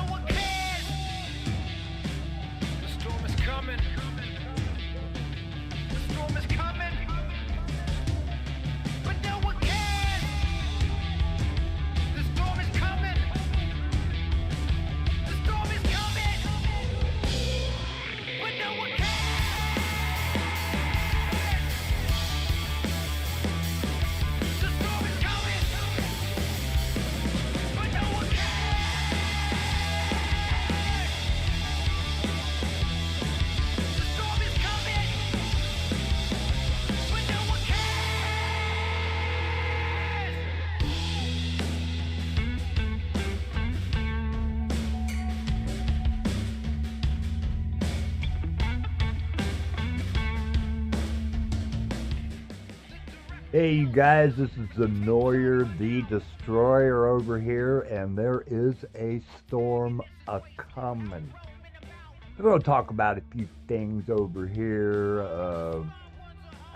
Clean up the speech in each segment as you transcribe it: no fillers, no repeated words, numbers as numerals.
no one cares. The storm is coming. The storm is coming. But no one cares. The storm is coming. The storm is coming. But no one cares. The storm is coming. But no one cares. The storm is coming. But no one cares. Hey, you guys, this is Xenoyer, the Destroyer over here, and there is a storm a-coming. We're going to talk about a few things over here.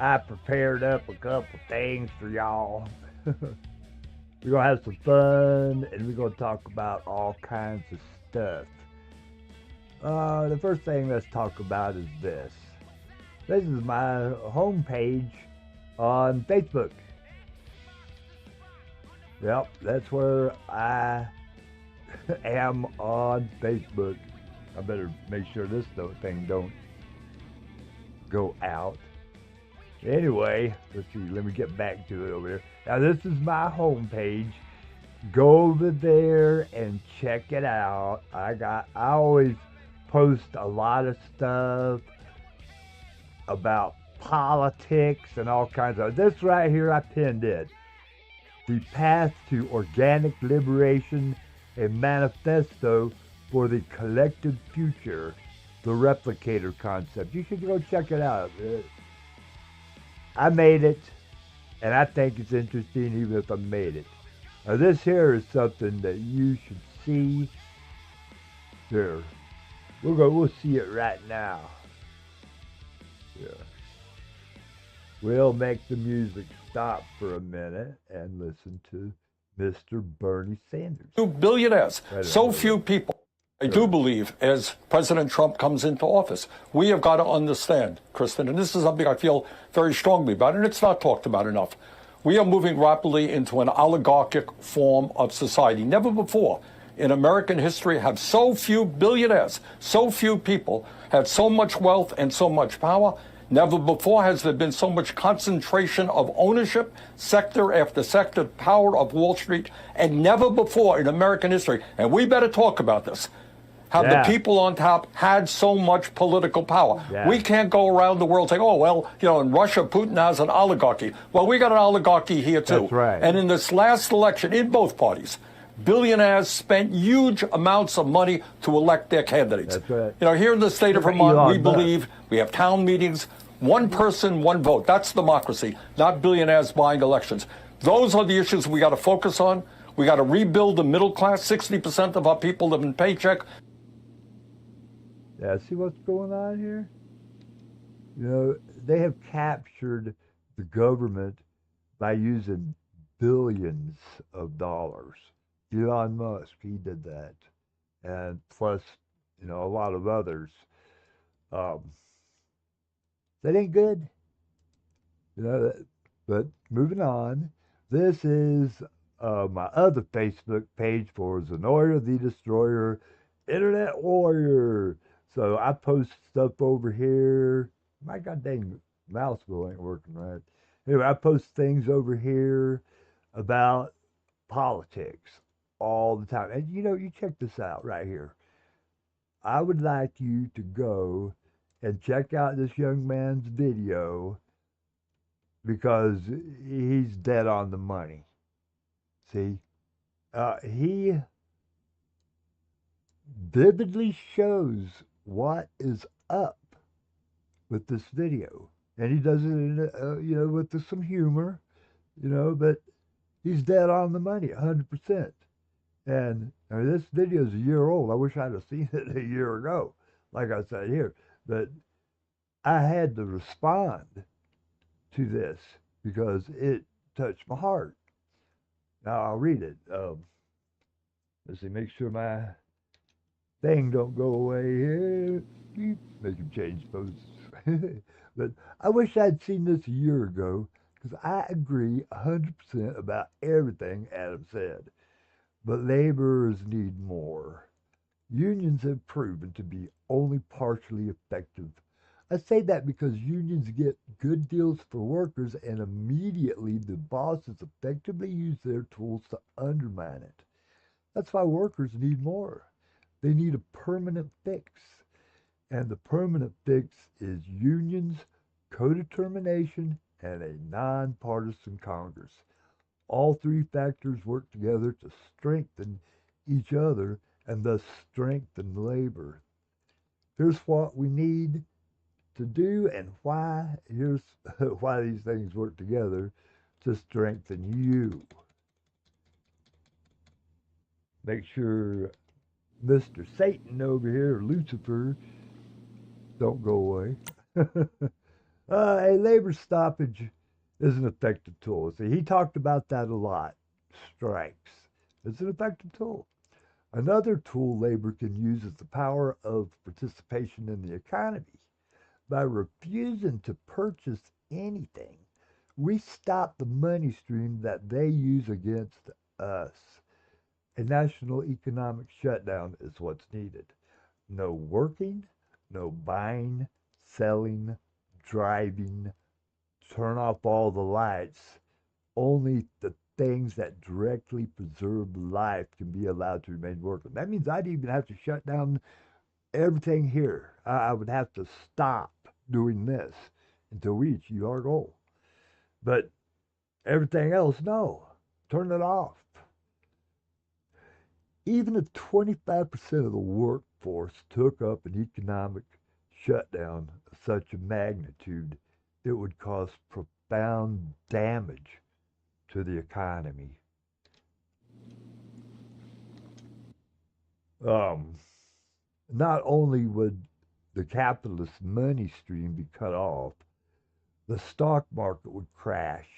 I prepared up a couple things for y'all. We're going to have some fun, and we're going to talk about all kinds of stuff. The first thing let's talk about is this. This is my homepage on Facebook. Yep, that's where I am on Facebook. I better make sure this thing don't go out. Anyway, let's see, let me get back to it over there. Now this is my homepage. Go over there and check it out. I always post a lot of stuff about politics and all kinds of. This right here, I pinned it. The Path to Organic Liberation, a manifesto for the collective future, the replicator concept. You should go check it out. I made it, and I think it's interesting even if I made it. Now this here is something that you should see. There. We'll see it right now. Yeah. We'll make the music stop for a minute and listen to Mr. Bernie Sanders. Two billionaires, so few people. I do believe as President Trump comes into office, we have got to understand, Kristen, and this is something I feel very strongly about, and it's not talked about enough. We are moving rapidly into an oligarchic form of society. Never before in American history have so few billionaires, so few people had so much wealth and so much power. Never before has there been so much concentration of ownership, sector after sector, power of Wall Street, and never before in American history, and we better talk about this, have the people on top had so much political power. We can't go around the world saying, oh, well, you know, in Russia, Putin has an oligarchy. Well, we got an oligarchy here, too. That's right. And in this last election, in both parties, billionaires spent huge amounts of money to elect their candidates. That's right. You know, here in the state of Vermont, we believe we have town meetings, one person, one vote. That's democracy, not billionaires buying elections. Those are the issues we got to focus on. We got to rebuild the middle class. 60% of our people live in paycheck. Yeah, see what's going on here? You know, they have captured the government by using billions of dollars. Elon Musk, he did that. And plus, you know, a lot of others. That ain't good. You know, but moving on, this is my other Facebook page for Xenoyer the Destroyer, Internet Warrior. So I post stuff over here. My goddamn mouse wheel ain't working right. Anyway, I post things over here about politics all the time. And you know, you check this out right here. I would like you to go and check out this young man's video because he's dead on the money. See, he vividly shows what is up with this video, and he does it in, you know, with some humor, you know, but he's dead on the money, 100%. And I mean, this video is a year old. I wish I'd have seen it a year ago, like I said here. But I had to respond to this because it touched my heart. Now I'll read it. Let's see, make sure my thing don't go away here. Beep, make him change poses. But I wish I'd seen this a year ago because I agree 100% about everything Adam said. But laborers need more. Unions have proven to be only partially effective. I say that because unions get good deals for workers and immediately the bosses effectively use their tools to undermine it. That's why workers need more. They need a permanent fix. And the permanent fix is unions, co-determination, and a nonpartisan Congress. All three factors work together to strengthen each other and thus strengthen labor. Here's what we need to do and why. Here's why these things work together to strengthen you. Make sure Mr. Satan over here, Lucifer, don't go away. A labor stoppage is an effective tool. See, he talked about that a lot. Strikes. It's an effective tool. Another tool labor can use is the power of participation in the economy. By refusing to purchase anything, we stop the money stream that they use against us. A national economic shutdown is what's needed. No working, no buying, selling, driving, turn off all the lights. Only the things that directly preserve life can be allowed to remain working. That means I'd even have to shut down everything here. I would have to stop doing this until we achieve our goal. But everything else, no. Turn it off. Even if 25% of the workforce took up an economic shutdown of such a magnitude, it would cause profound damage to the economy. Not only would the capitalist money stream be cut off, the stock market would crash.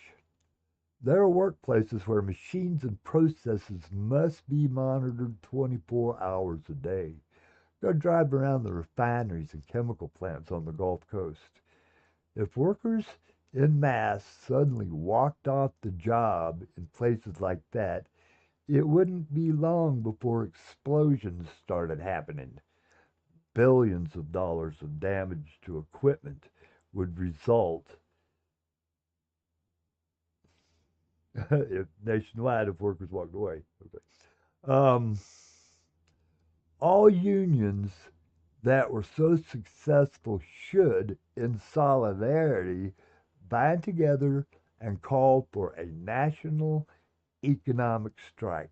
There are workplaces where machines and processes must be monitored 24 hours a day. Go drive around the refineries and chemical plants on the Gulf Coast. If workers en masse suddenly walked off the job in places like that, it wouldn't be long before explosions started happening. Billions of dollars of damage to equipment would result if nationwide if workers walked away. Okay. All unions that were so successful should, in solidarity, bind together and call for a national economic strike.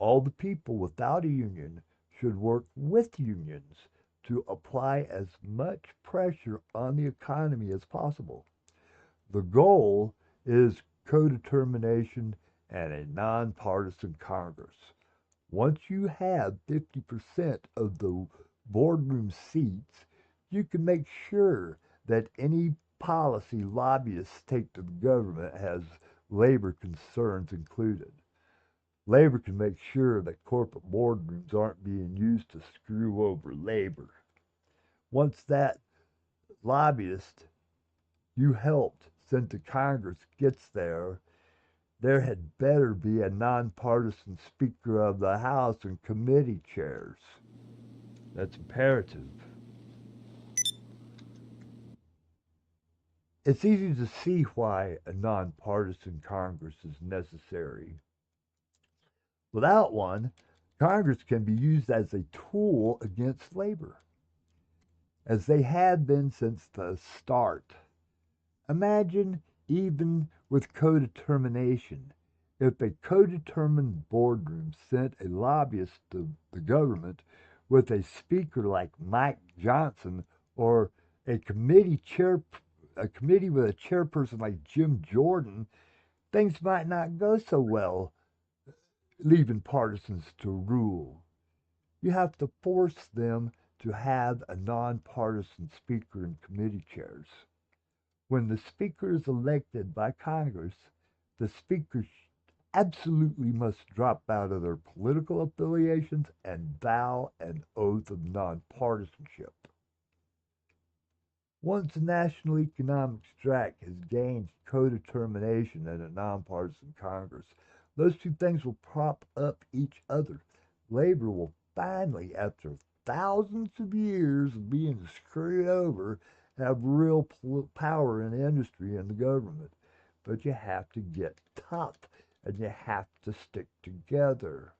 All the people without a union should work with unions to apply as much pressure on the economy as possible. The goal is co-determination and a nonpartisan Congress. Once you have 50% of the boardroom seats, you can make sure that any policy lobbyists take to the government has labor concerns included. Labor can make sure that corporate boardrooms aren't being used to screw over labor. Once that lobbyist you helped send to Congress gets there, there had better be a nonpartisan Speaker of the House and committee chairs. That's imperative. It's easy to see why a nonpartisan Congress is necessary. Without one, Congress can be used as a tool against labor, as they have been since the start. Imagine, even with co-determination, if a co-determined boardroom sent a lobbyist to the government with a speaker like Mike Johnson or a committee with a chairperson like Jim Jordan, things might not go so well, leaving partisans to rule. You have to force them to have a nonpartisan speaker and committee chairs. When the speaker is elected by Congress, the speaker absolutely must drop out of their political affiliations and vow an oath of nonpartisanship. Once a national economic strike has gained co-determination in a nonpartisan Congress, those two things will prop up each other. Labor will finally, after thousands of years of being screwed over, have real power in the industry and the government. But you have to get tough, and you have to stick together.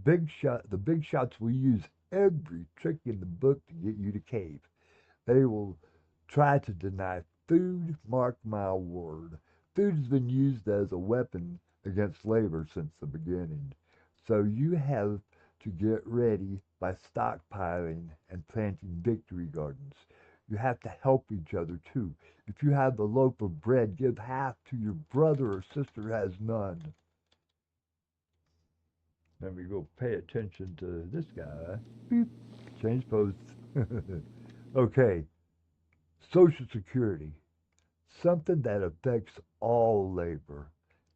The big shots will use every trick in the book to get you to cave. They will try to deny food, mark my word. Food has been used as a weapon against labor since the beginning. So you have to get ready by stockpiling and planting victory gardens. You have to help each other too. If you have the loaf of bread, give half to your brother or sister who has none. Then we go pay attention to this guy. Beep. Change posts. Okay. Social Security, something that affects all labor,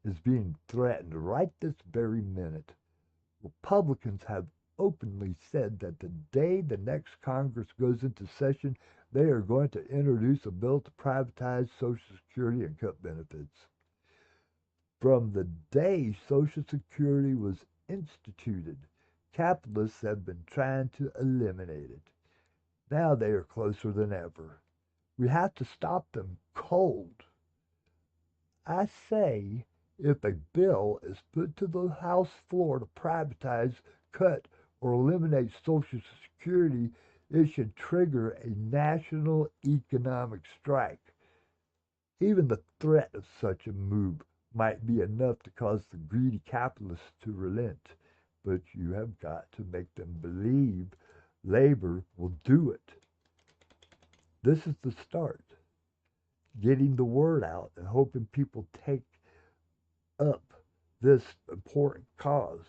is being threatened right this very minute. Republicans have openly said that the day the next Congress goes into session, they are going to introduce a bill to privatize Social Security and cut benefits. From the day Social Security was instituted, capitalists have been trying to eliminate it. Now they are closer than ever. We have to stop them cold. I say, if a bill is put to the House floor to privatize, cut, or eliminate Social Security, it should trigger a national economic strike. Even the threat of such a move might be enough to cause the greedy capitalists to relent, but you have got to make them believe labor will do it. This is the start. Getting the word out and hoping people take up this important cause.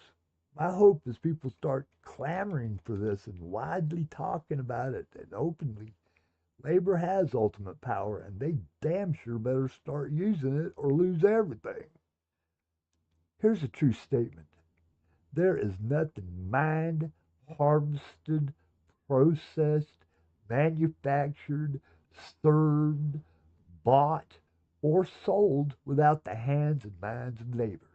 My hope is people start clamoring for this and widely talking about it and openly. Labor has ultimate power, and they damn sure better start using it or lose everything. Here's a true statement. There is nothing mined, harvested, processed, manufactured, served, bought, or sold without the hands and minds of labor.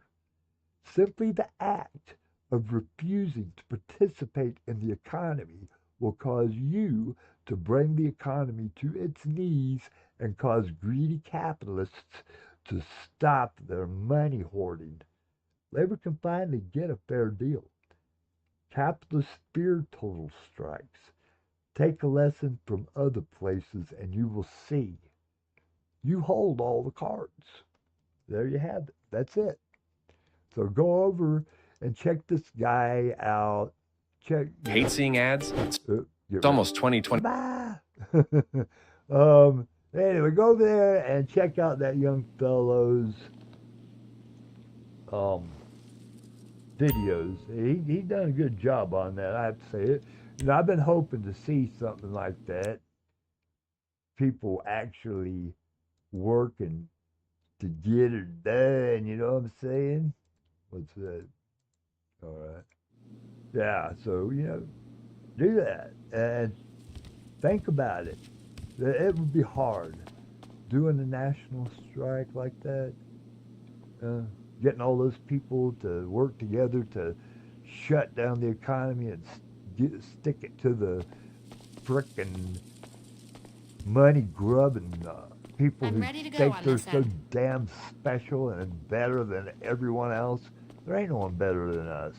Simply the act of refusing to participate in the economy will cause you to bring the economy to its knees and cause greedy capitalists to stop their money hoarding. Labor can finally get a fair deal. Capitalists fear total strikes. Take a lesson from other places and you will see. You hold all the cards. There you have it. That's it. So go over and check this guy out. Hate seeing ads. It's almost 2020. Bye. Anyway, go over there and check out that young fellow's videos. He done a good job on that, I have to say it. I've been hoping to see something like that. People actually working to get it done, you know what I'm saying? What's that? All right. Yeah, so, do that. And think about it. It would be hard doing a national strike like that. Getting all those people to work together to shut down the economy and stick it to the frickin' money-grubbing people who think they're so damn special and better than everyone else. There ain't no one better than us.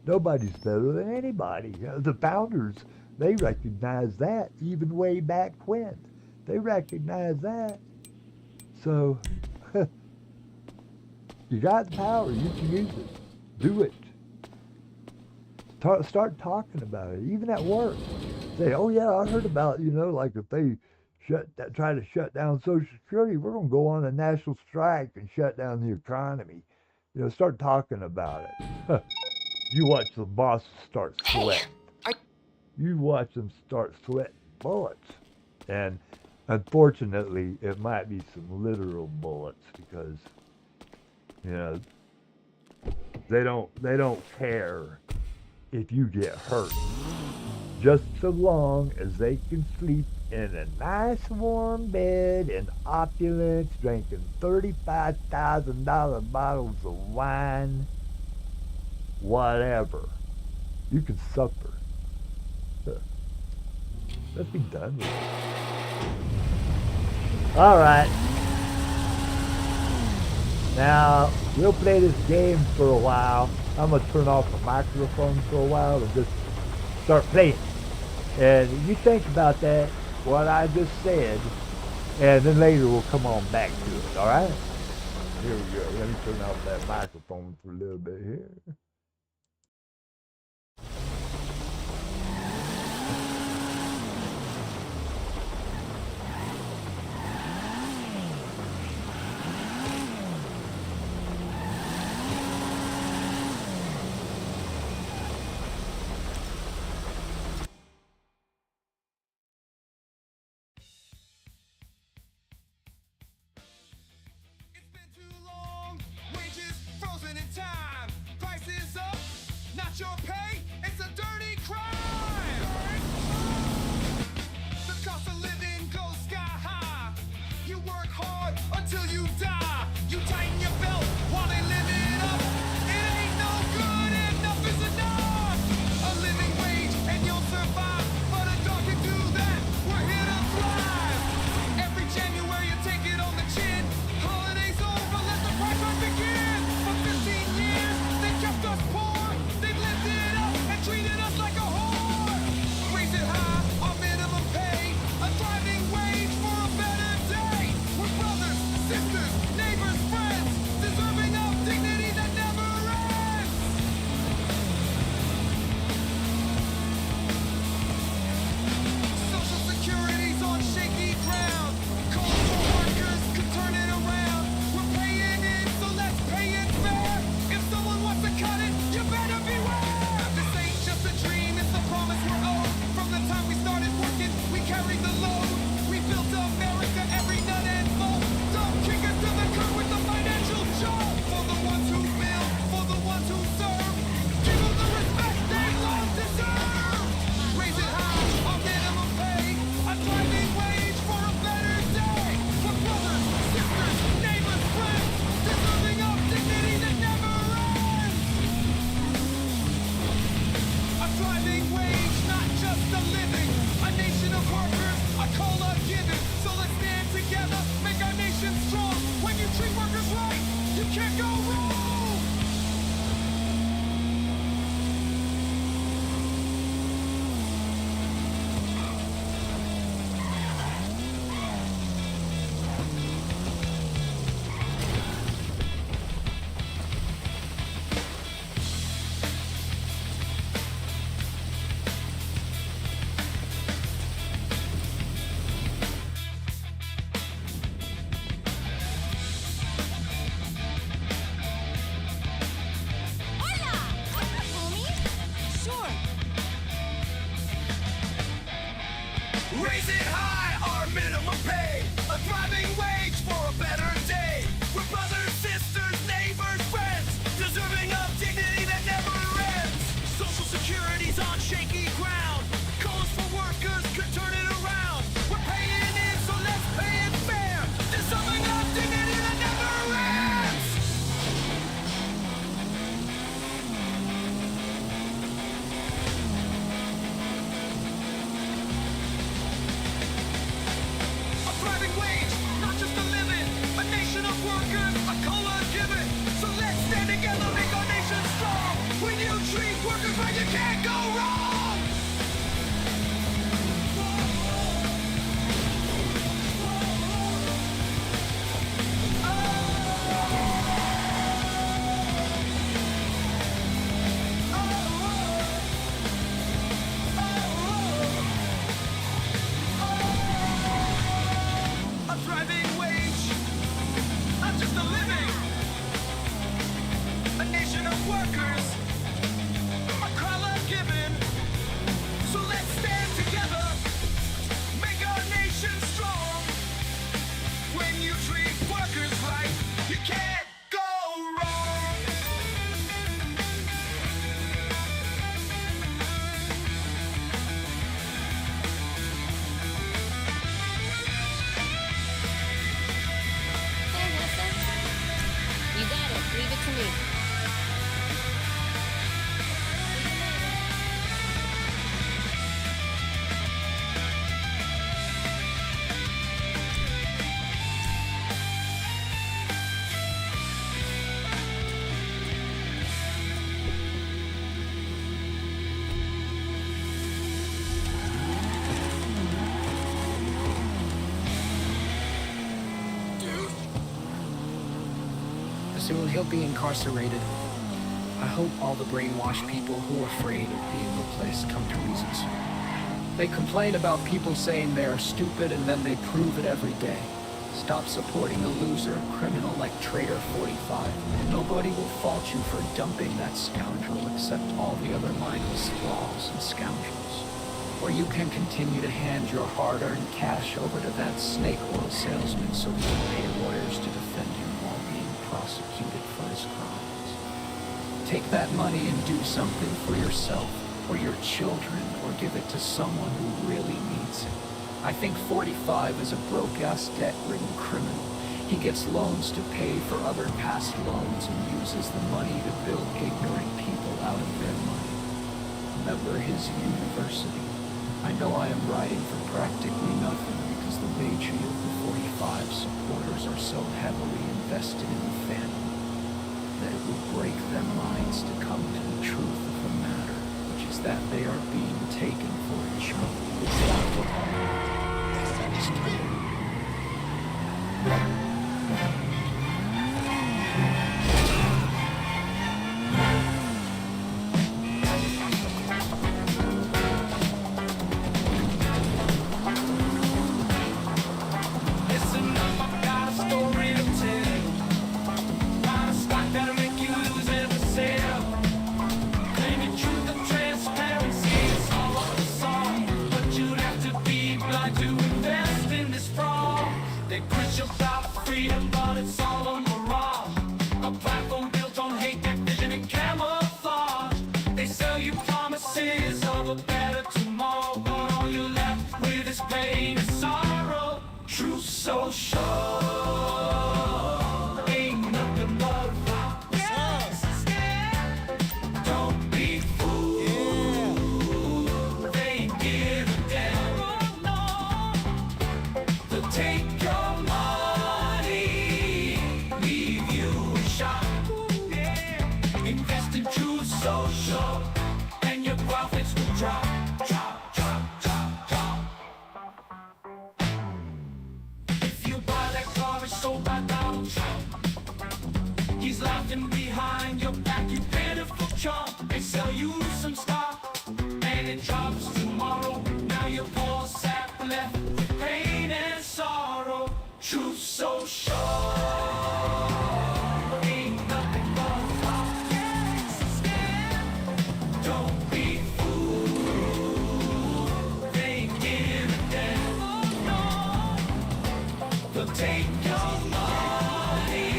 Nobody's better than anybody. The founders, they recognized that even way back when. They recognized that. So, you got the power. You can use it. Do it. Start talking about it, even at work. Say, oh yeah, I heard about, like if they try to shut down Social Security, we're going to go on a national strike and shut down the economy. Start talking about it. You watch the bosses start sweating. You watch them start sweating bullets. And unfortunately, it might be some literal bullets because, They don't care if you get hurt. Just so long as they can sleep in a nice warm bed in opulence, drinking $35,000 bottles of wine, whatever. You can suffer. Let's be done with it. All right. Now, we'll play this game for a while. I'm going to turn off the microphone for a while and just start playing. And you think about that, what I just said, and then later we'll come on back to it, all right? Here we go. Let me turn off that microphone for a little bit here. Your pay, it's a dirty crime. The cost of living goes sky high. You work hard until you die. You tighten your belt while they live it up. It ain't no good, enough is enough. A living wage and you'll survive, but a dog can do that. We're here to thrive. Every January you take it on the chin. Holidays over, let the price run begin. For 15 years they kept us poor. Treated us like a whore. Raise it high, our minimum pay. A thriving wage for a better day. We're brothers, sisters, neighbors, friends, deserving of dignity that never ends. Social Security's on shaky ground. Calls for workers could turn it around. We're paying in, so let's pay it fair. If someone wants to cut it, you better beware. Promise we're owed. From the time we started working, we carried the load. We built America every nut and bolt. Don't kick us to the curb with the financial jolt. For the ones who build, for the ones who serve, give them the respect they long deserve. Raise it high, our minimum pay. A thriving wage for a better day. For brothers, sisters, neighbors, friends, deserving of dignity that never ends. A thriving wage, not just a living. A nation of workers, a call of giving. So let's stand together, make our nation strong. When you treat workers right, you can't go wrong. Raise it high, our minimum pay. A thriving wage for a better day. We're brothers, sisters, neighbors, friends, deserving of dignity that never ends. Social Security's on shaky ground. Calls for workers could turn it around. We're paying in, so let's pay it fair. Deserving of dignity that never ends. Workers, a color given. So let's stand together, make our nation strong. When you treat workers right, you can't go wrong. A thriving wage, not just a living. A nation of workers, a call of giving. Soon he'll be incarcerated. I hope all the brainwashed people who are afraid of being replaced come to reason soon. They complain about people saying they are stupid and then they prove it every day. Stop supporting a loser, criminal like Traitor 45. Nobody will fault you for dumping that scoundrel except all the other mindless thralls and scoundrels. Or you can continue to hand your hard-earned cash over to that snake oil salesman so he can pay lawyers to defend him while being prosecuted for his crimes. Take that money and do something for yourself, or your children, or give it to someone who really needs it. I think 45 is a broke-ass, debt-ridden criminal. He gets loans to pay for other past loans and uses the money to build ignorant people out of their money. Remember his university. I know I am writing for practically nothing because the majority of the 45 supporters are so heavily invested in the family that it will break their minds to come to the truth of the matter, which is that they are being taken for a joke. It's alcohol. Listen up, I've got a story to tell. Find a stock that'll make you lose every sale. Claiming truth and transparency is all of the song, but you'd have to be blind to invest in this fraud. They preach about freedom, but it's all a mirage. A platform built on hate, division, and camouflage. They sell you promises of a better tomorrow, but all you're left with is pain and sorrow. True social ain't nothing but yes. Don't be fooled. They ain't give a damn. They'll take your money, leave you in shock. Invest in true social, and your profits will drop, drop, drop, drop, drop. If you buy that car, it's sold by Donald Trump. He's laughing behind your back, you pitiful chump. They sell you some stock, and it drops tomorrow. Now you're poor, sap left with pain and sorrow. True social ain't nothing but talk. Don't be fooled. They ain't give a damn. They'll take your money,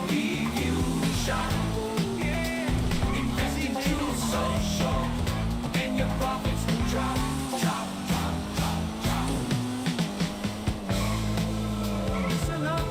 leave you shocked. Invest in true social, and your profits will drop, drop, drop, drop, drop. Listen up,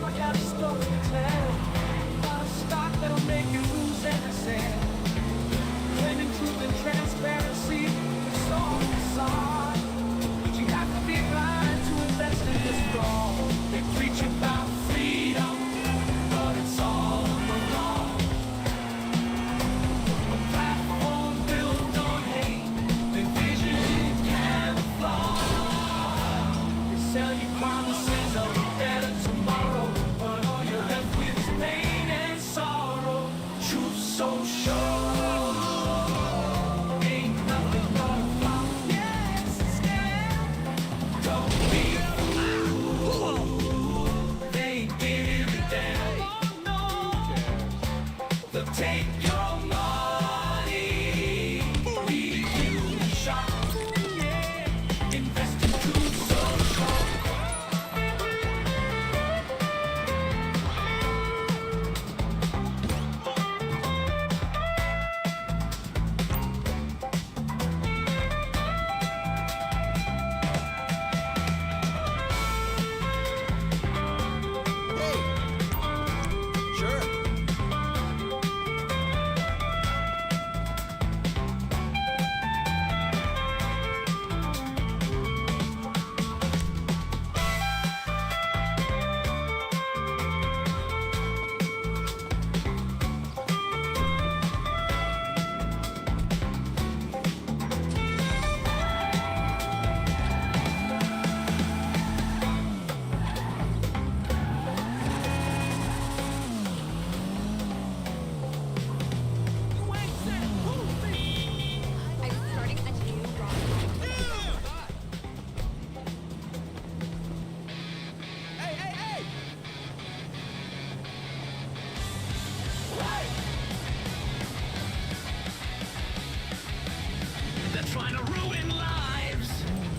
gonna ruin lives,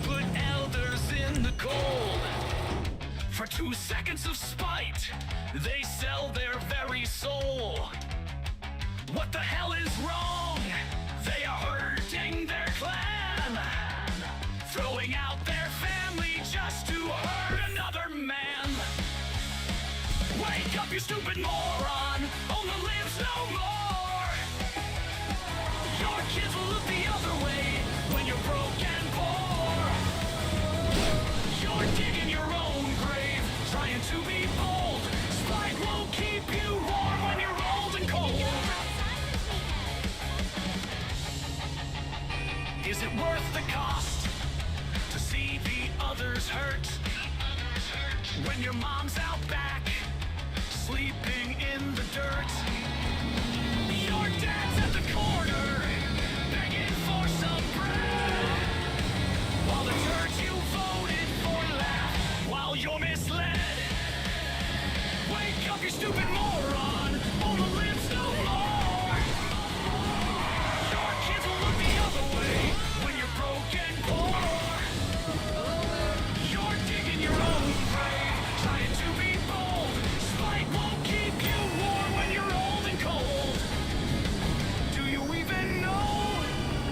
put elders in the cold. For 2 seconds of spite, they sell their very soul. What the hell is wrong? They are hurting their clan, throwing out their family just to hurt another man. Wake up, you stupid moron! Ona lives no more! Your kids will look the other way when you're broke and poor. You're digging your own grave, trying to be bold. Spite won't keep you warm when you're old and cold. Is it worth the cost to see the others hurt? When your mom's out back, sleeping in the dirt. Your dad's at the corner, begging for some bread, while the church you voted for laugh, while you're misled. Wake up, you stupid moron! Ona lives no more! Your kids will look the other way when you're broke and poor. You're digging your own grave, trying to be bold. Spite won't keep you warm when you're old and cold. Do you even know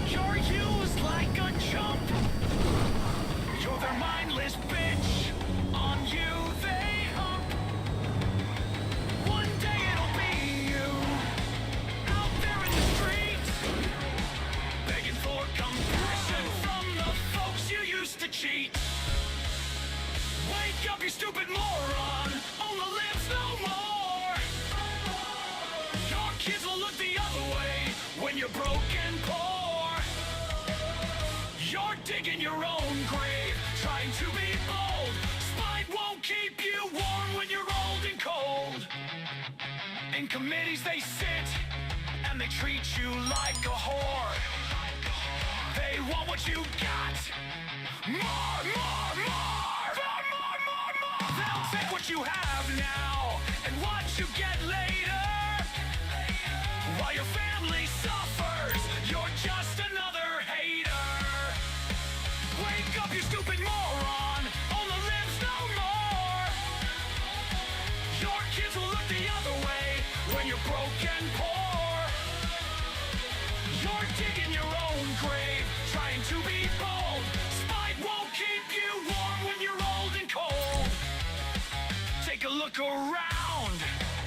you're used like a chump? You're their mindless bitch, on you they hump. One day it'll be you, out there in the streets, begging for compassion from the folks you used to cheat. Wake up, you stupid moron! Ona lives no more! Your kids will look the other way when you're broke and poor. You're digging your own grave, trying to be bold. Spite won't keep you warm when you're old and cold. In committees they sit, and they treat you like a whore. They want what you got. More, more, more! More, more, more, more! They'll take what you have now, and what you get later. While your family suffers, you're just another hater. Wake up, you stupid moron! Ona lives no more! Your kids will look the other way when you're broke and poor. You're digging your own grave, trying to be bold. Spite won't keep you warm when you're old and cold. Take a look around,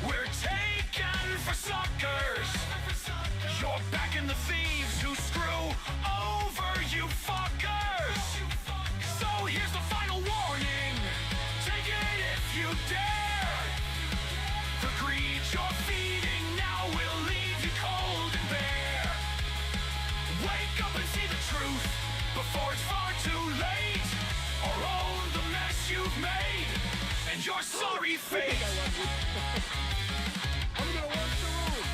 we're taken for suckers. You're back in the thieves who screw over you fuckers. So here's the final warning, take it if you dare. The greed you're feeding now will leave you cold and bare. Wake up and see the truth before it's far too late, or own the mess you've made and your sorry fate. I'm gonna work the room.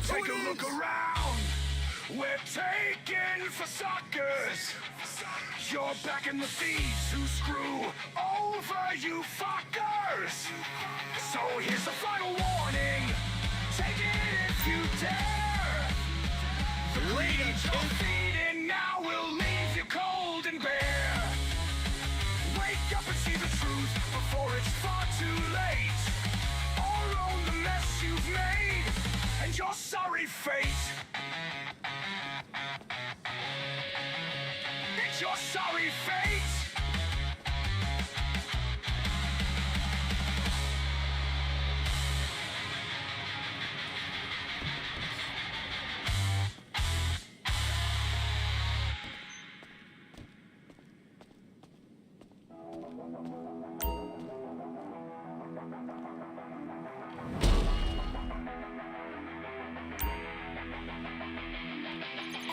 Take a look around, we're taken for suckers. You're back in the thieves who screw over you fuckers. So here's the final warning, take it if you dare. The greed you're feeding now will leave you cold and bare. Wake up and see the truth before it's far too late, or own the mess you've made and your sorry fate. It's your sorry fate.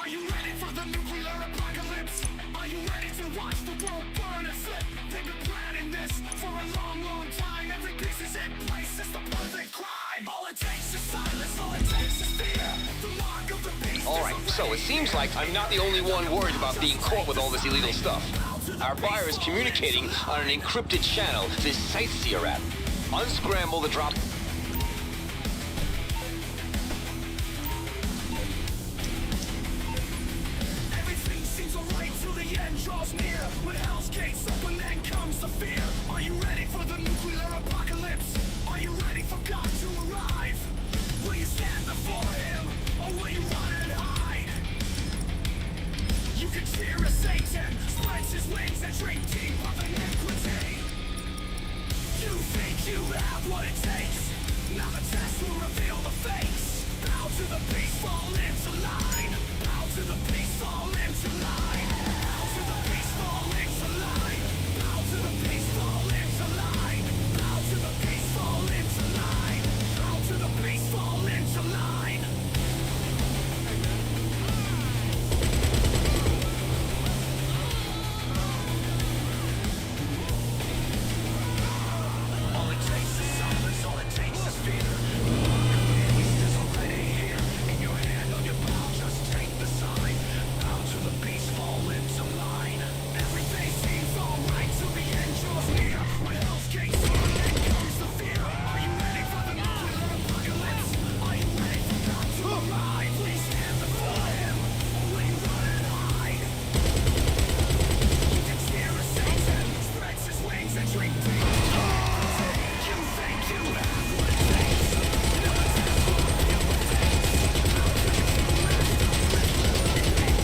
Are you ready for the nuclear apocalypse? Are you ready to watch the world burn and flip? They've been planning this for a long, long time. Every piece is in place, it's the perfect crime. All it takes is silence, all it takes is fear. The mark of the beast. Alright, so it seems like I'm not the only one worried about being caught with all this illegal stuff. Our buyer is communicating on an encrypted channel, this Sightseer app. Unscramble the drop. Everything seems alright till the end draws near. When hell's gates open, then comes the fear. Are you ready for the nuclear apocalypse? Are you ready for God to arrive? Will you stand before him, or will you run and hide? You can cheer as Satan spreads his wings and drink deep of iniquity. You think you have what it takes? Now the test will reveal the face. Bow to the beast, fall into line. Bow to the beast, fall into line. Bow to the beast, fall into line. Bow to the beast, fall into line. Bow to the beast, fall into line. Bow to the beast, fall into line. All it takes is silence, all it takes is fear. The beast is already here. In your hand, on your bow, just take the sign. Bow to the beast, fall into line. Everything seems alright till the end draws near. When hell's gates open, then comes the fear. Are you ready for the nuclear apocalypse? Are you ready for God to arrive? Will you stand before him, or will you run and hide? You can cheer as Satan spreads his wings and drink deep. You think you have what it takes? Now the test will reveal the face. How can you master with things?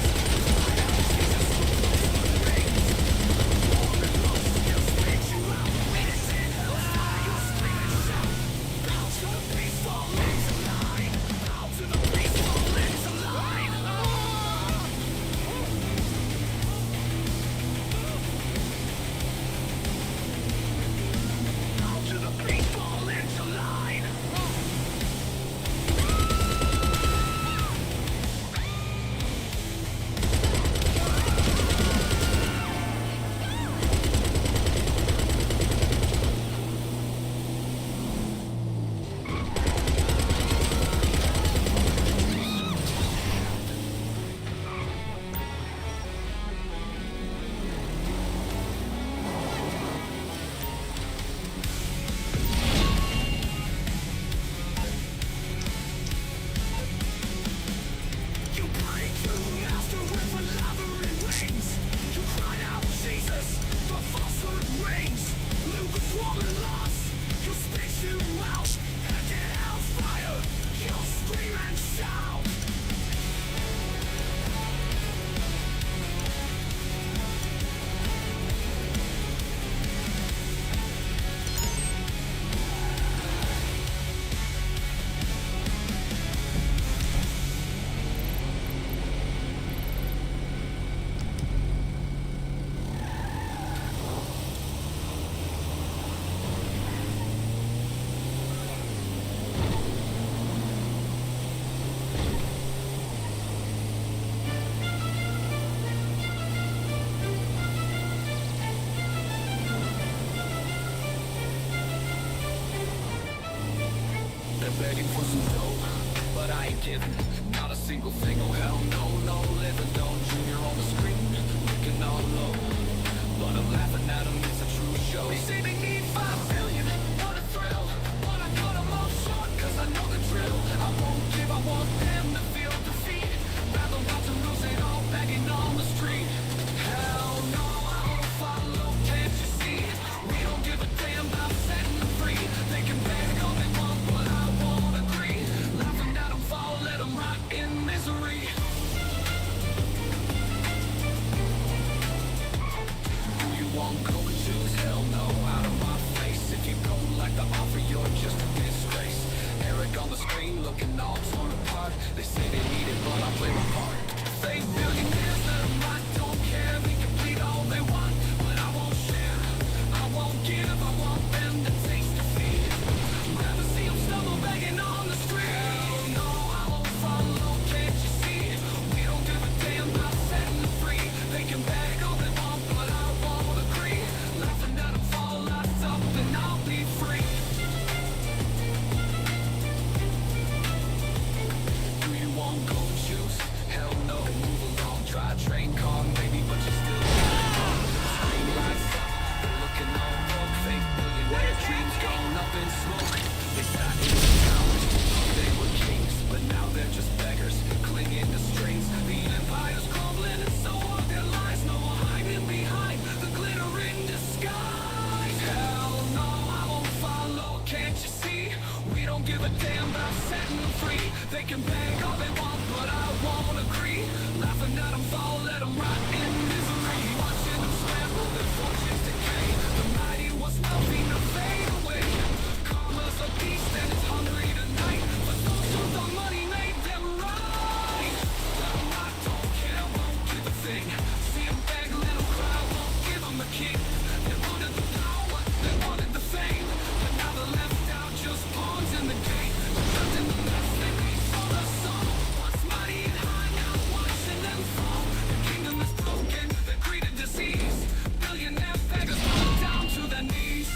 I have Jesus who pulls the reins. Warm and close, he'll speak you out. When it's in hellfire, you'll scream and shout. Bow to the beast, fall into line. Bow to the beast, fall into line. Bow to the beast, fall into line. You break through, master with a labyrinth wings. You cried out, Jesus, the falsehood rings. Lukewarm and lost, you spit you out. And in hellfire, you'll scream and shout. They're begging for some dough, but I ain't giving. Not a single thing, oh hell no, no living. Don't junior on the screen, looking all low. But I'm laughing at them, it's a true show. They say they need 5 billion, what a thrill. But I cut them off short, cause I know the drill. I won't give, I want them to feel defeat. Rather watch them lose it all, begging on the street. Hell no, I don't follow, can't you see? We don't give a damn about setting them free. They can beg all they want, but I won't agree. Laughing at them fall, let them ride. won't agree. Laughing at them fall, let them rot in misery. Watching them scramble, their fortunes decay. The mighty was wealthy, now fade away. Karma's a beast and it's hungry tonight. But those who thought money made them right. Let them rot, don't care, won't give a thing. See them beg, let them cry, won't give them a king. They wanted the power, they wanted the fame. But now they're left out, just pawns in the game. Trapped in the mess, they made for the sun. Once mighty and high, now watching them fall. The kingdom is broken, the greed and disease. Billionaire beggars fall down to their knees.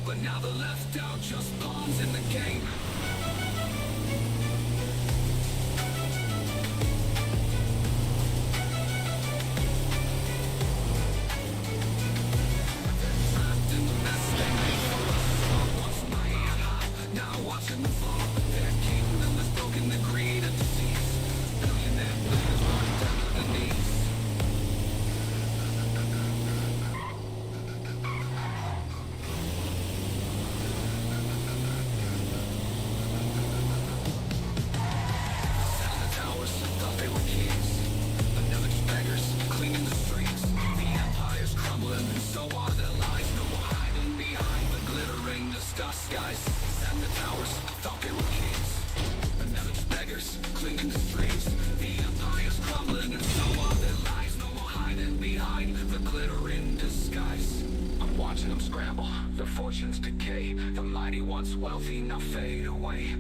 But now they're left out, just pawns in the game. Trapped in the mess they made for us. Once mighty and high, now watching them fall. Their kingdom is broken, the greed and disease. Billionaire players run down to their knees. Skies and the towers thought they were kings. But now it's beggars clinging to streets. The empire's crumbling and so are their lies. No more hiding behind the glittering disguise. I'm watching them scramble, their fortunes decay. The mighty once wealthy now fade away.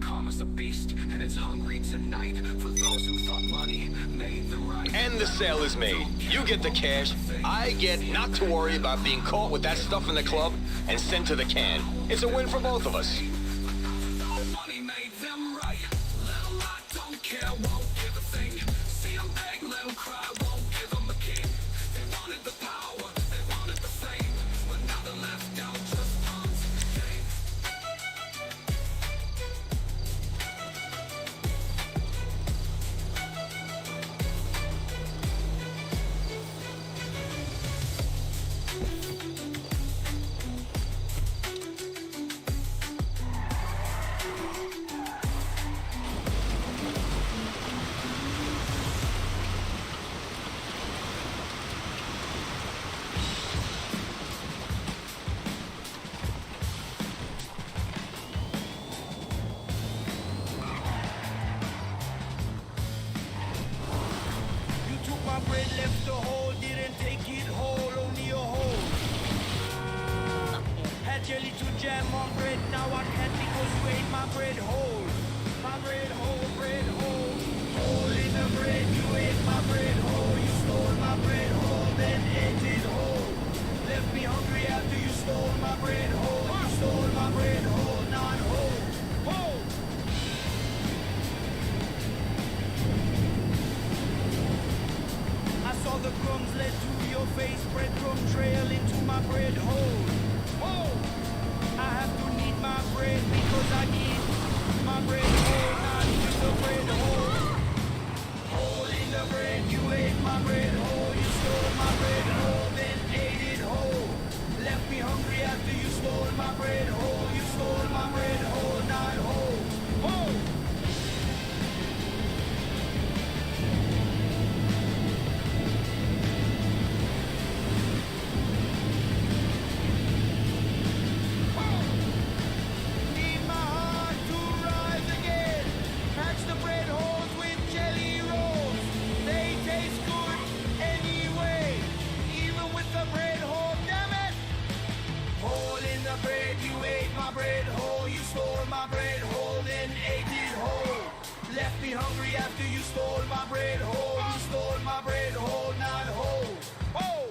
Karma's a beast and it's hungry tonight. For those who thought money made them right. And the sale is made. You get the cash. I get not to worry about being caught with that stuff in the club and sent to the can. It's a win for both of us. Money made them right. Let them lie, don't care, won't give a thing. See them beg, let them cry, won't give them a king. They wanted the power, they wanted the fame. But now they're left out, just pawns in the game. My bread left the hole, didn't take it whole, only a hole. Had jelly to jam on bread, now I can't because you ate my bread whole. My bread whole, bread whole. Hole in the bread, you ate my bread whole. You stole my bread whole, then ate it whole. Left me hungry after you stole my bread. bread, you ate my bread whole. You stole my bread whole, then ate it whole. Left me hungry after you stole my bread whole. You stole my bread whole, not whole. Whoa!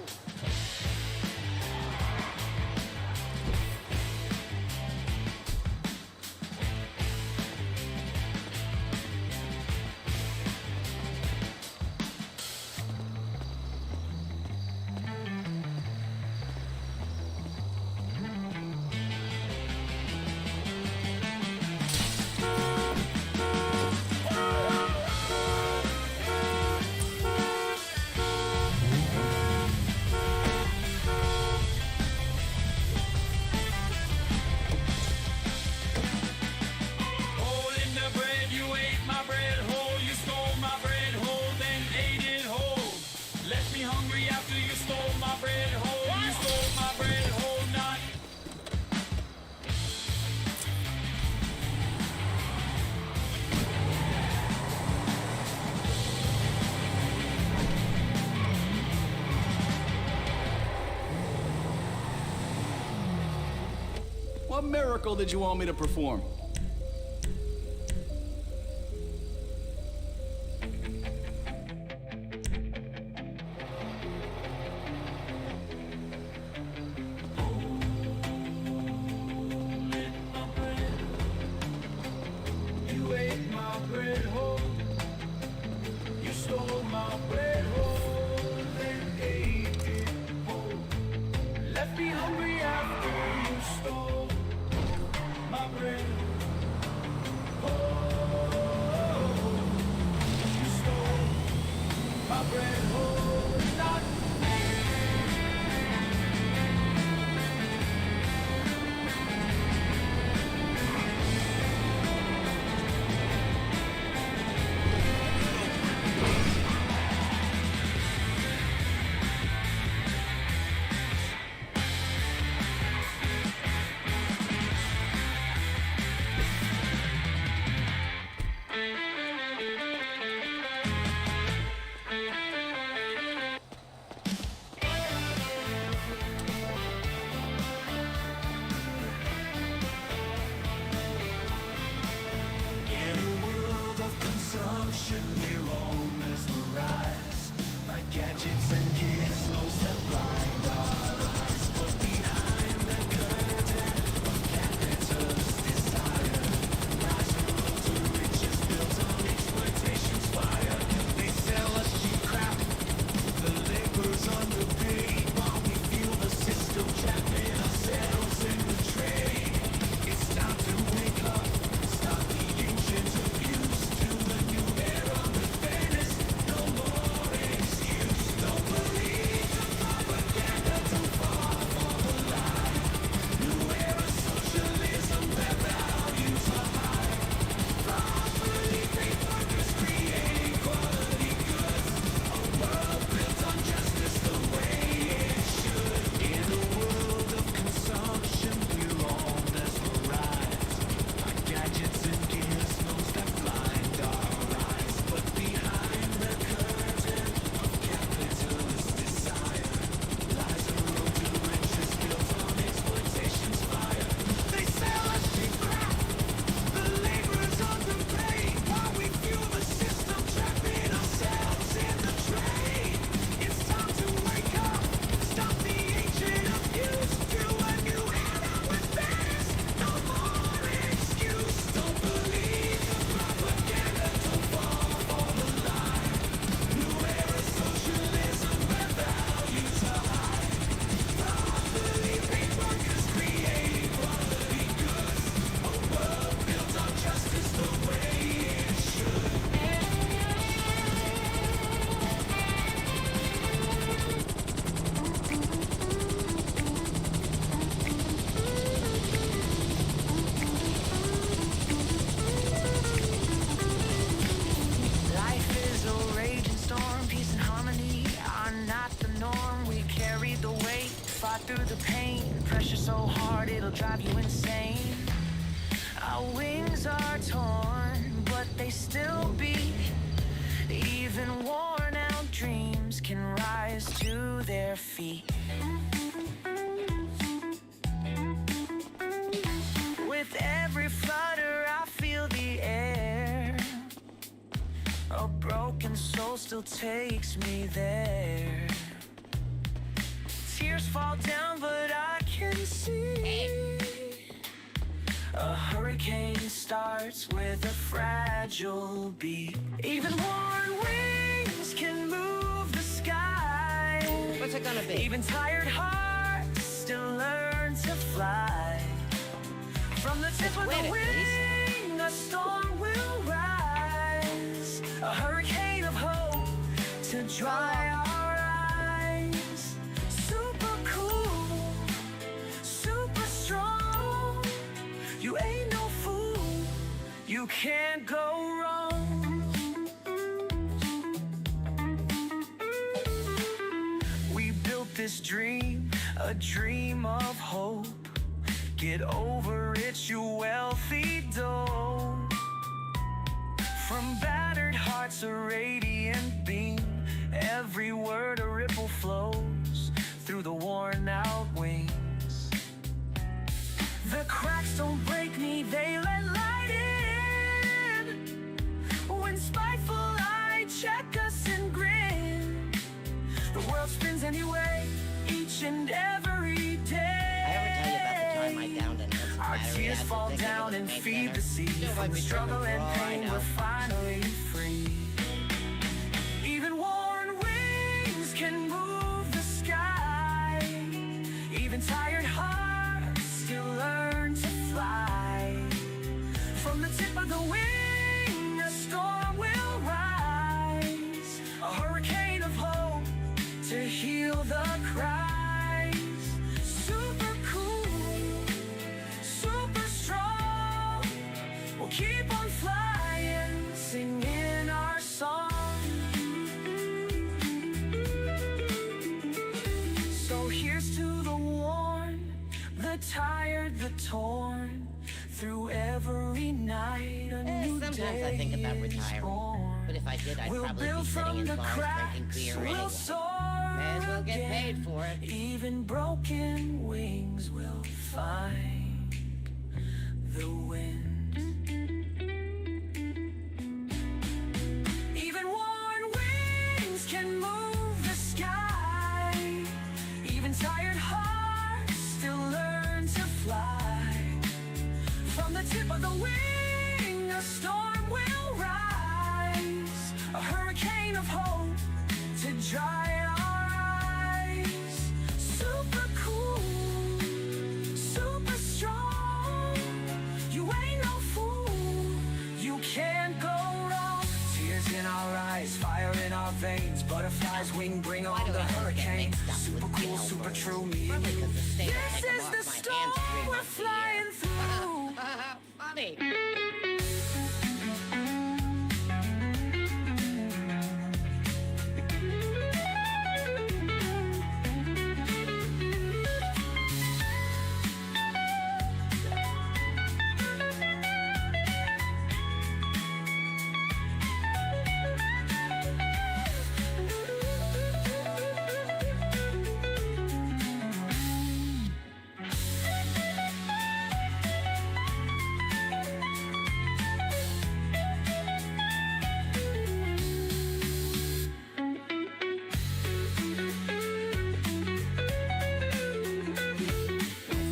Hole in the bread, you ate my bread whole. You stole my bread whole, then ate it whole. Left me hungry after you stole my bread whole. You stole my bread whole, not. What miracle did you want me to perform? You ate my bread whole. You stole my bread whole, then ate it whole. Left me hungry after you stole my bread whole. You stole my bread whole, not. In a world of consumption, we're all mesmerized by gadgets and gizmos that blind our eyes. But behind the curtain of capitalist desire lies a road to riches built on exploitation's fire. They sell us cheap crap, the labor's underpaid, while we feel the system trapping ourselves in the trade. It's time to wake up, stop the ancient abuse to a new era with fairness. No more excuse. Don't believe the propaganda, don't fall for the lie. New era socialism where values are high. Properly paid workers creating quality goods. A world built on justice the way it should. In a world of consumption, we're all mesmerized by gadgets and gizmos that blind our eyes. But behind the curtain of capitalist desire lies a road to riches built on exploitation's fire. They sell us cheap crap, the labor's underpaid, while we fuel the system trapping ourselves in the trade. It's time to wake up, stop the ancient abuse to a new era with fairness. No more excuse. Don't believe the propaganda, don't fall for the lie. New era socialism where values are high. Properly paid workers creating quality goods. A world built on justice the way it should. Life is a raging storm, peace and harmony are not the norm. We carry the weight, fought through the pain, pressure so hard it'll drive you insane. Our wings are torn, but they still beat. Even worn out dreams can rise to their feet. soul still takes me there. Tears fall down, but I can see. A hurricane starts with a fragile beat. Even worn wings can move the sky. What's it gonna be? Even tired hearts still learn to fly. From the tip of the wing, a storm will rise. A hurricane of hope to dry our eyes. Super cool, super strong. You ain't no fool, you can't go wrong. We built this dream, a dream of hope. Get over it, you wealthy doe. From battered hearts, a radiant beam. Every word a ripple flows through the worn out wings. The cracks don't break me, they let light in. When spiteful eye check us and grin. The world spins anyway, each and every day. Our tears fall down and feed the sea. From struggle and pain, we're finally free. Even worn wings can move the sky. Even tired hearts still learn to fly. From the tip of the wing, a storm will rise. A hurricane of hope to heal the cries. Keep on flying, singing our song. So here's to the worn, the tired, the torn. Through every night, a new sometimes day I think about is retiring. born. But if I did, I'd We'll probably build be sitting from in the bars cracks, drinking beer we'll anyway. soar And we'll get paid again. for it. Even broken wings will find the wind. Even worn wings can move the sky. Even tired hearts still learn to fly. From the tip of the wing, a storm will rise. A hurricane of hope to dry our eyes. Super cool, super strong. You ain't no fool, you can't go wrong. Tears in our eyes, fire in our veins. Butterflies wing, bring on the hurricane. Super cool, super true, me and you. This is the storm we're flying through. Funny.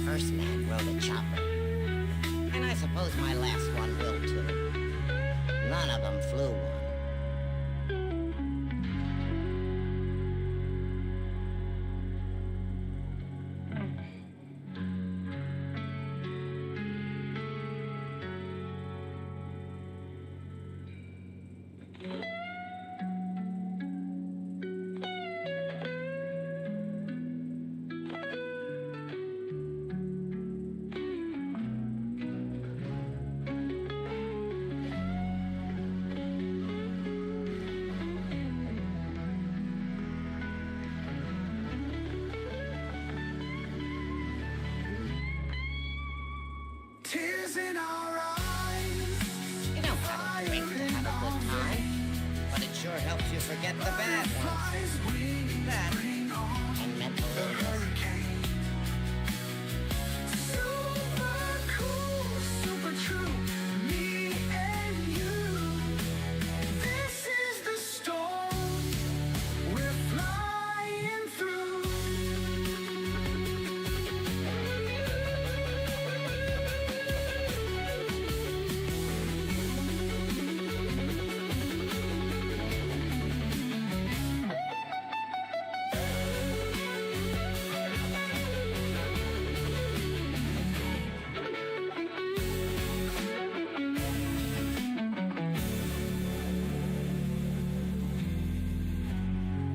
First man rode a chopper. And I suppose my last one will too. None of them flew one. Tears in our eyes. You don't gotta drink to have a good time. But it sure helps you forget the bad ones. That and mental illness. Super cool, super true. Me and you. This is the story.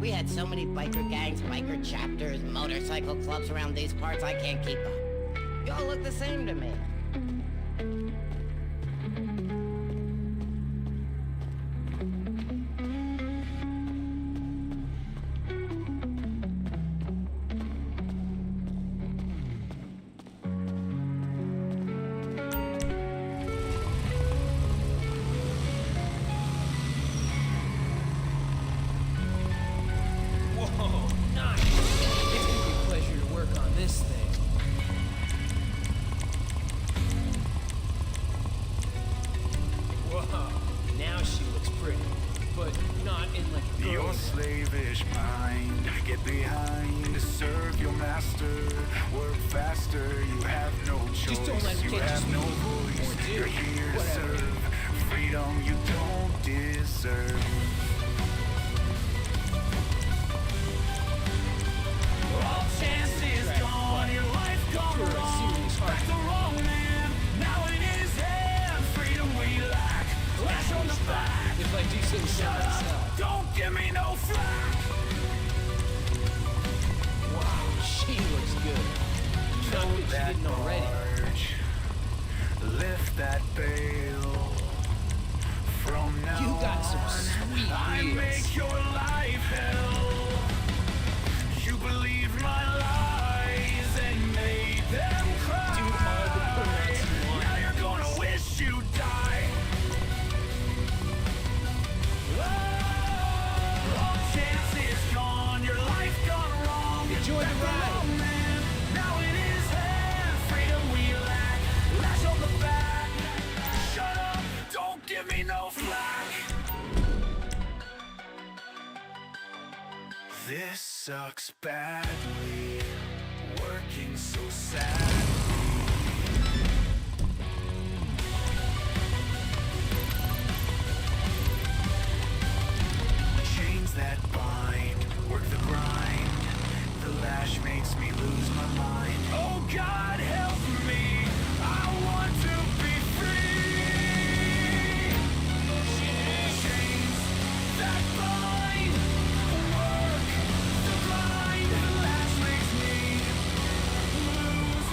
We had so many biker gangs, biker chapters, motorcycle clubs around these parts, I can't keep up. Y'all look the same to me. Your slavish mind, get behind, serve your master, work faster, you have no choice, you have no voice, you're here to serve, freedom you don't deserve. All chances gone, your life gone wrong, back the wrong man, now in his hand, freedom we lack, lash on the back. If I do say shut up, don't give me no flack. Wow, she looks good. Not that she didn't already. Lift that veil. From now You got some sweet I wheels. make your life hell. You believed my lies and made them cry. Do all the permits you want. Now you're gonna wish you died. All chances gone, your life gone wrong. Enjoy the ride. Now in his hand, freedom we lack. Lash on the back. Shut up, don't give me no flack. This sucks badly, working so sad. Chains that bind, work the grind. The lash makes me lose my mind. Oh God, help me! I want to be free. Chains that bind, work the grind. The lash makes me lose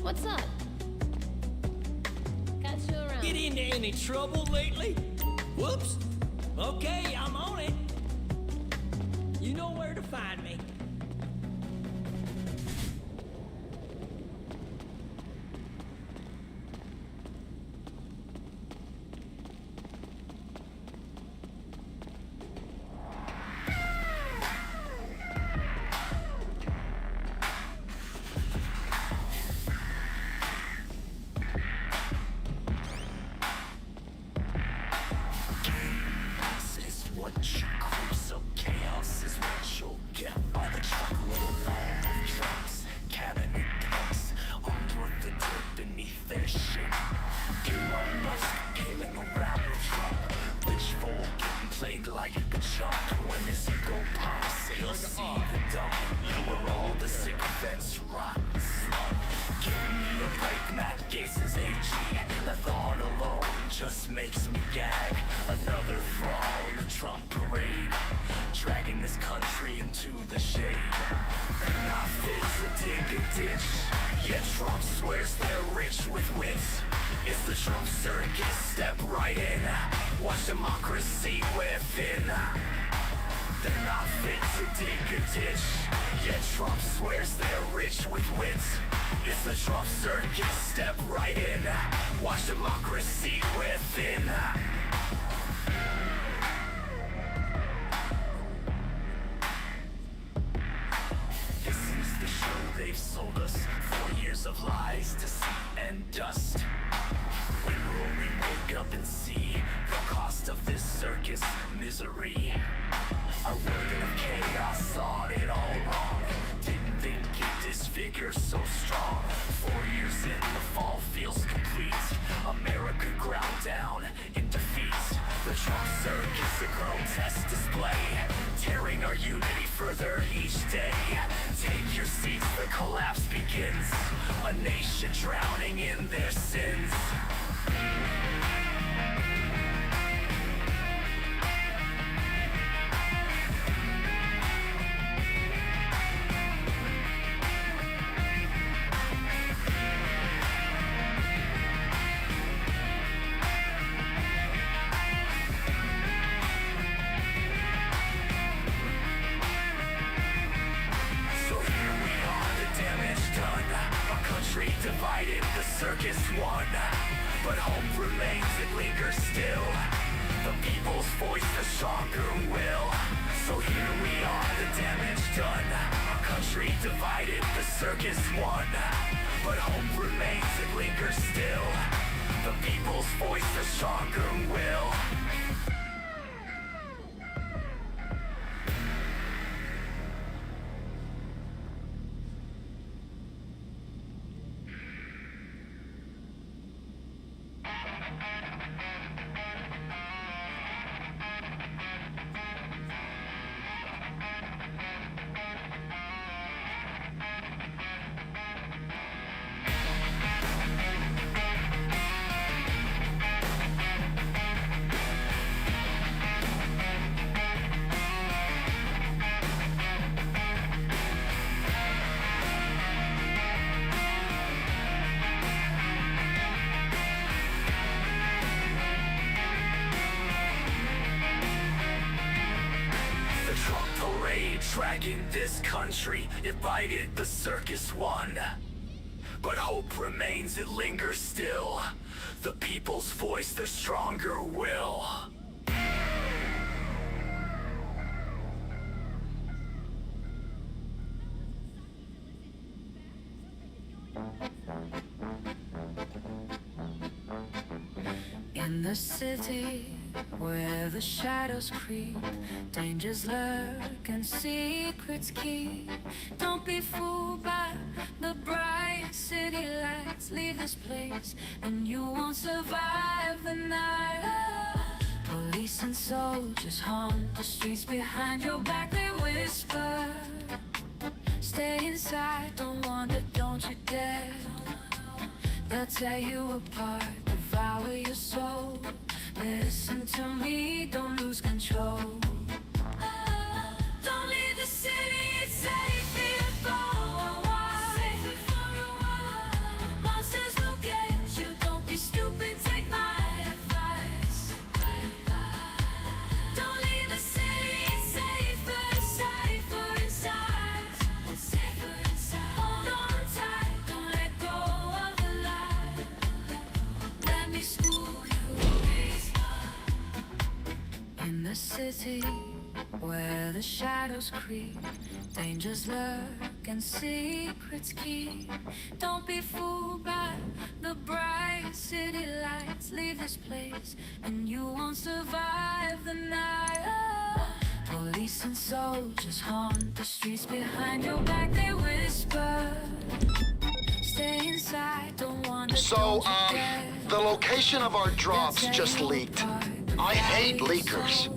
What's up? Got you around. Get into any trouble lately? Whoops. Okay, I'm on it. You know where to find me. Dragging this country, divided the circus won. But hope remains, it lingers still. The people's voice, the stronger will. In the city where the shadows creep, dangers lurk and secrets keep. Don't be fooled by the bright city lights. Leave this place and you won't survive the night. Police and soldiers haunt the streets behind your back. They whisper, stay inside, don't wander, don't you dare. They'll tear you apart, devour your soul. Listen to me, don't lose control. Don't leave the city, it's safe here for a while. the shadows creep, dangers lurk and secrets keep. Don't be fooled by the bright city lights. Leave this place and you won't survive the night. Police and soldiers haunt the streets behind your back. They whisper, stay inside, don't want to. So, the location of our drops just leaked. I hate leakers.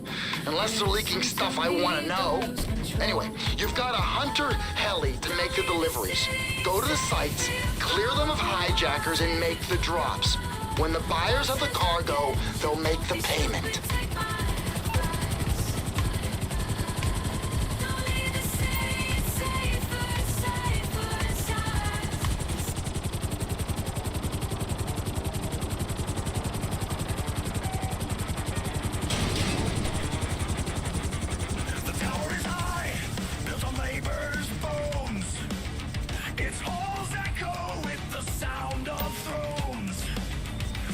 Unless they're leaking stuff I want to know. Anyway, you've got a Hunter heli to make the deliveries. Go to the sites, clear them of hijackers, and make the drops. When the buyers of the cargo, they'll make the payment.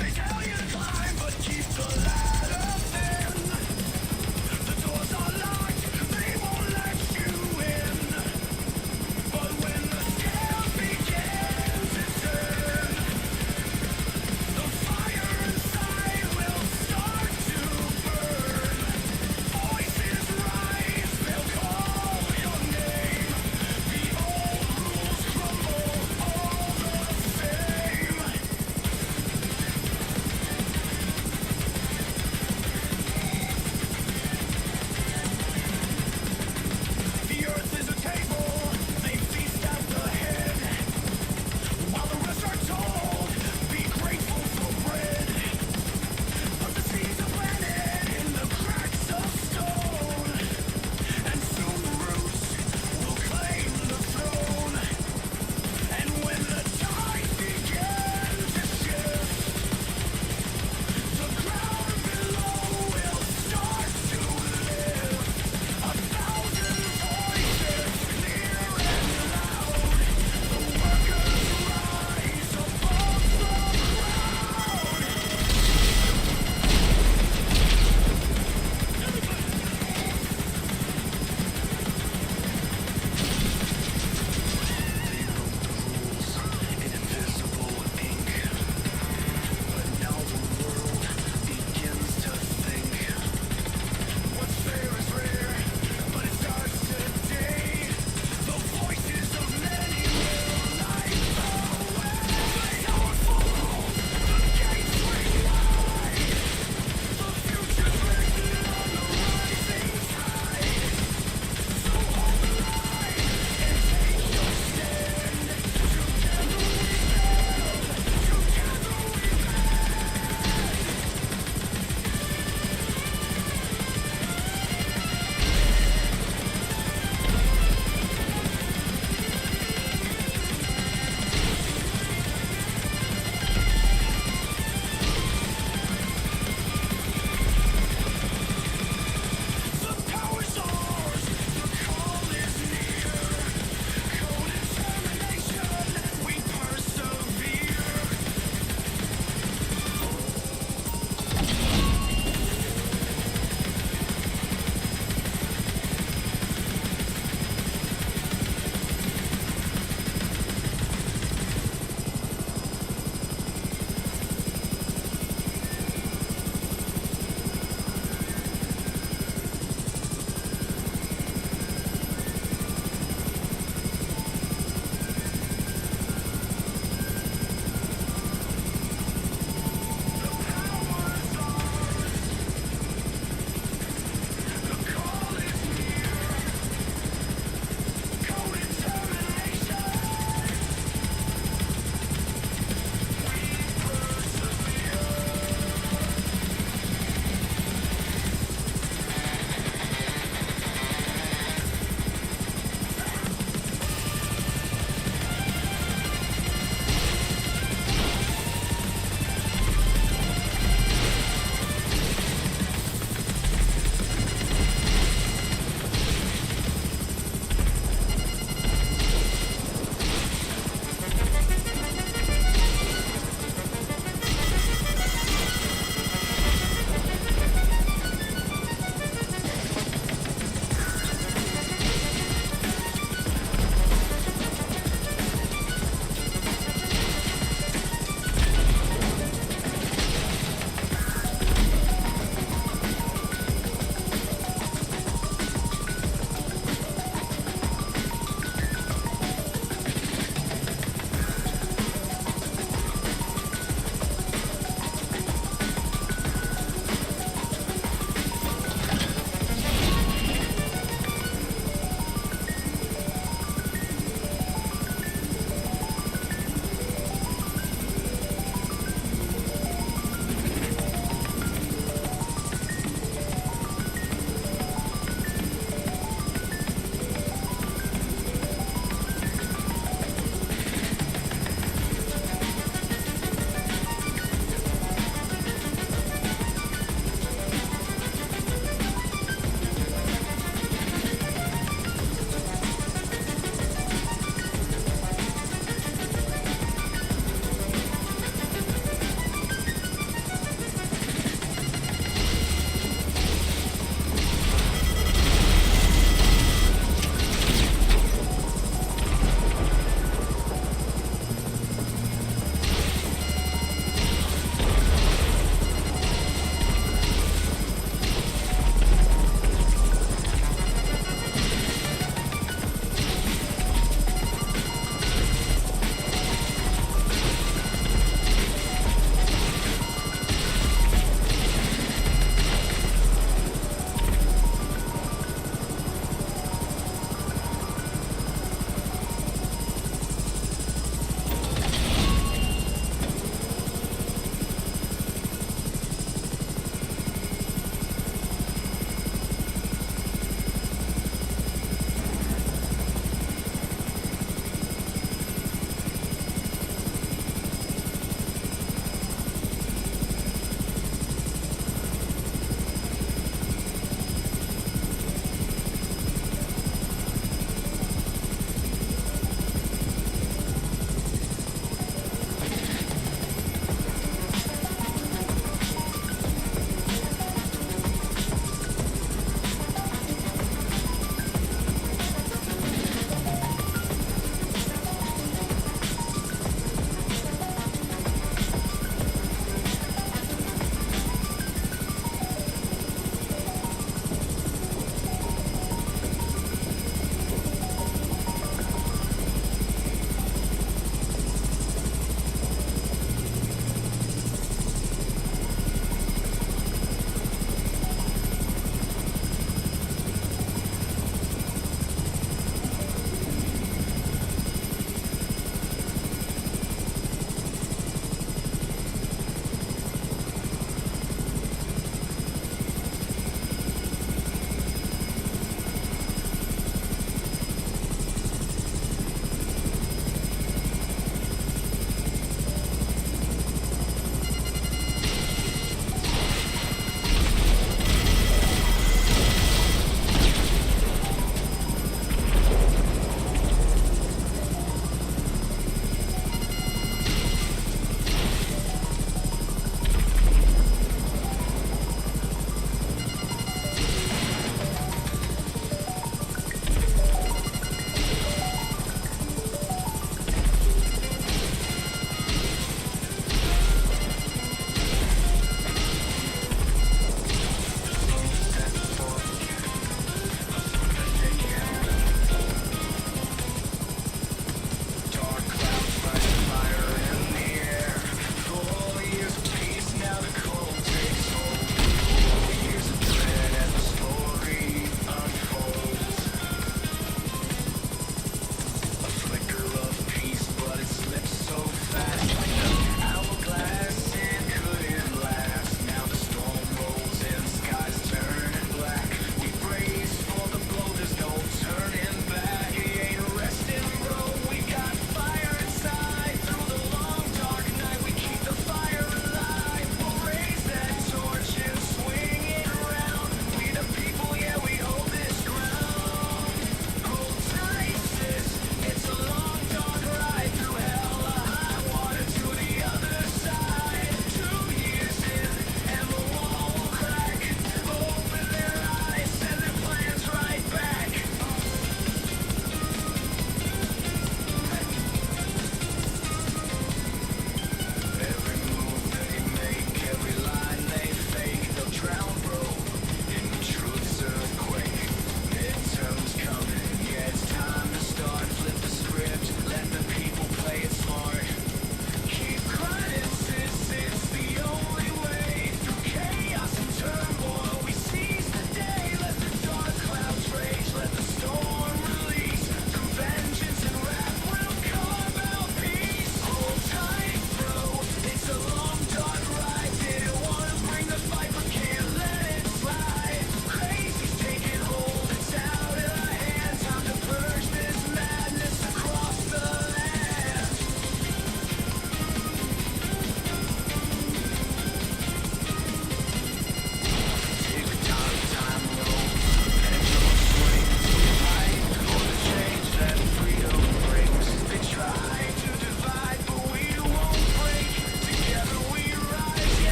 They tell you to climb, but keep the ladder.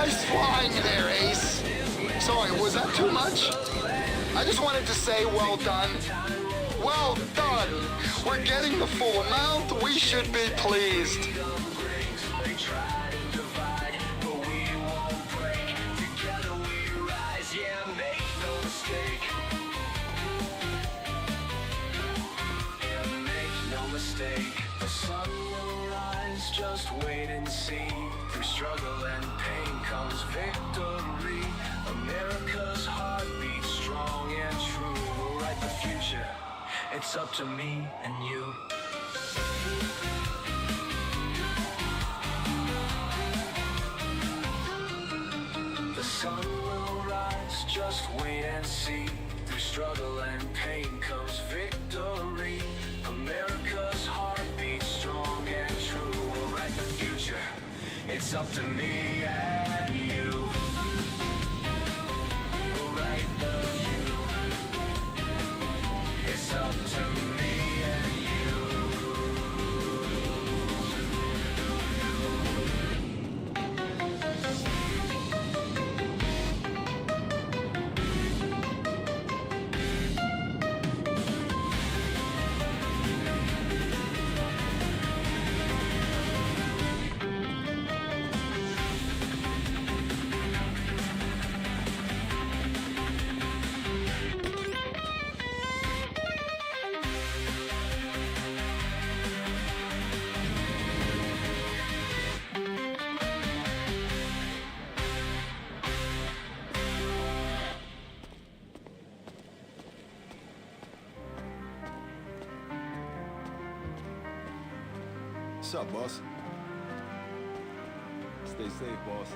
Nice flying there, Ace. Sorry, was that too much? I just wanted to say well done. Well done. We're getting the full amount. We should be pleased. The sun will rise, just wait and see. Through struggle and pain comes victory. America's heart beats strong and true. We'll write the future, it's up to me and you. The sun will rise, just wait and see. Through struggle and pain comes victory. America's heart beats strong and true. We'll write the future, it's up to me and you. We'll write the future, it's up to me and you. What's up, boss? Stay safe, boss.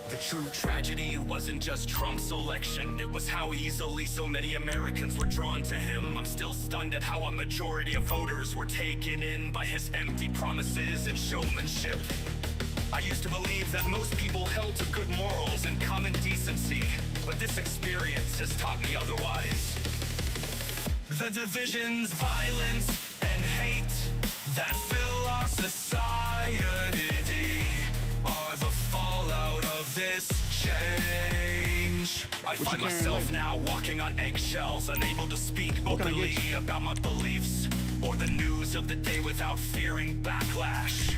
The true tragedy wasn't just Trump's election. It was how easily so many Americans were drawn to him. I'm still stunned at how a majority of voters were taken in by his empty promises and showmanship. I used to believe that most people held to good morals and common decency, but this experience has taught me otherwise. The divisions, violence, and hate that fill our society are the fallout of this change. I find myself now walking on eggshells, unable to speak openly about my beliefs or the news of the day without fearing backlash.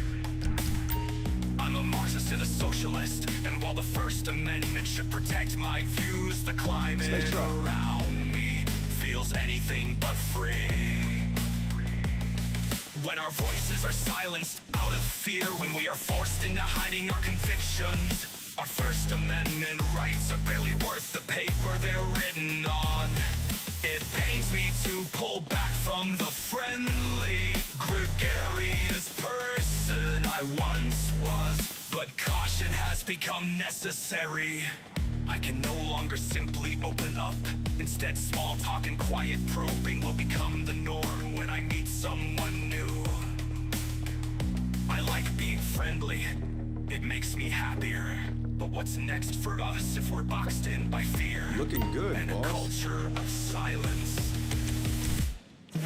I'm a Marxist and a socialist, and while the First Amendment should protect my views, the climate around me feels anything but free. When our voices are silenced out of fear, when we are forced into hiding our convictions, our First Amendment rights are barely worth the paper they're written on. It pains me to pull back from the friendly, gregarious person I once was, but caution has become necessary. I can no longer simply open up. Instead, small talk and quiet probing will become the norm when I meet someone new. I like being friendly. It makes me happier. But what's next for us if we're boxed in by fear? Looking good, and boss. A culture of silence.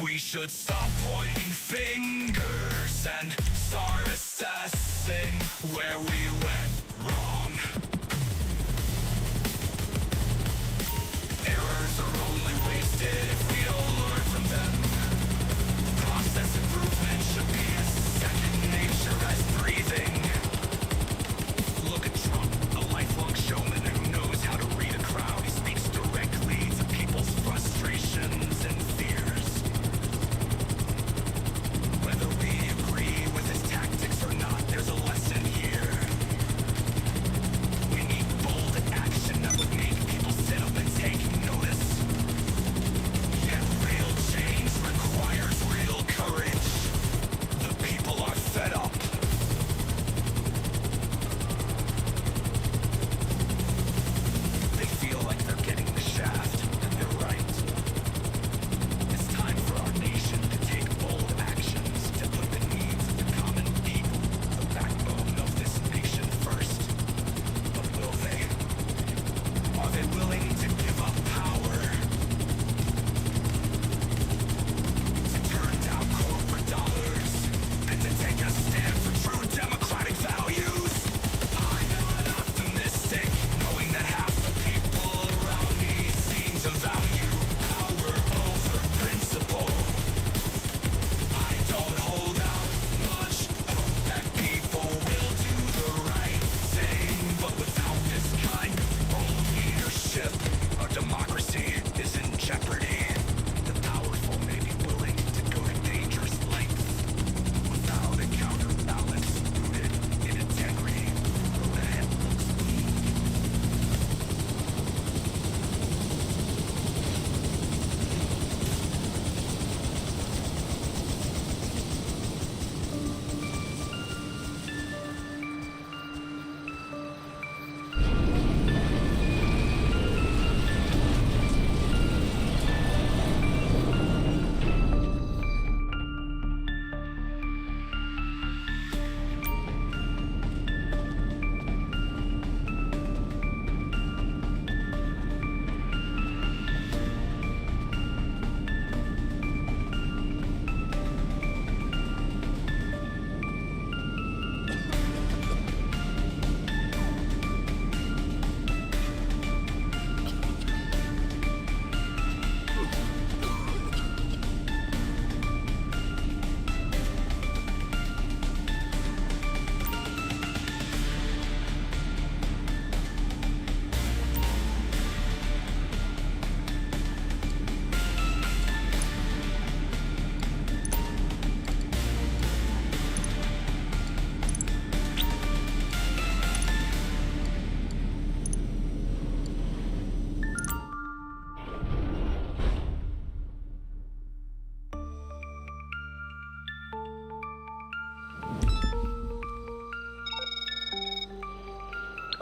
We should stop pointing fingers and start assessing where we went wrong. Errors are only wasted if we don't learn from them. Process improvement should be as second nature as breathing.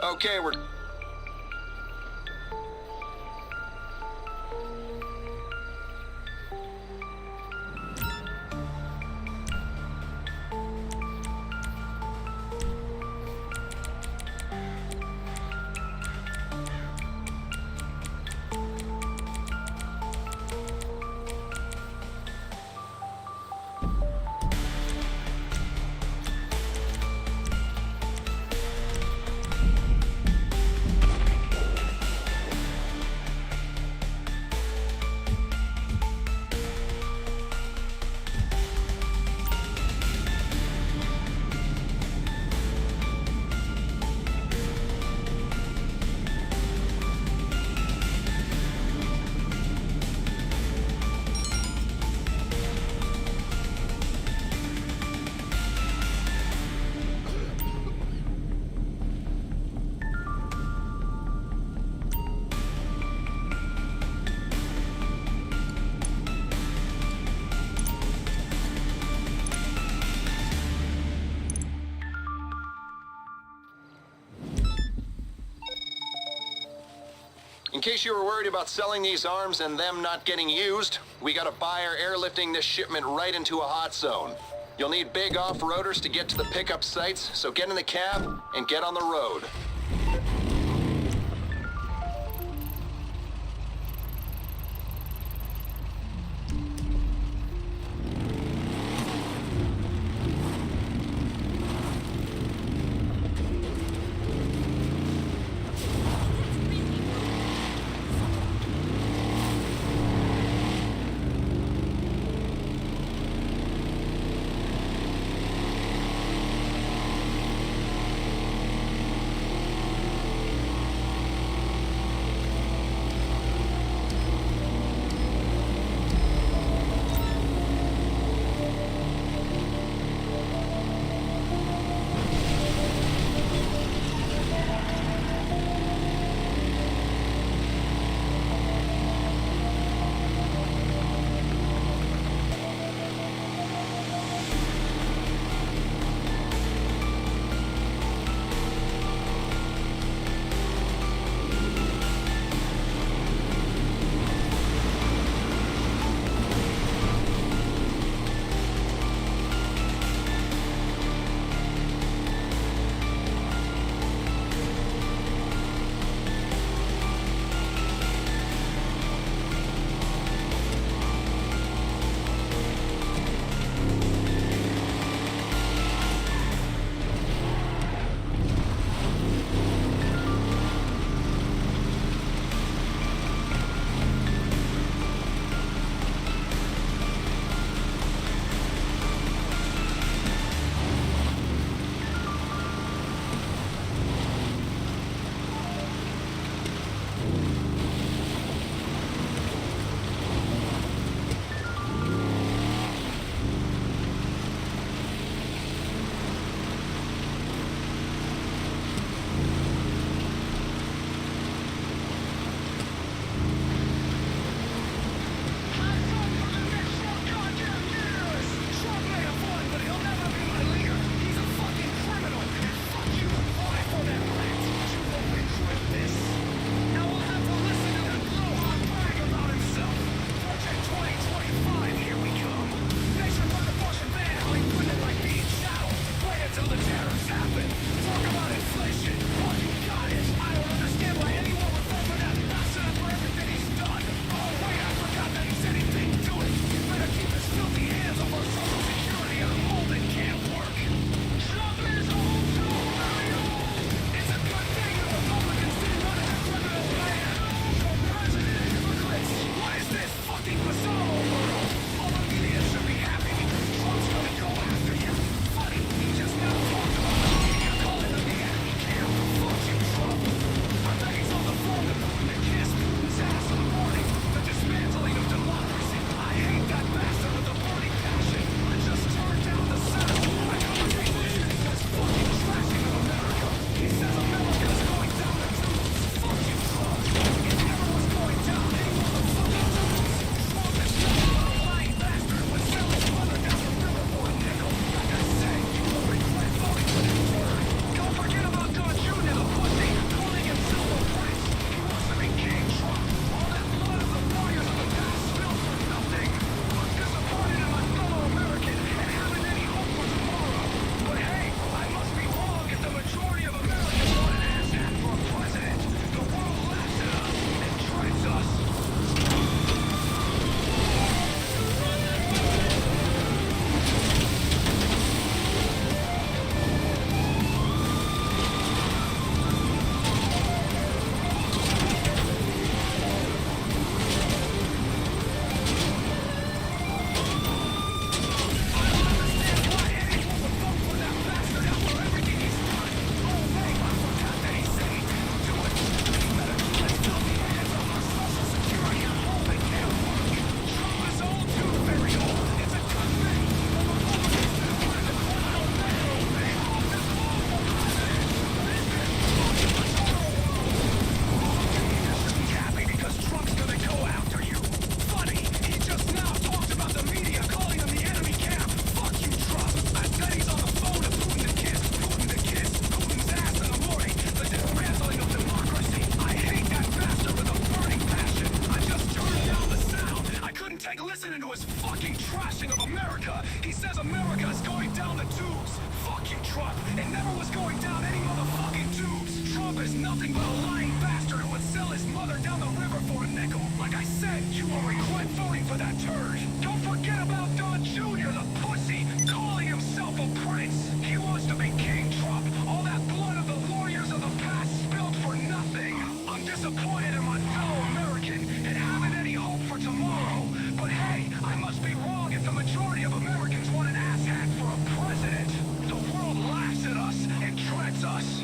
Okay, we're... In case you were worried about selling these arms and them not getting used, we got a buyer airlifting this shipment right into a hot zone. You'll need big off-roaders to get to the pickup sites, so get in the cab and get on the road. truck. It never was going down any motherfucking tubes. Trump is nothing but a lying bastard who would sell his mother down the river for a nickel. Like I said, you will regret voting for that turd. Don't forget about Don Jr., the pussy, calling himself a prince. He wants to be king, Trump. All that blood of the warriors of the past spilled for nothing. I'm disappointed in my fellow American and haven't any hope for tomorrow. But hey, I must be wrong if the majority of Americans want an asshat for a president. The world laughs at us and dreads us.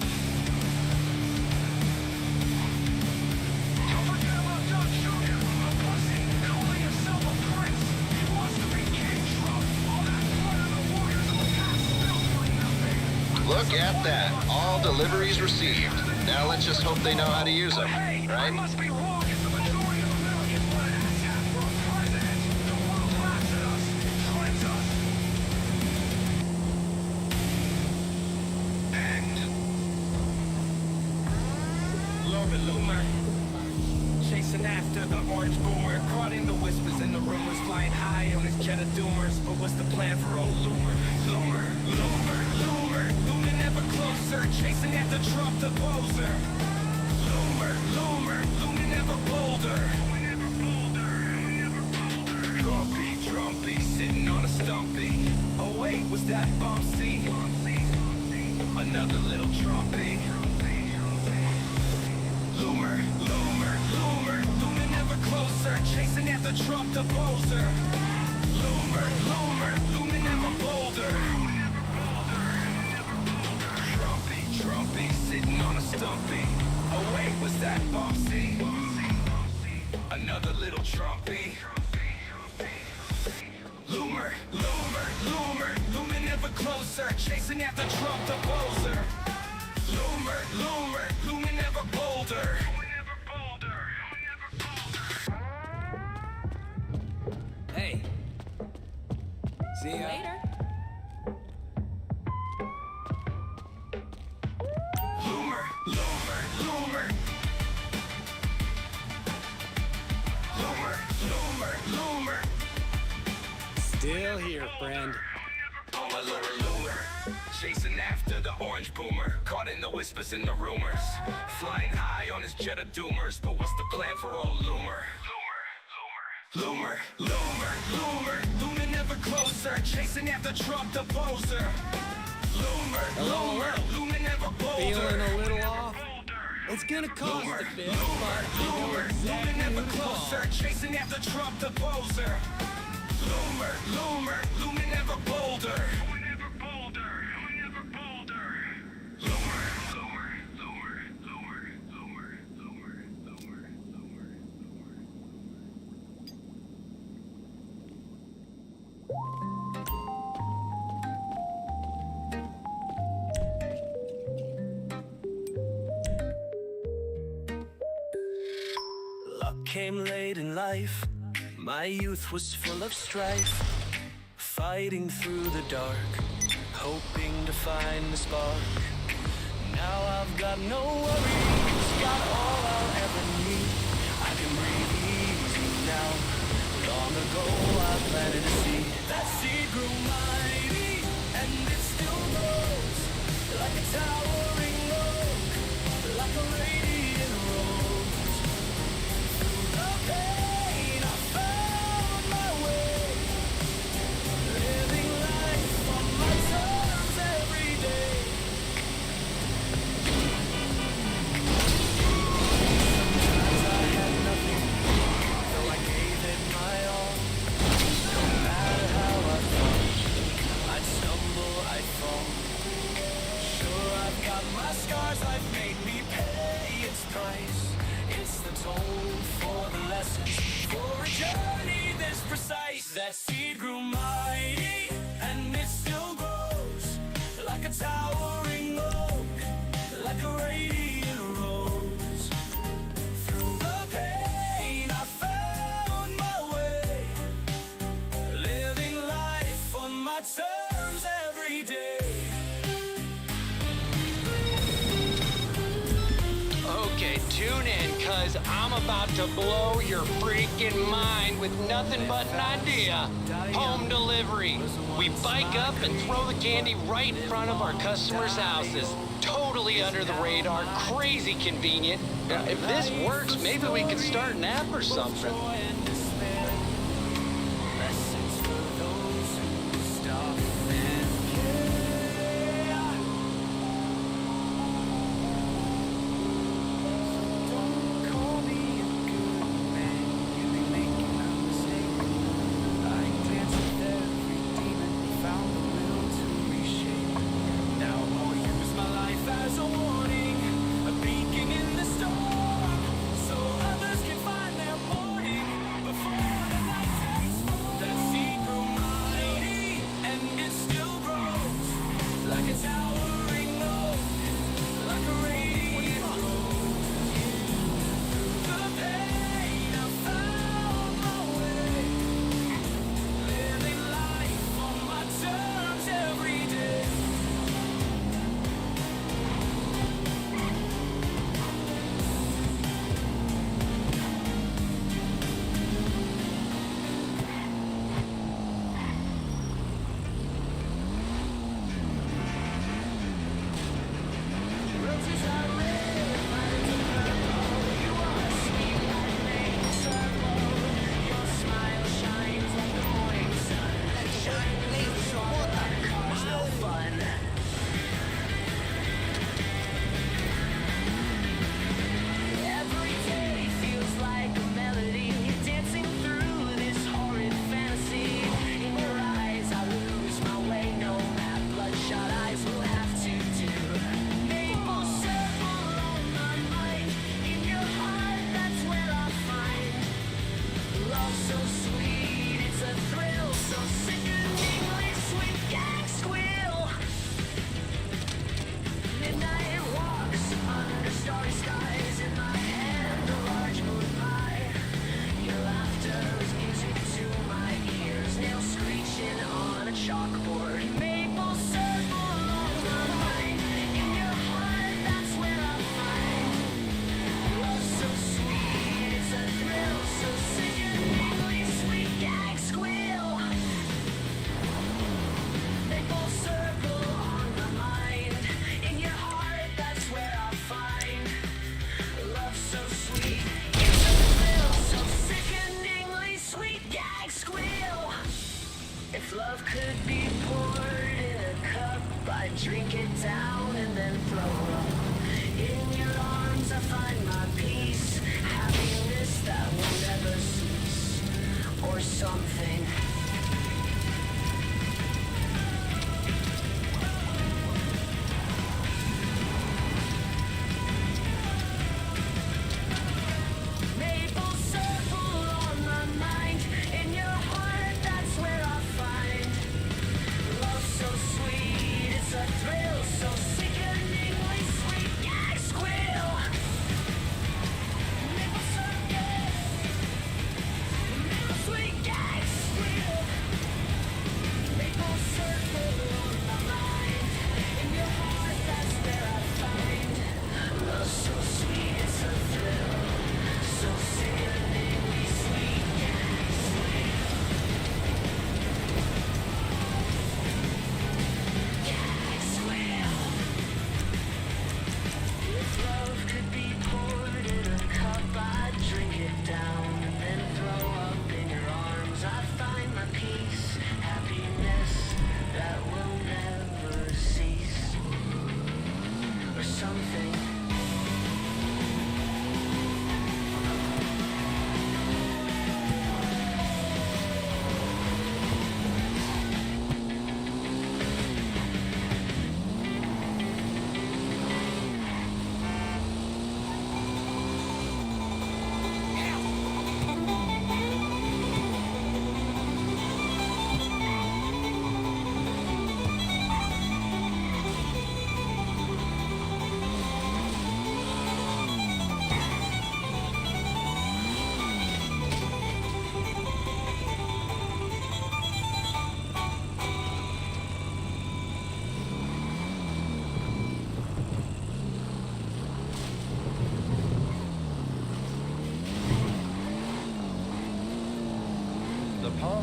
Don't forget about Don Jr., a pussy, calling himself a prince. He wants to be king, Trump. All that blood of the warriors of the past spilled for nothing. Look at that. All deliveries received. Now let's just hope they know how to use them, right? Must be wrong if the majority of Americans want an asshat for a president. The world laughs at us and dreads us. Lord Loomer, chasing after the orange boomer, caught in the whispers and the rumors, flying high on his jet of doomers. But what's the plan for old Loomer? Loomer, Loomer, Loomer, Loomer never closer, chasing after Trump the poser. Loomer, Loomer, Loomer never bolder. Trumpy, Trumpy, sitting on a stumpy. Oh wait, was that Bumpsy? Another little Trumpy. Loomer, Loomer, Loomer, Loomer never closer, chasing after Trump the poser. Loomer, Loomer, Loomer never bolder. Trumpy, Trumpy, sitting on a stumpy. Oh wait, was that Bumpsy? Another little Trumpy. Loomer, Loomer, Loomer, Loomer never closer, chasing after Trump the poser. Loomer, Loomer, Loomer never bolder. Hey. See ya. Later. Loomer, Loomer, Loomer. Loomer, Loomer, Loomer. Still here, friend. I'm a little loomer, chasing after the orange boomer, caught in the whispers and the rumors, flying high on his jet of doomers. But what's the plan for old Loomer? Loomer, Loomer, Loomer, Loomer never closer, chasing after Trump the poser. Loomer, Loomer, Loomer never bolder. Feeling a little off? It's gonna cost a bit, but Loomer, Loomer never closer, chasing after Trump the poser. Loomer, Loomer, Loomer never bolder. Luck came late in life. My youth was full of strife, fighting through the dark, hoping to find a spark. Now I've got no worries, got all I'll ever need. I can breathe easy now. Long ago I planted a seed. That seed grew mighty, and it still grows, like a towering oak, like a radiant rose. Through the pain I found my way, living life on my terms every day. Sometimes I had nothing, though I gave it my all. No matter how I felt, I'd stumble, I'd fall. Sure, I've got my scars, I've made me pay its price. It's the toll for the lessons, for a journey this precise. That seed grew mighty, and it still grows, like a towering oak, like a radiant rose. Through the pain I found my way, living life on my terms every day. Okay, Hey, tune in, cause I'm about to blow your freaking mind with nothing but an idea. Home delivery. We bike up and throw the candy right in front of our customers' houses. Totally under the radar, crazy convenient. If this works, maybe we could start an app or something. Drink it down and then throw up. In your arms I find my peace, happiness that will never cease, or something. Maple circle on my mind, in your heart that's where I find love so sweet. It's a thrill so sickeningly sweet. Gag squeal. Maple circle. Maple sweet gag squeal.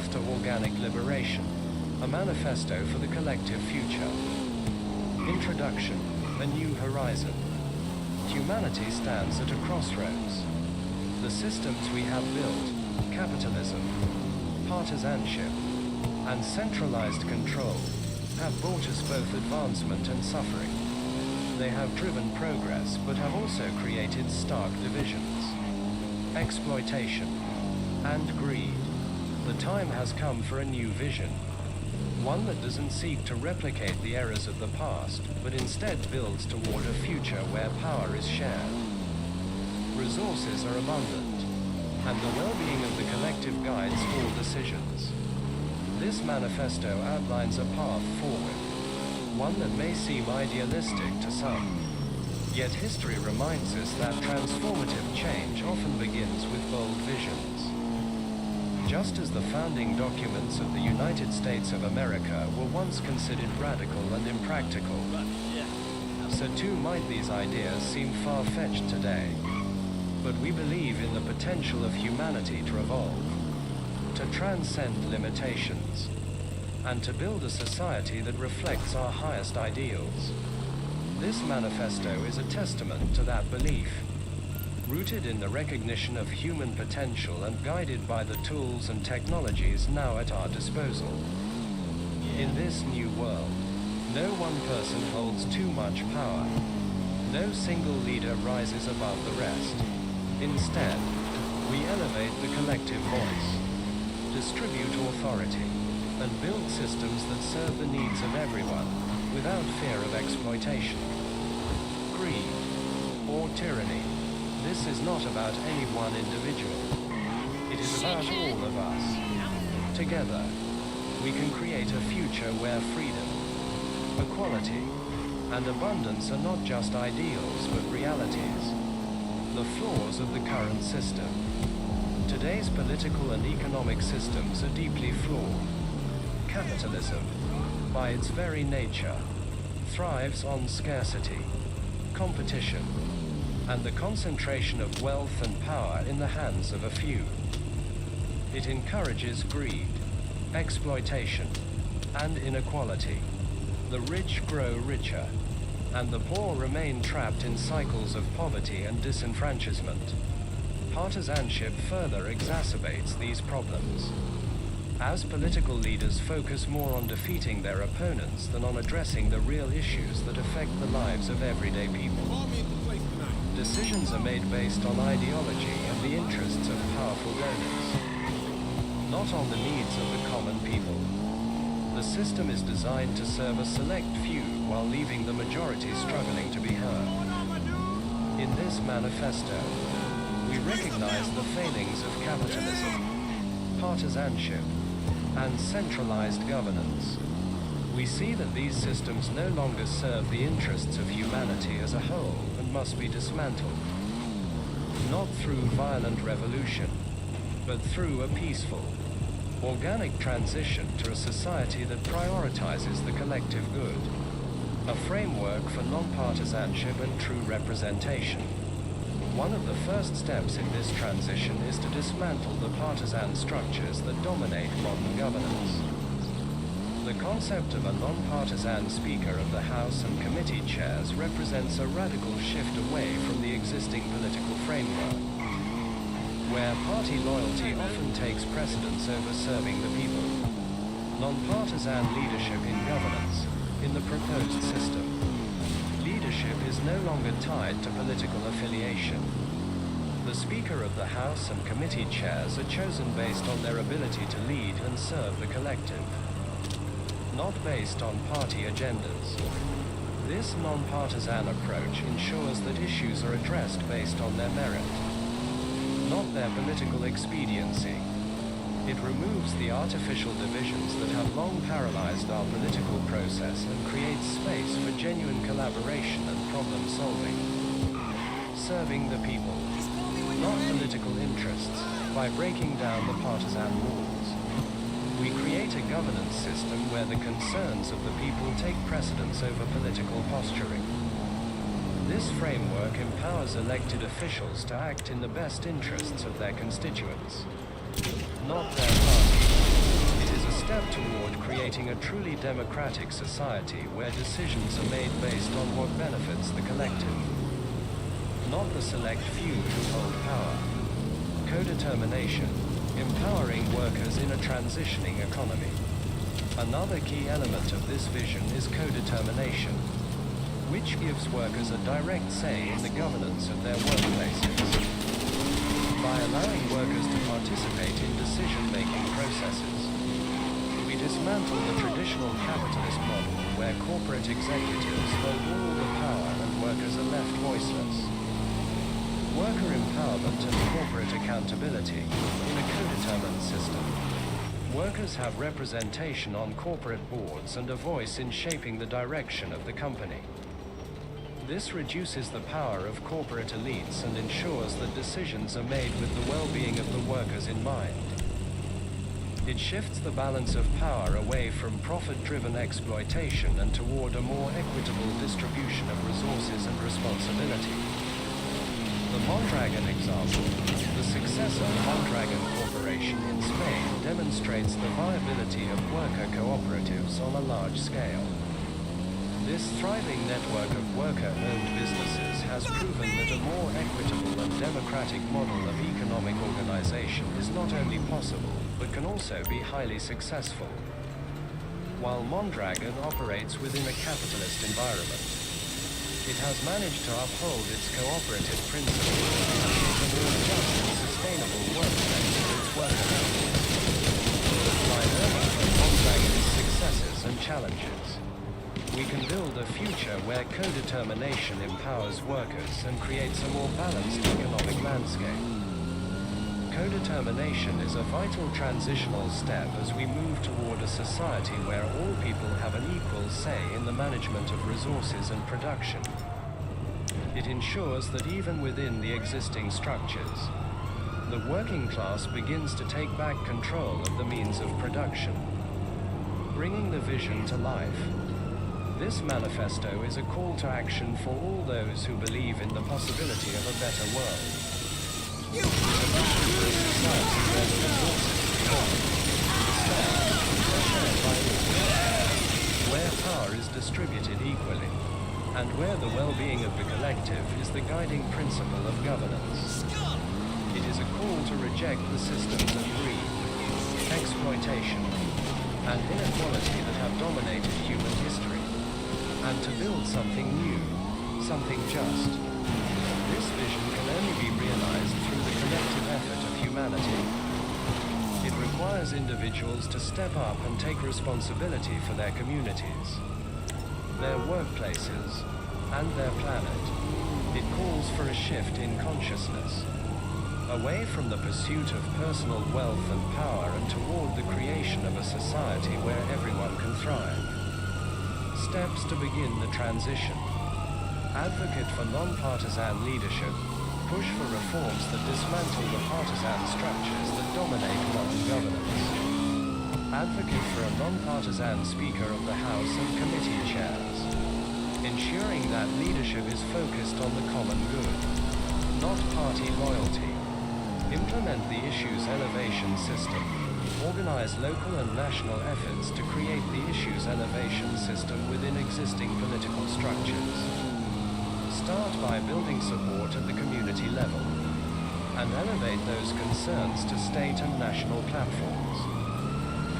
Path to Organic Liberation, a manifesto for the collective future. Introduction, a new horizon. Humanity stands at a crossroads. The systems we have built, capitalism, partisanship, and centralized control, have brought us both advancement and suffering. They have driven progress, but have also created stark divisions, exploitation, and greed. The time has come for a new vision, one that doesn't seek to replicate the errors of the past, but instead builds toward a future where power is shared. Resources are abundant, and the well-being of the collective guides all decisions. This manifesto outlines a path forward, one that may seem idealistic to some. Yet history reminds us that transformative change often begins with bold visions. Just as the founding documents of the United States of America were once considered radical and impractical, so too might these ideas seem far-fetched today. But we believe in the potential of humanity to evolve, to transcend limitations, and to build a society that reflects our highest ideals. This manifesto is a testament to that belief, rooted in the recognition of human potential and guided by the tools and technologies now at our disposal. In this new world, no one person holds too much power. No single leader rises above the rest. Instead, we elevate the collective voice, distribute authority, and build systems that serve the needs of everyone, without fear of exploitation, greed, or tyranny. This is not about any one individual. It is about all of us. Together, we can create a future where freedom, equality, and abundance are not just ideals but realities, the flaws of the current system. Today's political and economic systems are deeply flawed. Capitalism, by its very nature, thrives on scarcity, competition, and the concentration of wealth and power in the hands of a few. It encourages greed, exploitation, and inequality. The rich grow richer, and the poor remain trapped in cycles of poverty and disenfranchisement. Partisanship further exacerbates these problems. As political leaders focus more on defeating their opponents than on addressing the real issues that affect the lives of everyday people. Decisions are made based on ideology and the interests of powerful donors, not on the needs of the common people. The system is designed to serve a select few while leaving the majority struggling to be heard. In this manifesto, we recognize the failings of capitalism, partisanship, and centralized governance. We see that these systems no longer serve the interests of humanity as a whole and must be dismantled. Not through violent revolution, but through a peaceful, organic transition to a society that prioritizes the collective good, a framework for non-partisanship and true representation. One of the first steps in this transition is to dismantle the partisan structures that dominate modern governance. The concept of a non-partisan Speaker of the House and committee chairs represents a radical shift away from the existing political framework, where party loyalty often takes precedence over serving the people. Non-partisan leadership in governance, in the proposed system. Leadership is no longer tied to political affiliation. The Speaker of the House and committee chairs are chosen based on their ability to lead and serve the collective, not based on party agendas. This non-partisan approach ensures that issues are addressed based on their merit, not their political expediency. It removes the artificial divisions that have long paralyzed our political process and creates space for genuine collaboration and problem solving. Serving the people, not political interests, by breaking down the partisan walls. We create a governance system where the concerns of the people take precedence over political posturing. This framework empowers elected officials to act in the best interests of their constituents, not their party. step toward creating a truly democratic society where decisions are made based on what benefits the collective, not the select few who hold power. Co-determination, empowering workers in a transitioning economy. Another key element of this vision is co-determination, which gives workers a direct say in the governance of their workplaces. By allowing workers to participate in decision-making processes, we dismantle the traditional capitalist model where corporate executives hold all the power and workers are left voiceless. Worker empowerment and corporate accountability in a co-determined system. Workers have representation on corporate boards and a voice in shaping the direction of the company. This reduces the power of corporate elites and ensures that decisions are made with the well-being of the workers in mind. It shifts the balance of power away from profit-driven exploitation and toward a more equitable distribution of resources and responsibility. The Mondragon example, the success of Mondragon Corporation in Spain, demonstrates the viability of worker cooperatives on a large scale. This thriving network of worker-owned businesses has proven that a more equitable and democratic model of economic organization is not only possible, but can also be highly successful. While Mondragon operates within a capitalist environment, it has managed to uphold its cooperative principles and create a more just and sustainable workplace for its workers. By learning from Mondragon's successes and challenges, we can build a future where co-determination empowers workers and creates a more balanced economic landscape. Co-determination is a vital transitional step as we move toward a society where all people have an equal say in the management of resources and production. It ensures that even within the existing structures, the working class begins to take back control of the means of production, bringing the vision to life. This manifesto is a call to action for all those who believe in the possibility of a better world. It is a vision for a society where the resources belong, are shared by all, where power is distributed equally, and where the well-being of the collective is the guiding principle of governance. It is a call to reject the systems of greed, exploitation, and inequality that have dominated human history, and to build something new, something just. This vision can only be realized through the collective effort of humanity. It requires individuals to step up and take responsibility for their communities, their workplaces, and their planet. It calls for a shift in consciousness, away from the pursuit of personal wealth and power and toward the creation of a society where everyone can thrive. Steps to begin the transition. Advocate for non-partisan leadership. Push for reforms that dismantle the partisan structures that dominate modern governance. Advocate for a non-partisan Speaker of the House and committee chairs. Ensuring that leadership is focused on the common good, not party loyalty. Implement the issues elevation system. Organize local and national efforts to create the issues elevation system within existing political structures. Start by building support at the community level, and elevate those concerns to state and national platforms.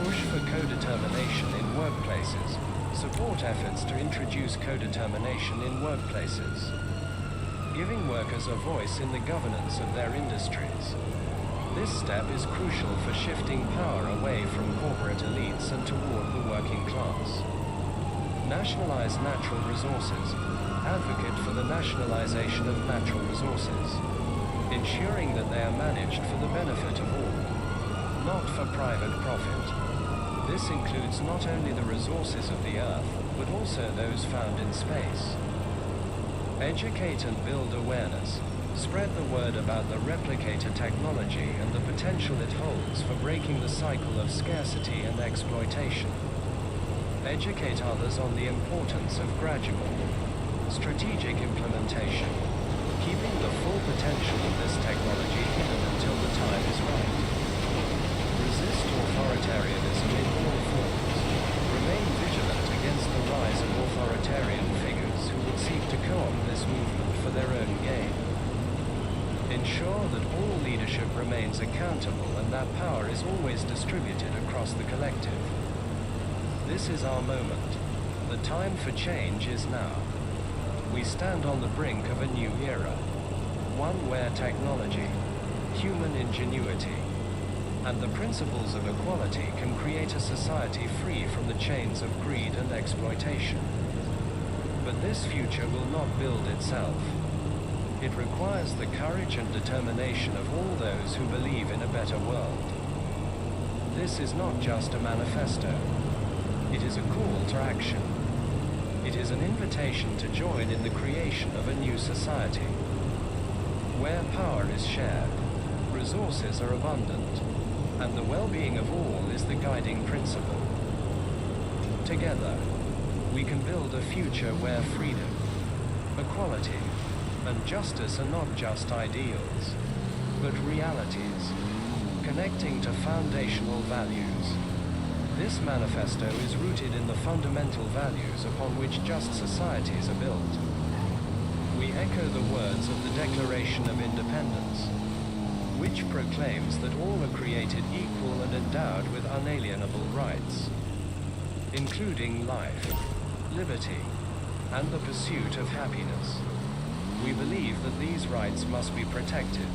Push for co-determination in workplaces. Support efforts to introduce co-determination in workplaces. Giving workers a voice in the governance of their industries. This step is crucial for shifting power away from corporate elites and toward the working class. Nationalize natural resources. Advocate for the nationalization of natural resources, ensuring that they are managed for the benefit of all, not for private profit. This includes not only the resources of the Earth, but also those found in space. Educate and build awareness. Spread the word about the replicator technology and the potential it holds for breaking the cycle of scarcity and exploitation. Educate others on the importance of gradual, strategic implementation, keeping the full potential of this technology hidden until the time is right. Resist authoritarianism in all rise of authoritarian figures who would seek to co-opt this movement for their own gain. Ensure that all leadership remains accountable and that power is always distributed across the collective. This is our moment. The time for change is now. We stand on the brink of a new era, one where technology, human ingenuity, and the principles of equality can create a society free from the chains of greed and exploitation. But this future will not build itself. It requires the courage and determination of all those who believe in a better world. This is not just a manifesto. It is a call to action. It is an invitation to join in the creation of a new society. Where power is shared, resources are abundant, and the well-being of all is the guiding principle. Together, we can build a future where freedom, equality, and justice are not just ideals, but realities, connecting to foundational values. This manifesto is rooted in the fundamental values upon which just societies are built. We echo the words of the Declaration of Independence, which proclaims that all are created equal and endowed with unalienable rights, including life, liberty, and the pursuit of happiness. We believe that these rights must be protected,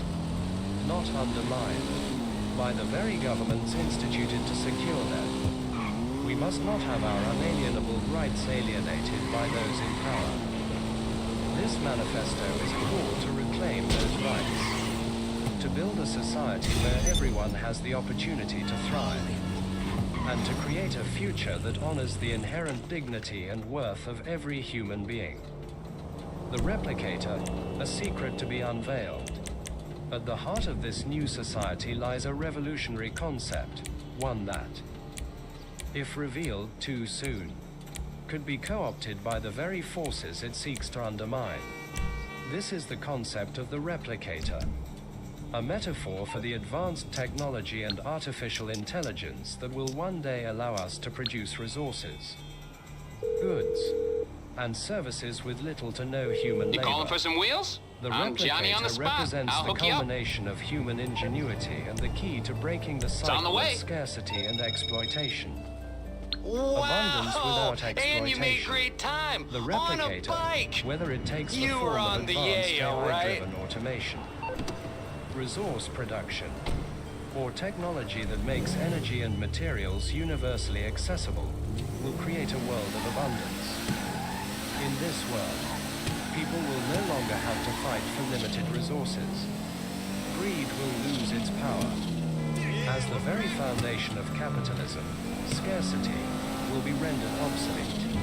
not undermined, by the very governments instituted to secure them. We must not have our unalienable rights alienated by those in power. This manifesto is a call to reclaim those rights, to build a society where everyone has the opportunity to thrive, and to create a future that honors the inherent dignity and worth of every human being. The Replicator, a secret to be unveiled. At the heart of this new society lies a revolutionary concept, one that, if revealed too soon, could be co-opted by the very forces it seeks to undermine. This is the concept of the Replicator, a metaphor for the advanced technology and artificial intelligence that will one day allow us to produce resources, goods, and services with little to no human labor. You calling for some wheels? The I'm Johnny on the Replicator spot. represents I'll the hook you up. culmination of human ingenuity and the key to breaking the on the cycle way. of scarcity and exploitation. Wow! Abundance without exploitation. And you made great time The on a Replicator, bike. whether it takes the You form were of on the advanced yayo, right? AI-driven automation, resource production, or technology that makes energy and materials universally accessible, will create a world of abundance. In this world, people will no longer have to fight for limited resources. Greed will lose its power. As the very foundation of capitalism, scarcity will be rendered obsolete.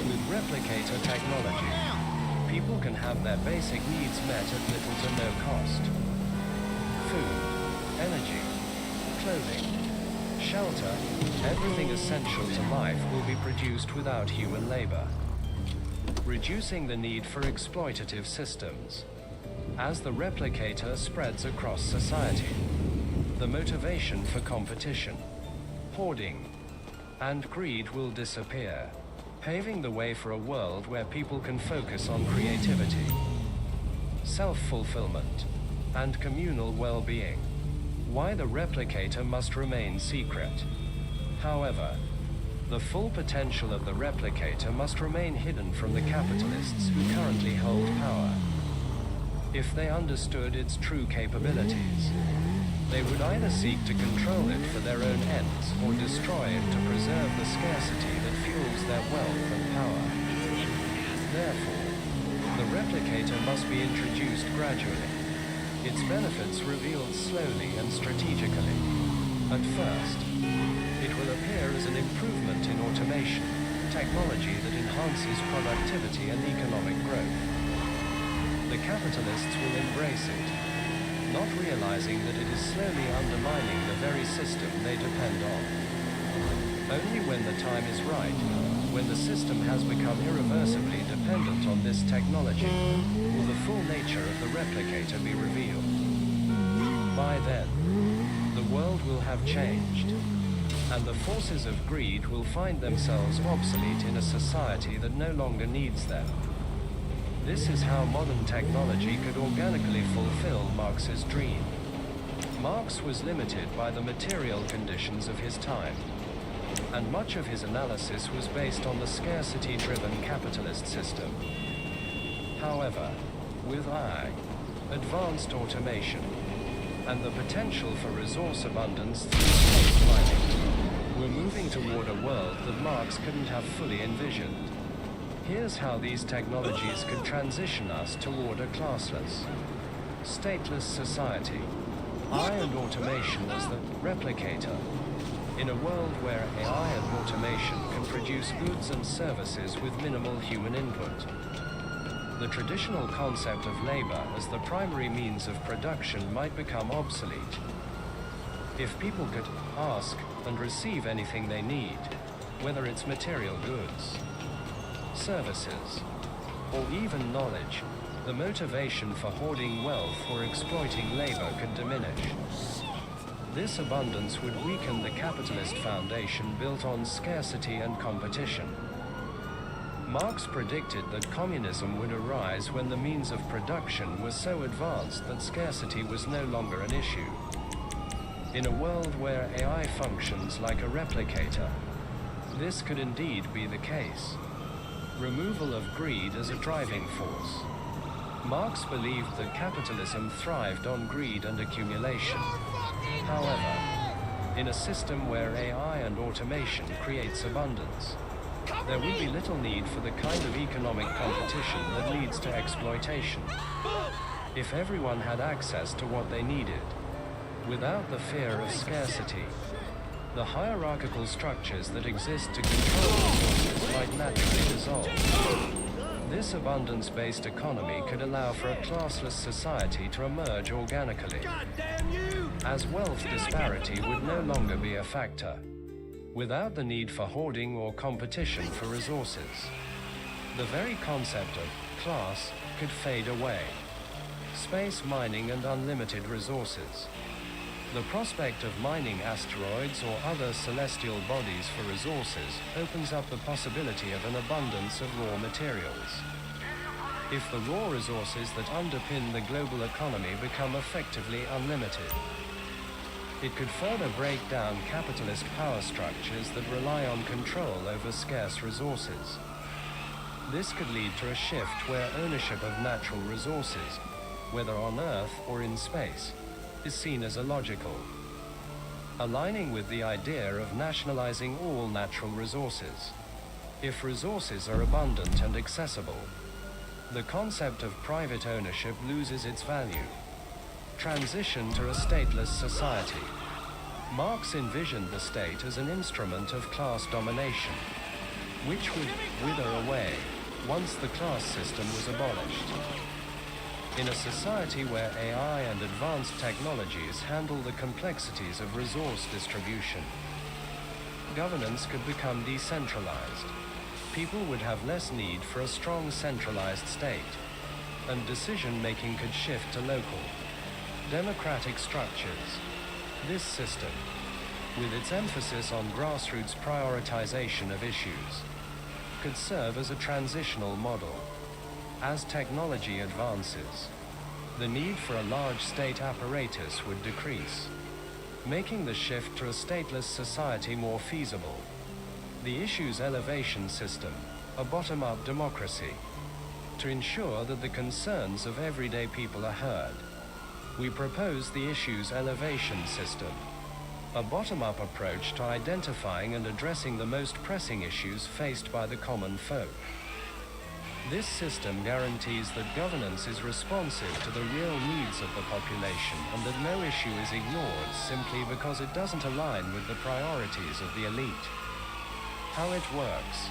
With Replicator technology, people can have their basic needs met at little to no cost. Food, energy, clothing, shelter, everything essential to life will be produced without human labor, reducing the need for exploitative systems. As the Replicator spreads across society, the motivation for competition, hoarding, and greed will disappear, paving the way for a world where people can focus on creativity, self-fulfillment, and communal well-being. Why the Replicator must remain secret. However, the full potential of the Replicator must remain hidden from the capitalists who currently hold power. If they understood its true capabilities, they would either seek to control it for their own ends or destroy it to preserve the scarcity that fuels their wealth and power. Therefore, the Replicator must be introduced gradually, its benefits revealed slowly and strategically. At first, it will appear as an improvement in automation, technology that enhances productivity and economic growth. The capitalists will embrace it, not realizing that it is slowly undermining the very system they depend on. Only when the time is right, when the system has become irreversibly dependent on this technology, will the full nature of the Replicator be revealed. By then, the world will have changed. and the forces of greed will find themselves obsolete in a society that no longer needs them. This is how modern technology could organically fulfill Marx's dream. Marx was limited by the material conditions of his time, and much of his analysis was based on the scarcity-driven capitalist system. However, with AI, advanced automation, and the potential for resource abundance through space mining, we're moving toward a world that Marx couldn't have fully envisioned. Here's how these technologies could transition us toward a classless, stateless society. AI and automation as the replicator. In a world where AI and automation can produce goods and services with minimal human input. The traditional concept of labor as the primary means of production might become obsolete. If people could ask and receive anything they need, whether it's material goods, services, or even knowledge, the motivation for hoarding wealth or exploiting labor could diminish. This abundance would weaken the capitalist foundation built on scarcity and competition. Marx predicted that communism would arise when the means of production were so advanced that scarcity was no longer an issue. In a world where AI functions like a replicator, this could indeed be the case. Removal of greed as a driving force. Marx believed that capitalism thrived on greed and accumulation. However, in a system where AI and automation creates abundance, there would be little need for the kind of economic competition that leads to exploitation. If everyone had access to what they needed, without the fear of scarcity, the hierarchical structures that exist to control resources might naturally dissolve. This abundance-based economy could allow for a classless society to emerge organically, as wealth disparity would no longer be a factor, without the need for hoarding or competition for resources. The very concept of class could fade away. Space mining and unlimited resources. The prospect of mining asteroids or other celestial bodies for resources opens up the possibility of an abundance of raw materials. If the raw resources that underpin the global economy become effectively unlimited, it could further break down capitalist power structures that rely on control over scarce resources. This could lead to a shift where ownership of natural resources, whether on Earth or in space, is seen as illogical, aligning with the idea of nationalizing all natural resources. If resources are abundant and accessible, the concept of private ownership loses its value. Transition to a stateless society. Marx envisioned the state as an instrument of class domination, which would wither away once the class system was abolished. In a society where AI and advanced technologies handle the complexities of resource distribution, governance could become decentralized. People would have less need for a strong centralized state, and decision-making could shift to local, democratic structures. This system, with its emphasis on grassroots prioritization of issues, could serve as a transitional model. As technology advances, the need for a large state apparatus would decrease, making the shift to a stateless society more feasible. The issues elevation system, a bottom-up democracy, to ensure that the concerns of everyday people are heard. We propose the issues elevation system, a bottom-up approach to identifying and addressing the most pressing issues faced by the common folk. This system guarantees that governance is responsive to the real needs of the population and that no issue is ignored simply because it doesn't align with the priorities of the elite. How it works: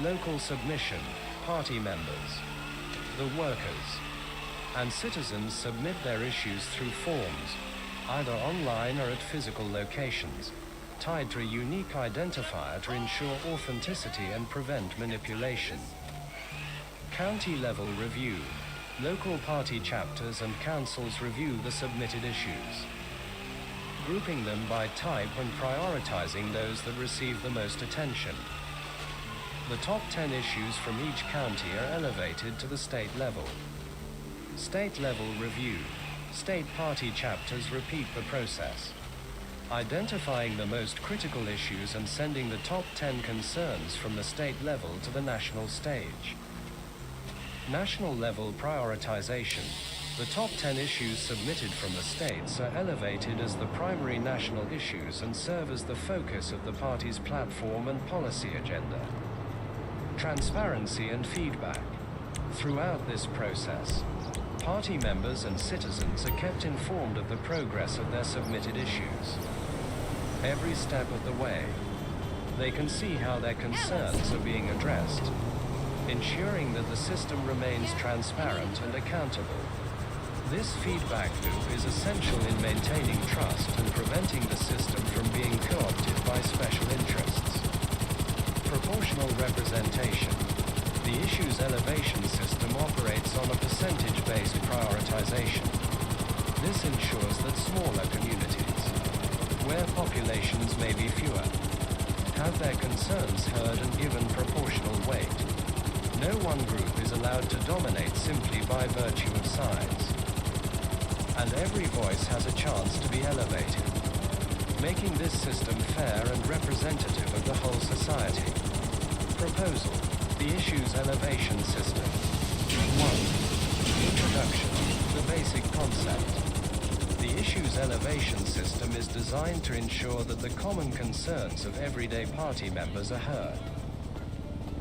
local submission, party members, the workers, and citizens submit their issues through forms, either online or at physical locations, tied to a unique identifier to ensure authenticity and prevent manipulation. County-level review. Local party chapters and councils review the submitted issues. grouping them by type and prioritizing those that receive the most attention. The top 10 issues from each county are elevated to the state level. State level review. State party chapters repeat the process, identifying the most critical issues and sending the top 10 concerns from the state level to the national stage. National level prioritization. The top 10 issues submitted from the states are elevated as the primary national issues and serve as the focus of the party's platform and policy agenda. Transparency and feedback. Throughout this process, party members and citizens are kept informed of the progress of their submitted issues. Every step of the way, they can see how their concerns are being addressed, ensuring that the system remains transparent and accountable. This feedback loop is essential in maintaining trust and preventing the system from being co-opted by special interests. Proportional representation. The issues elevation system operates on a percentage-based prioritization. This ensures that smaller communities, where populations may be fewer, have their concerns heard and given proportional weight. No one group is allowed to dominate simply by virtue of size. And every voice has a chance to be elevated, making this system fair and representative of the whole society. Proposal. The issues elevation system. 1. Introduction. The basic concept. The issues elevation system is designed to ensure that the common concerns of everyday party members are heard,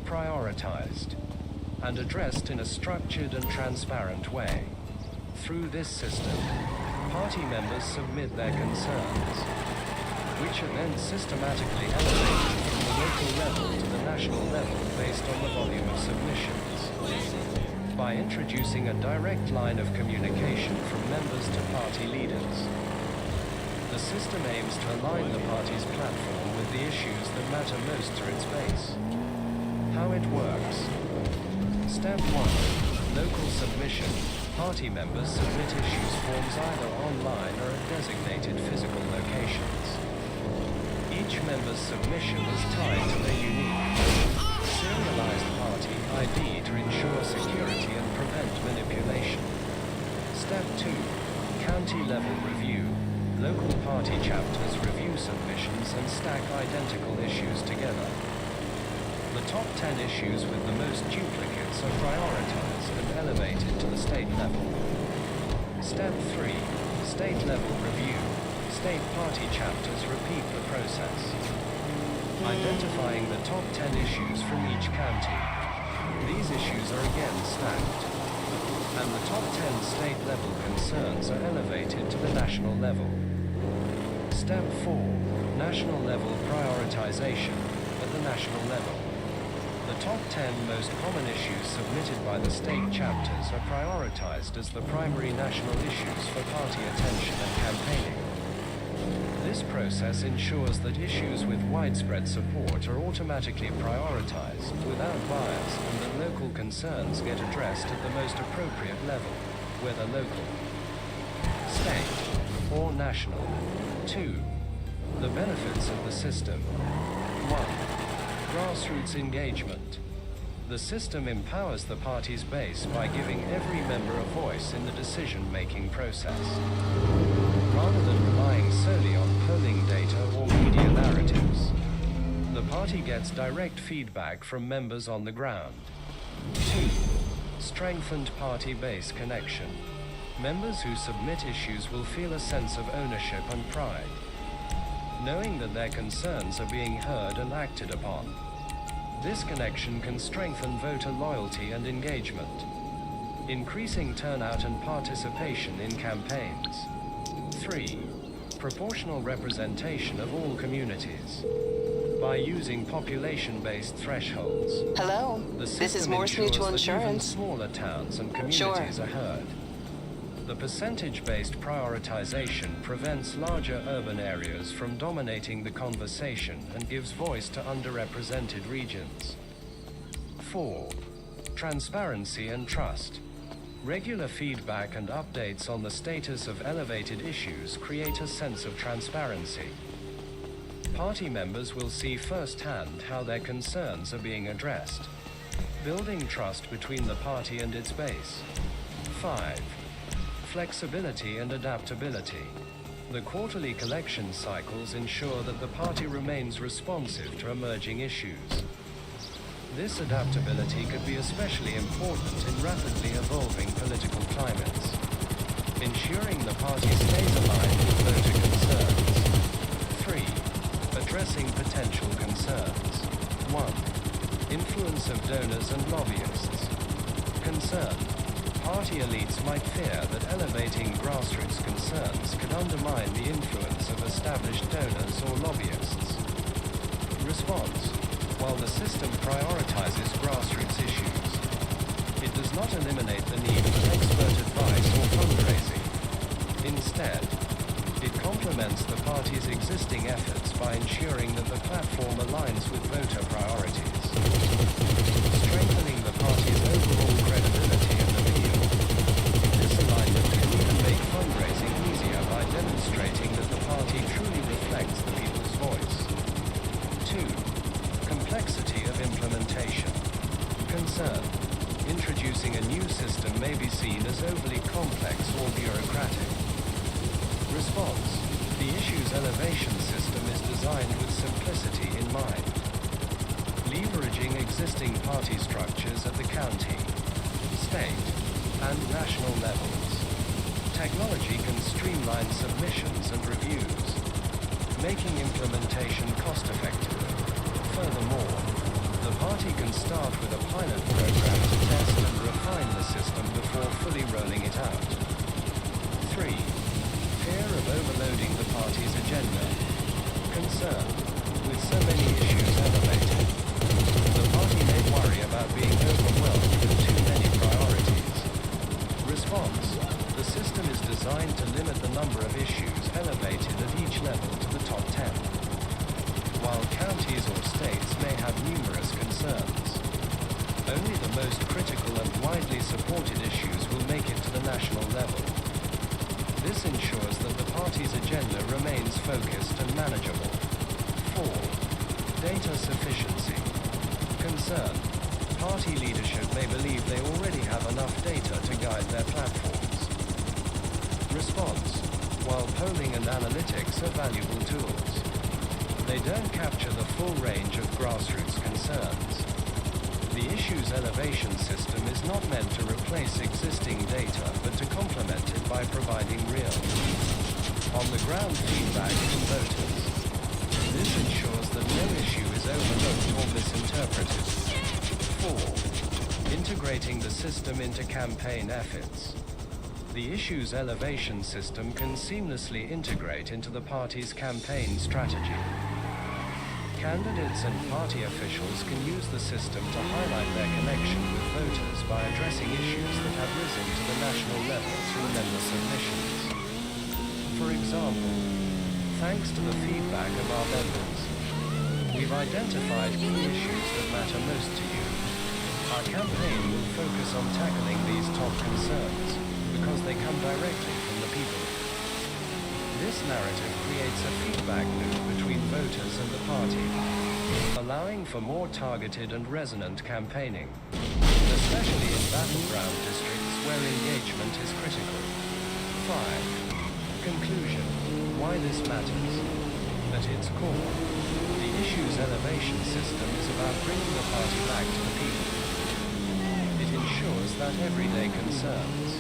prioritized, and addressed in a structured and transparent way. Through this system, party members submit their concerns, which are then systematically elevated from the local level to the national level based on the volume of submissions. By introducing a direct line of communication from members to party leaders, the system aims to align the party's platform with the issues that matter most to its base. How it works. Step 1. Local submission. Party members submit issues forms either online or at designated physical locations. Each member's submission is tied to their unique, serialized party ID to ensure security and prevent manipulation. Step 2. County-level review. Local party chapters review submissions and stack identical issues together. The top 10 issues with the most duplicates are prioritized and elevated to the state level. Step 3. State-level review. State party chapters repeat the process, identifying the top 10 issues from each county. These issues are again stacked, and the top 10 state-level concerns are elevated to the national level. Step 4. National-level prioritization at the national level. The top 10 most common issues submitted by the state chapters are prioritized as the primary national issues for party attention and campaigning. This process ensures that issues with widespread support are automatically prioritized without bias and that local concerns get addressed at the most appropriate level, whether local, state, or national. 2. The benefits of the system. 1. Grassroots engagement. The system empowers the party's base by giving every member a voice in the decision-making process. Rather than relying solely on polling data or media narratives, the party gets direct feedback from members on the ground. 2. Strengthened party base connection. Members who submit issues will feel a sense of ownership and pride, knowing that their concerns are being heard and acted upon. This connection can strengthen voter loyalty and engagement, increasing turnout and participation in campaigns. 3. Proportional representation of all communities. By using population-based thresholds, Hello, this is Morse Mutual Insurance. Even smaller towns and communities are heard. The percentage-based prioritization prevents larger urban areas from dominating the conversation and gives voice to underrepresented regions. 4. Transparency and trust. Regular feedback and updates on the status of elevated issues create a sense of transparency. Party members will see firsthand how their concerns are being addressed, building trust between the party and its base. 5. Flexibility and adaptability. The quarterly collection cycles ensure that the party remains responsive to emerging issues. This adaptability could be especially important in rapidly evolving political climates, ensuring the party stays aligned with voter concerns. 3. Addressing potential concerns. 1. Influence of donors and lobbyists. Concern. Party elites might fear that elevating grassroots concerns could undermine the influence of established donors or lobbyists. Response. While the system prioritizes grassroots issues, it does not eliminate the need for expert advice or fundraising. Instead, it complements the party's existing efforts by ensuring that the platform aligns with voter priorities, strengthening the party's overall credibility in the field. This alignment can even make fundraising easier by demonstrating that the party truly reflects the people's voice. 2. Complexity of implementation. Concern. Introducing a new system may be seen as overly complex or bureaucratic. Response. The issues elevation system is designed with simplicity in mind, leveraging existing party structures at the county, state, and national levels. Technology can streamline submissions and reviews, making implementation cost-effective. Furthermore, the party can start with a pilot program to test and refine the system before fully rolling it out. 3. Fear of overloading the party's agenda. Concern. With so many issues elevated, the party may worry about being overwhelmed with too many priorities. Response. The system is designed to limit the number of issues elevated at each level to the top 10. While counties or states may have numerous concerns, only the most critical and widely supported issues will make it to the national level. This ensures that the party's agenda remains focused and manageable. 4. Data sufficiency. Concern. Party leadership may believe they already have enough data to guide their platforms. Response. While polling and analytics are valuable tools, they don't capture the full range of grassroots concerns. The issues elevation system is not meant to replace existing data, but to complement it by providing real, on-the-ground feedback from voters. This ensures that no issue is overlooked or misinterpreted. 4. Integrating the system into campaign efforts. The issues elevation system can seamlessly integrate into the party's campaign strategy. Candidates and party officials can use the system to highlight their connection with voters by addressing issues that have risen to the national level through member submissions. For example, thanks to the feedback of our members, we've identified key issues that matter most to you. Our campaign will focus on tackling these top concerns because they come directly from the people. This narrative creates a feedback loop between voters and the party, allowing for more targeted and resonant campaigning, especially in battleground districts where engagement is critical. 5. Conclusion. Why this matters. At its core, the issues elevation system is about bringing the party back to the people. It ensures that everyday concerns,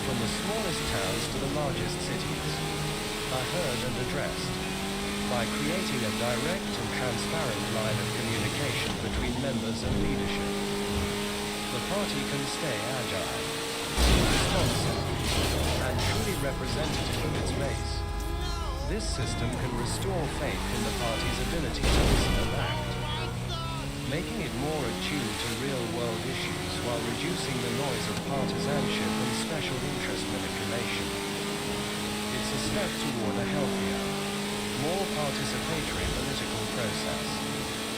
from the smallest towns to the largest cities, are heard and addressed by creating a direct and transparent line of communication between members and leadership. The party can stay agile, responsive, and truly representative of its base. This system can restore faith in the party's ability to listen and act, making it more attuned to real-world issues while reducing the noise of partisanship and special interest manipulation. It's a step toward a healthier, more participatory political process.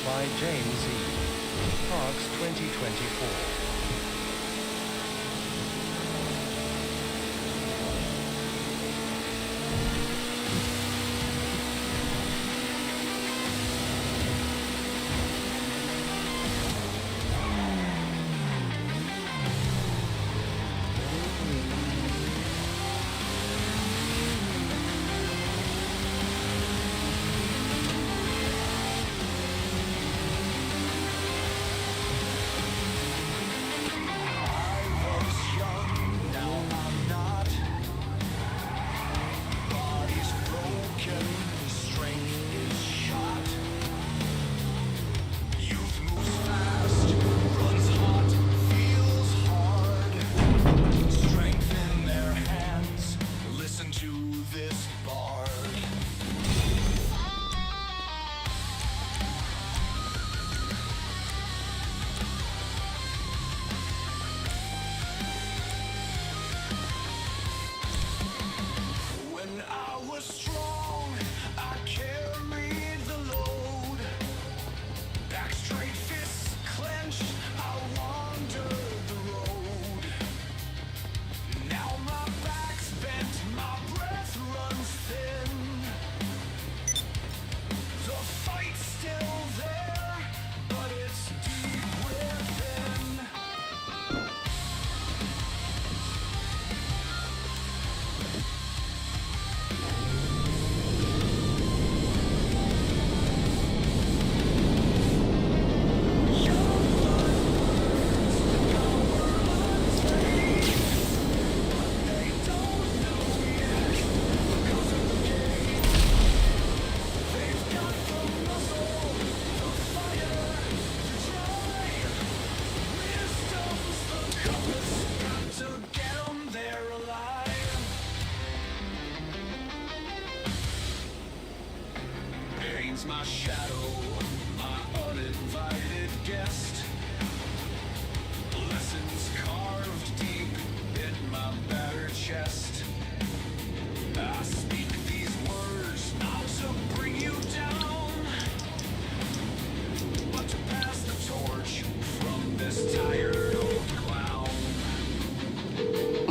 By James E. Parks, 2024.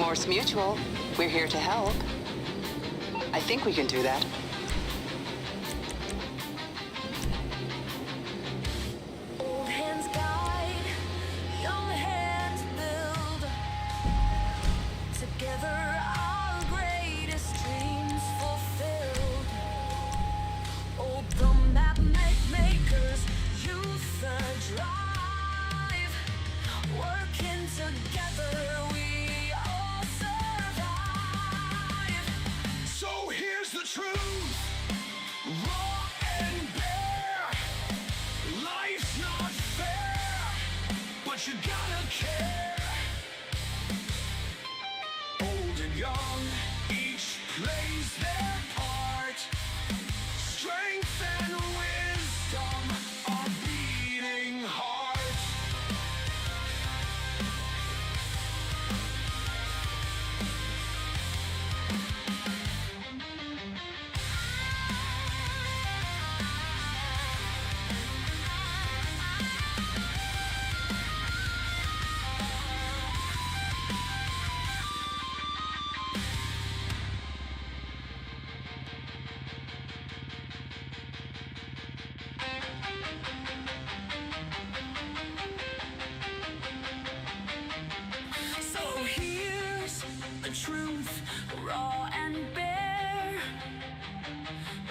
Morse Mutual. We're here to help. I think we can do that. Old hands guide, young hands build. Together our greatest dreams fulfilled. Old the map makers, youth the drive. Working together we all survive. So here's the truth, raw and bare. Life's not fair, but you gotta care. Old and young, each plays their part. Strength and wisdom are beating hearts. So here's the truth, raw and bare.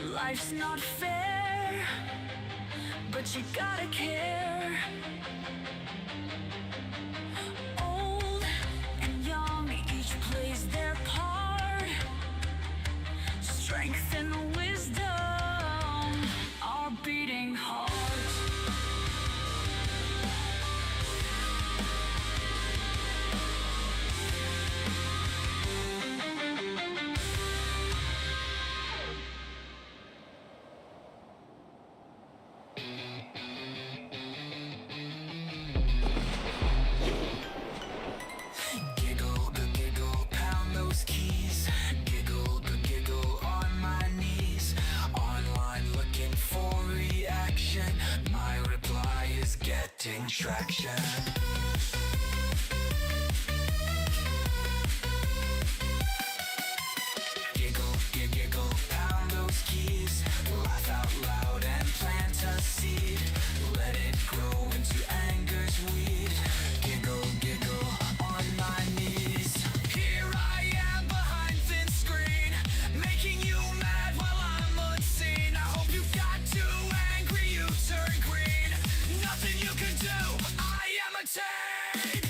Life's not fair, but you gotta care. Old and young, each plays their part. Strength and wisdom are beating hearts. Giggle, the giggle, pound those keys. Giggle, the giggle, on my knees. Online looking for reaction. My reply is getting traction. Giggle, giggle, pound those keys. Laugh out loud and plant a seed. Let it grow into anger's weed. Giggle, giggle, on my knees. Here I am behind thin screen, making you mad while I'm unseen. I hope you got too angry, you turn green. Nothing you can do, I am a tank.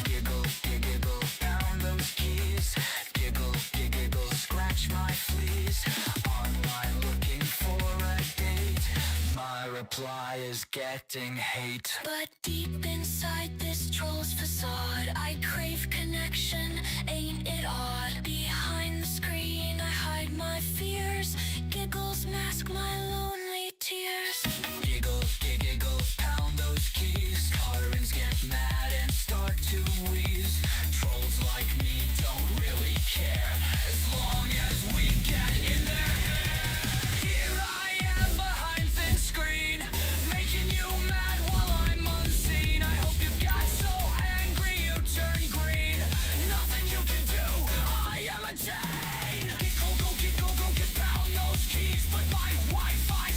Giggle, giggle, pound those keys. Giggle, giggle, scratch my fleas. Online looking for a date. My reply is getting hate. But deep inside this troll's facade, I crave connection, ain't it odd? Behind the screen I hide my fears. Giggles mask my lonely tears. Giggle, giggle, pound those keys. Karens get mad and start to wheeze. Trolls like me don't really care, as long as we get in their hair. Here I am behind thin screen, making you mad while I'm unseen. I hope you got so angry you turn green. Nothing you can do, I am a chain. Go, go, get pound those keys. But my Wi-Fi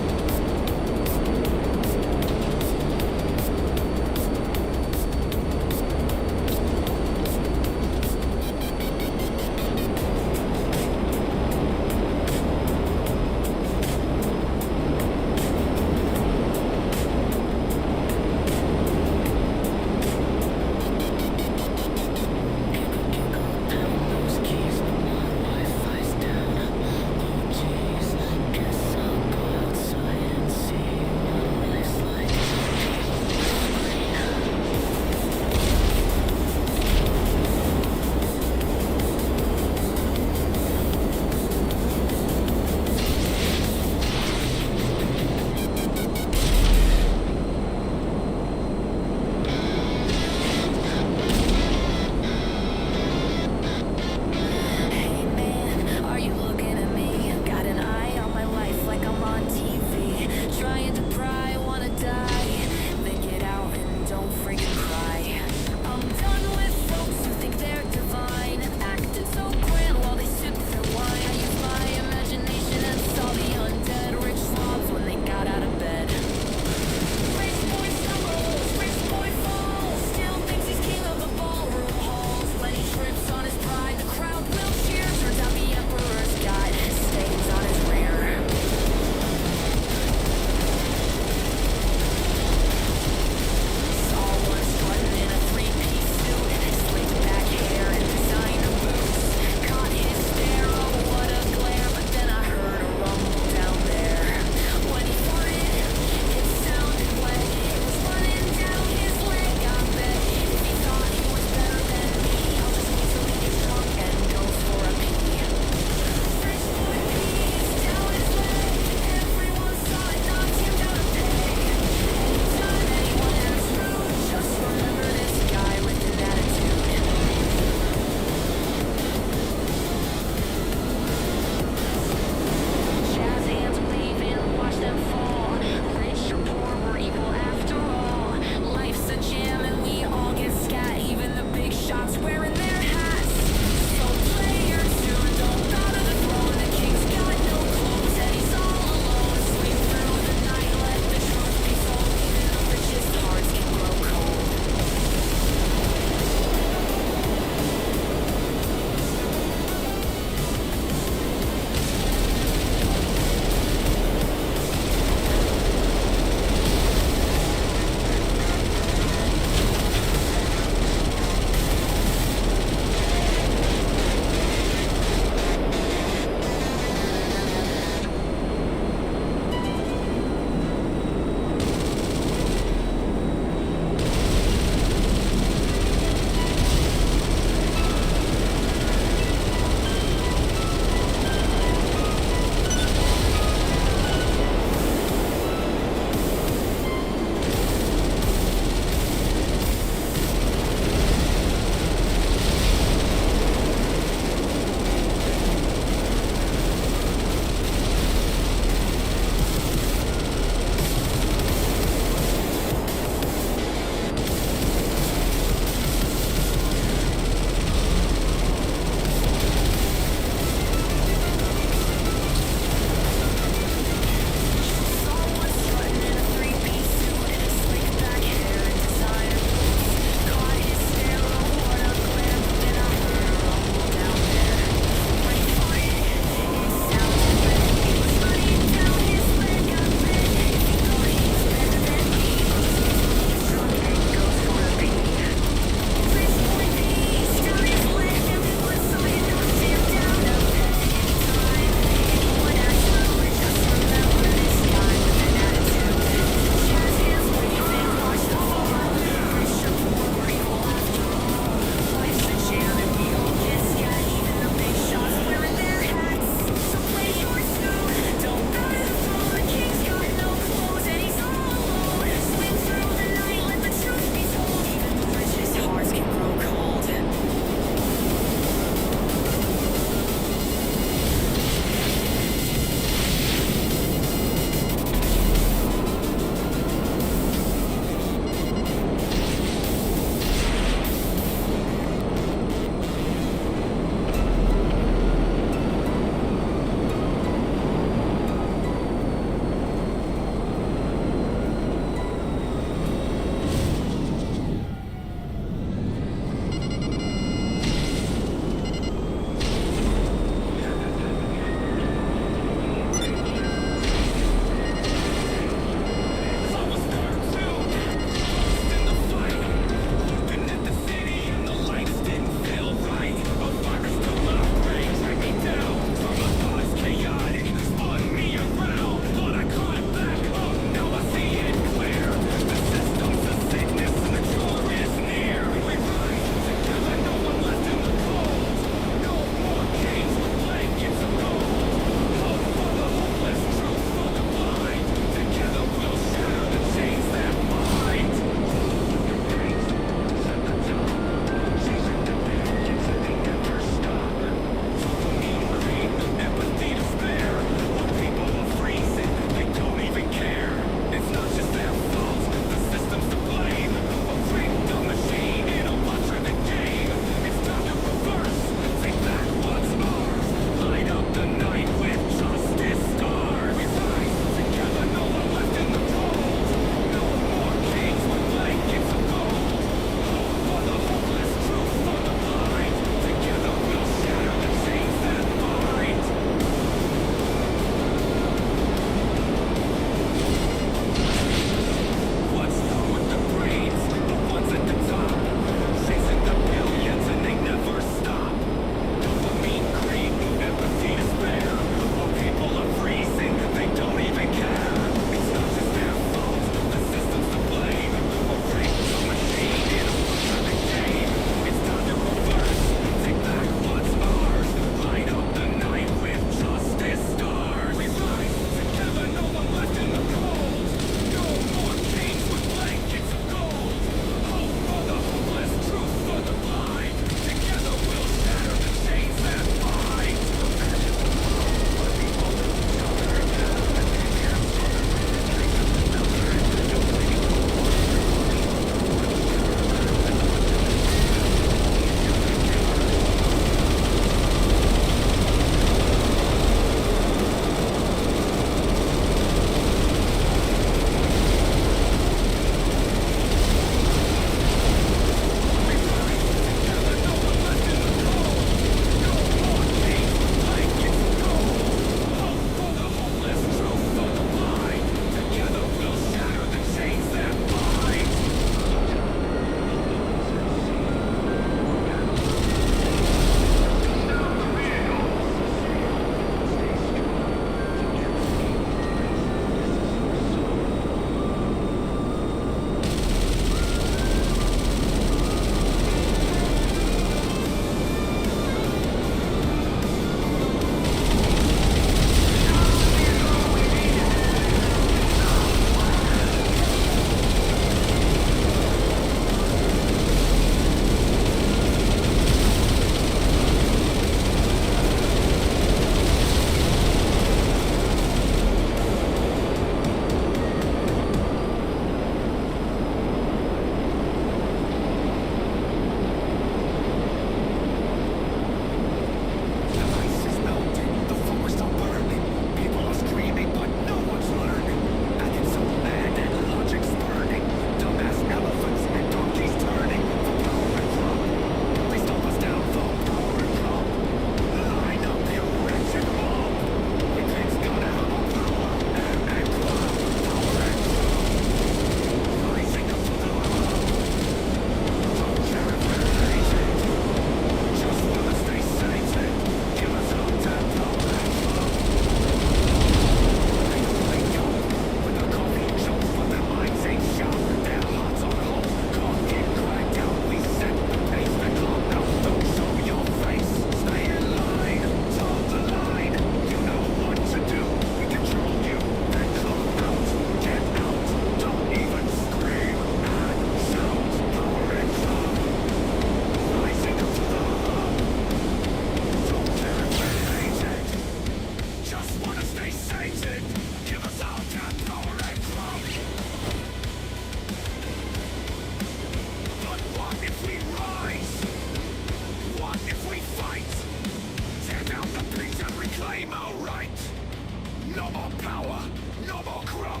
No more power, no more grub,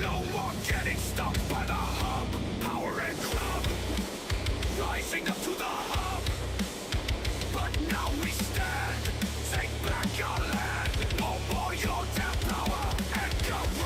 no more getting stuck by the hub. Power and club, rising up to the hub. But now we stand, take back our land. No more your damn power and corrupt.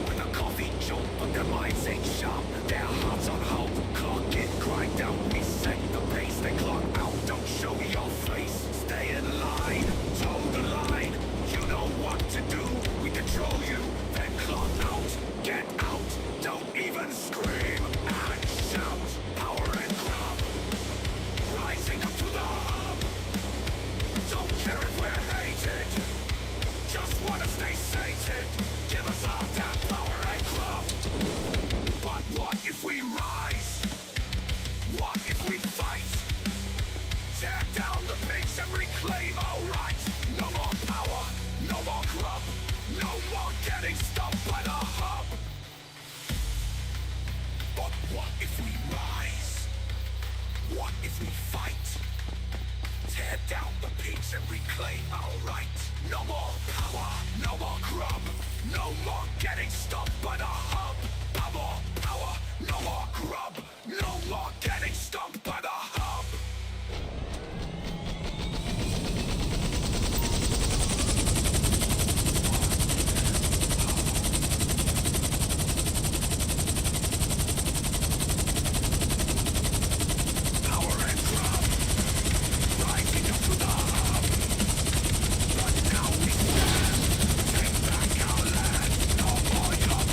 With a coffee jolt, but their minds ain't sharp. Their hearts on hold, clock it, grind out. We set the pace, they clock out. Don't show your face, stay in line, toe the line. You know what to do, we control you. Then clock out, get out. Don't even scream and shout. Power and club, rising up to the hub. Don't care if we're hated, just wanna stay sated. Give us our damn power and club. But what if we rise? What if we fight? Tear down the pigs and reclaim our rights. No more power, no more club, no more getting stumped by the hub. But what if we rise? What if we fight? Tear down the pigs and reclaim our rights. No more power, no more grub, no more getting stumped by the hub. No more power, no more grub, no more getting stumped by the hub. Power and grub, rising up to the hub. But now we stand, take back our land. No more your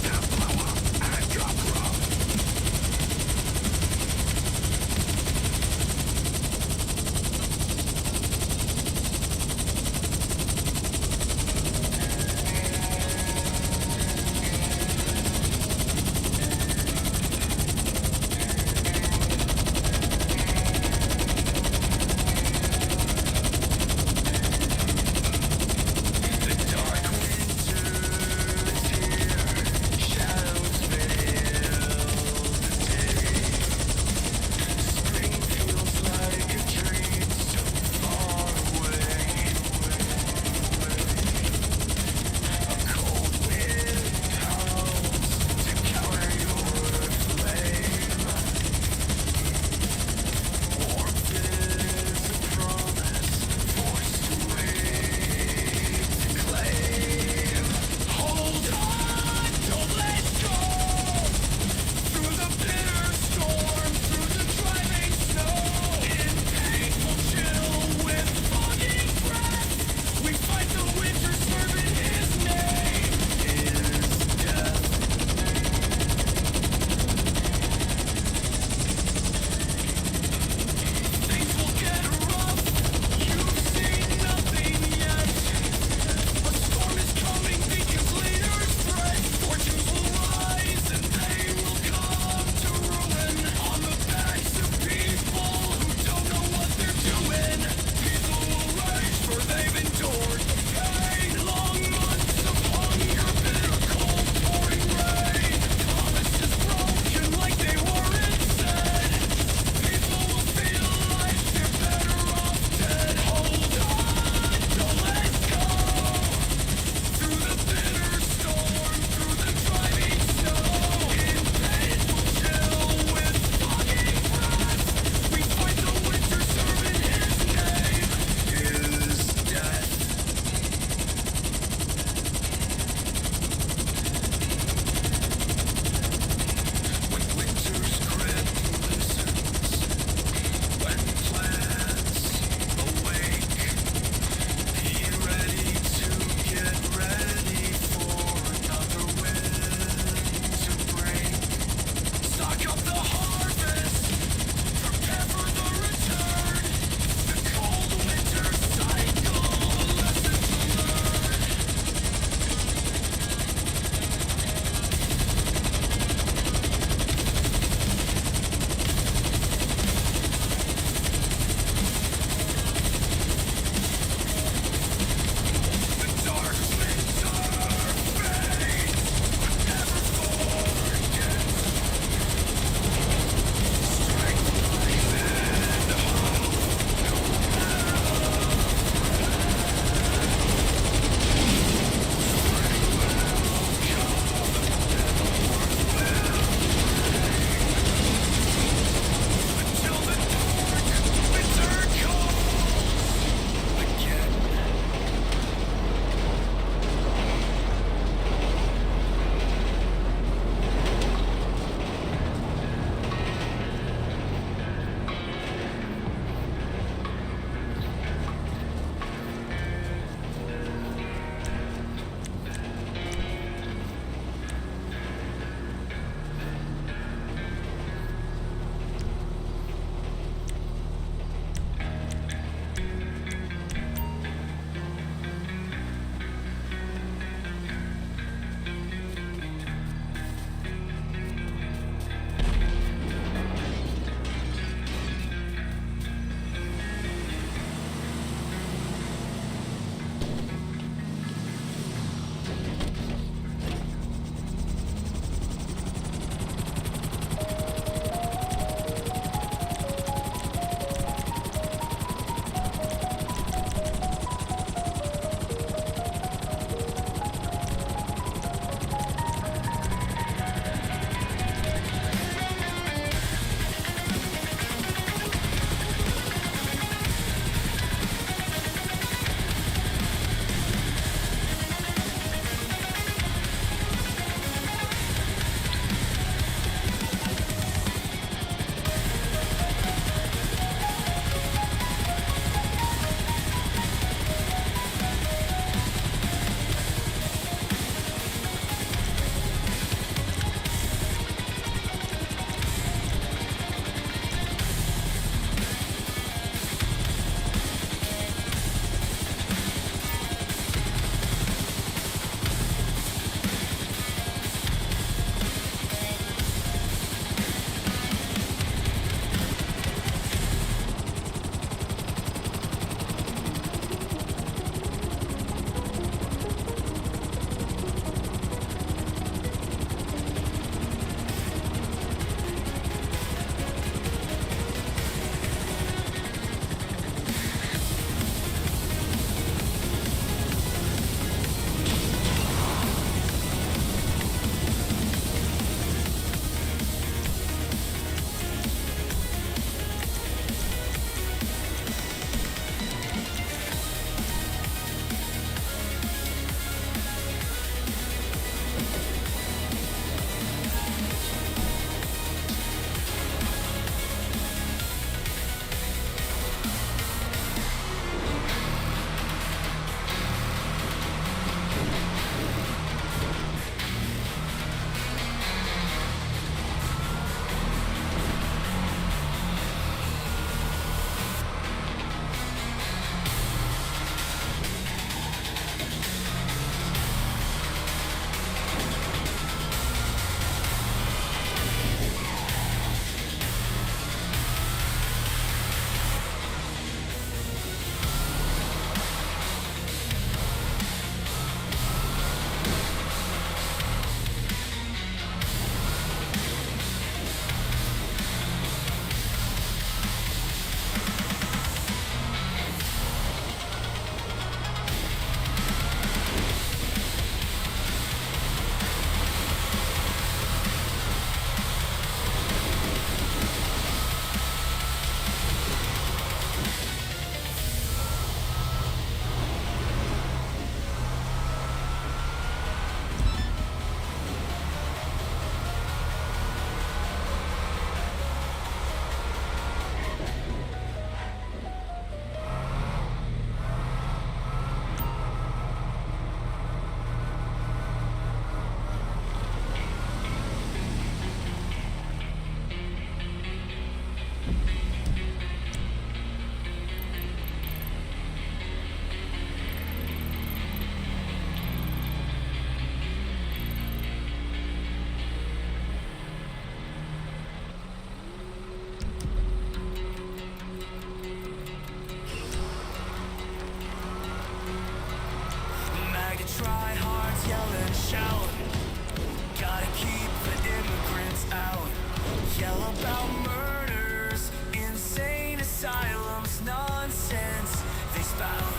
about murders, insane asylums, nonsense. They spout,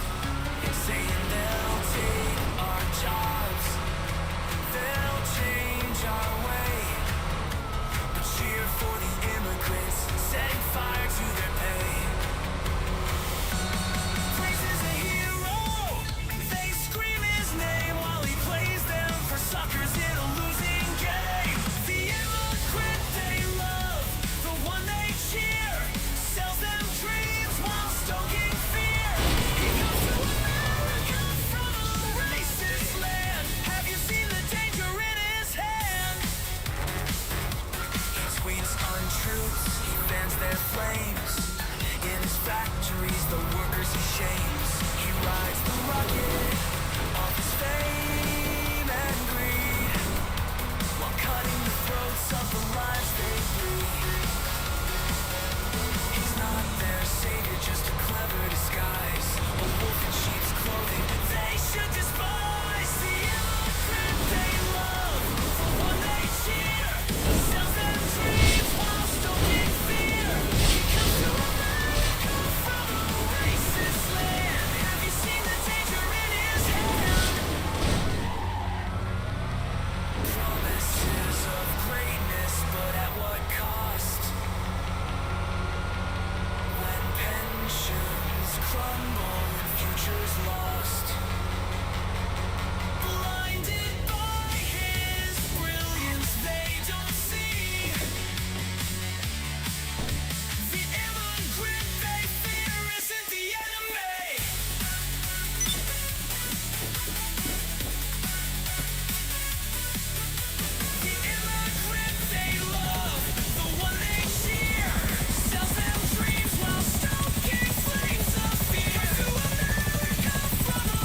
saying they'll take our jobs, they'll change our way. But cheer for the immigrants, setting fire to their pay. Praise is a hero, they scream his name while he plays them for suckers in a losing game. The immigrant they love, the one they cheer, sells them dreams while stoking fear. He comes to America from a racist land. Have you seen the danger in his hand? He tweets untruths, he fans their flames. In his factories, the workers he shames. He rides the rocket off his fame and greed, while cutting the throats of the lives they breed. He's not their savior, just a clever disguise. A wolf in sheep's clothing they should despise. The immigrant they love, the one they cheer, sells them dreams while stoking fear. He comes to America from a racist land. Have you seen the danger in his hand? Promises of greatness, but at what cost? When pensions crumble and futures lost. Blinded by his brilliance, they don't see. The immigrant they fear isn't the enemy. The immigrant they love, the one they cheer, sells them dreams while stoking flames of fear. To America from a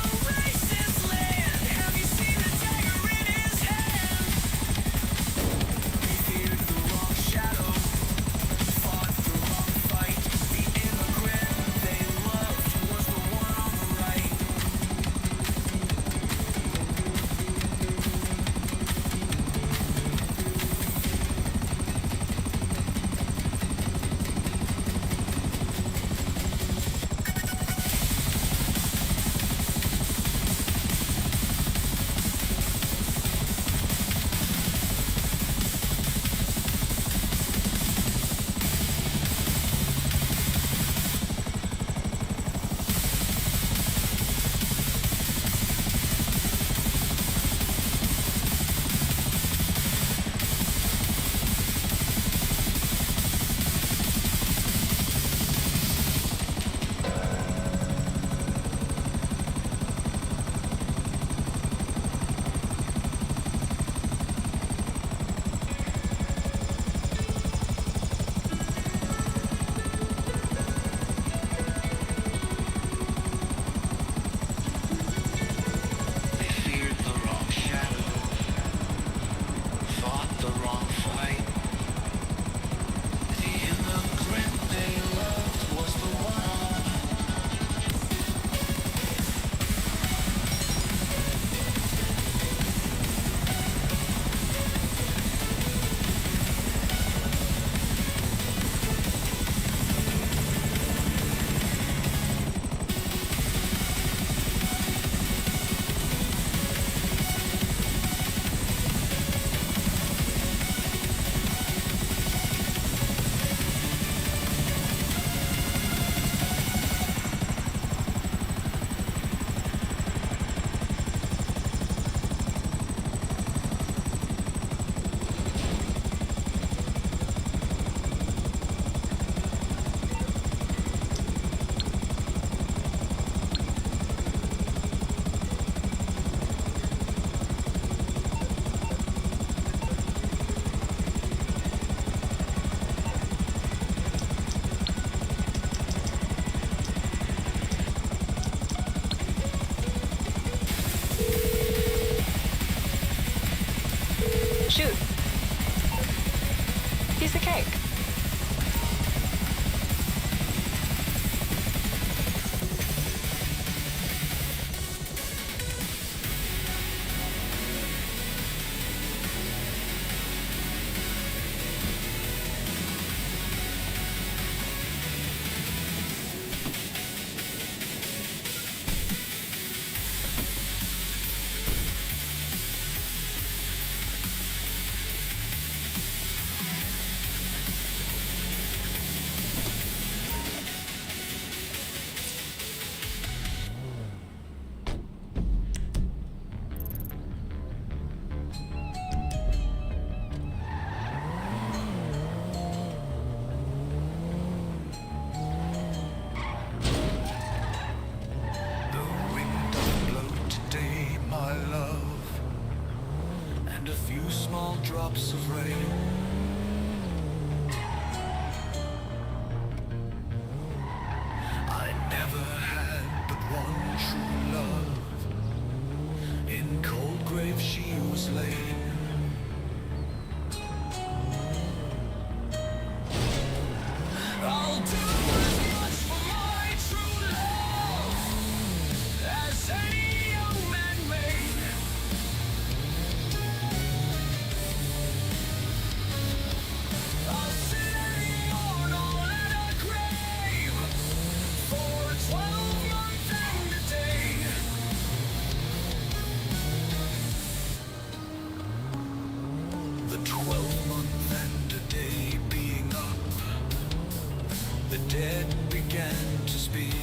The dead began to speak.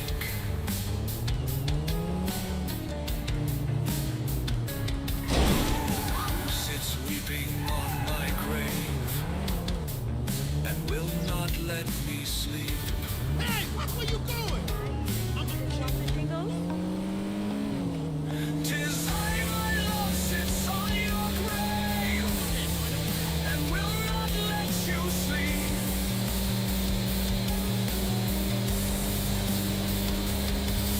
Who sits weeping on my grave and will not let me sleep? Hey, where you going? Shoplifting ghost? 'Tis I, my love, sits on your grave and will not let you sleep.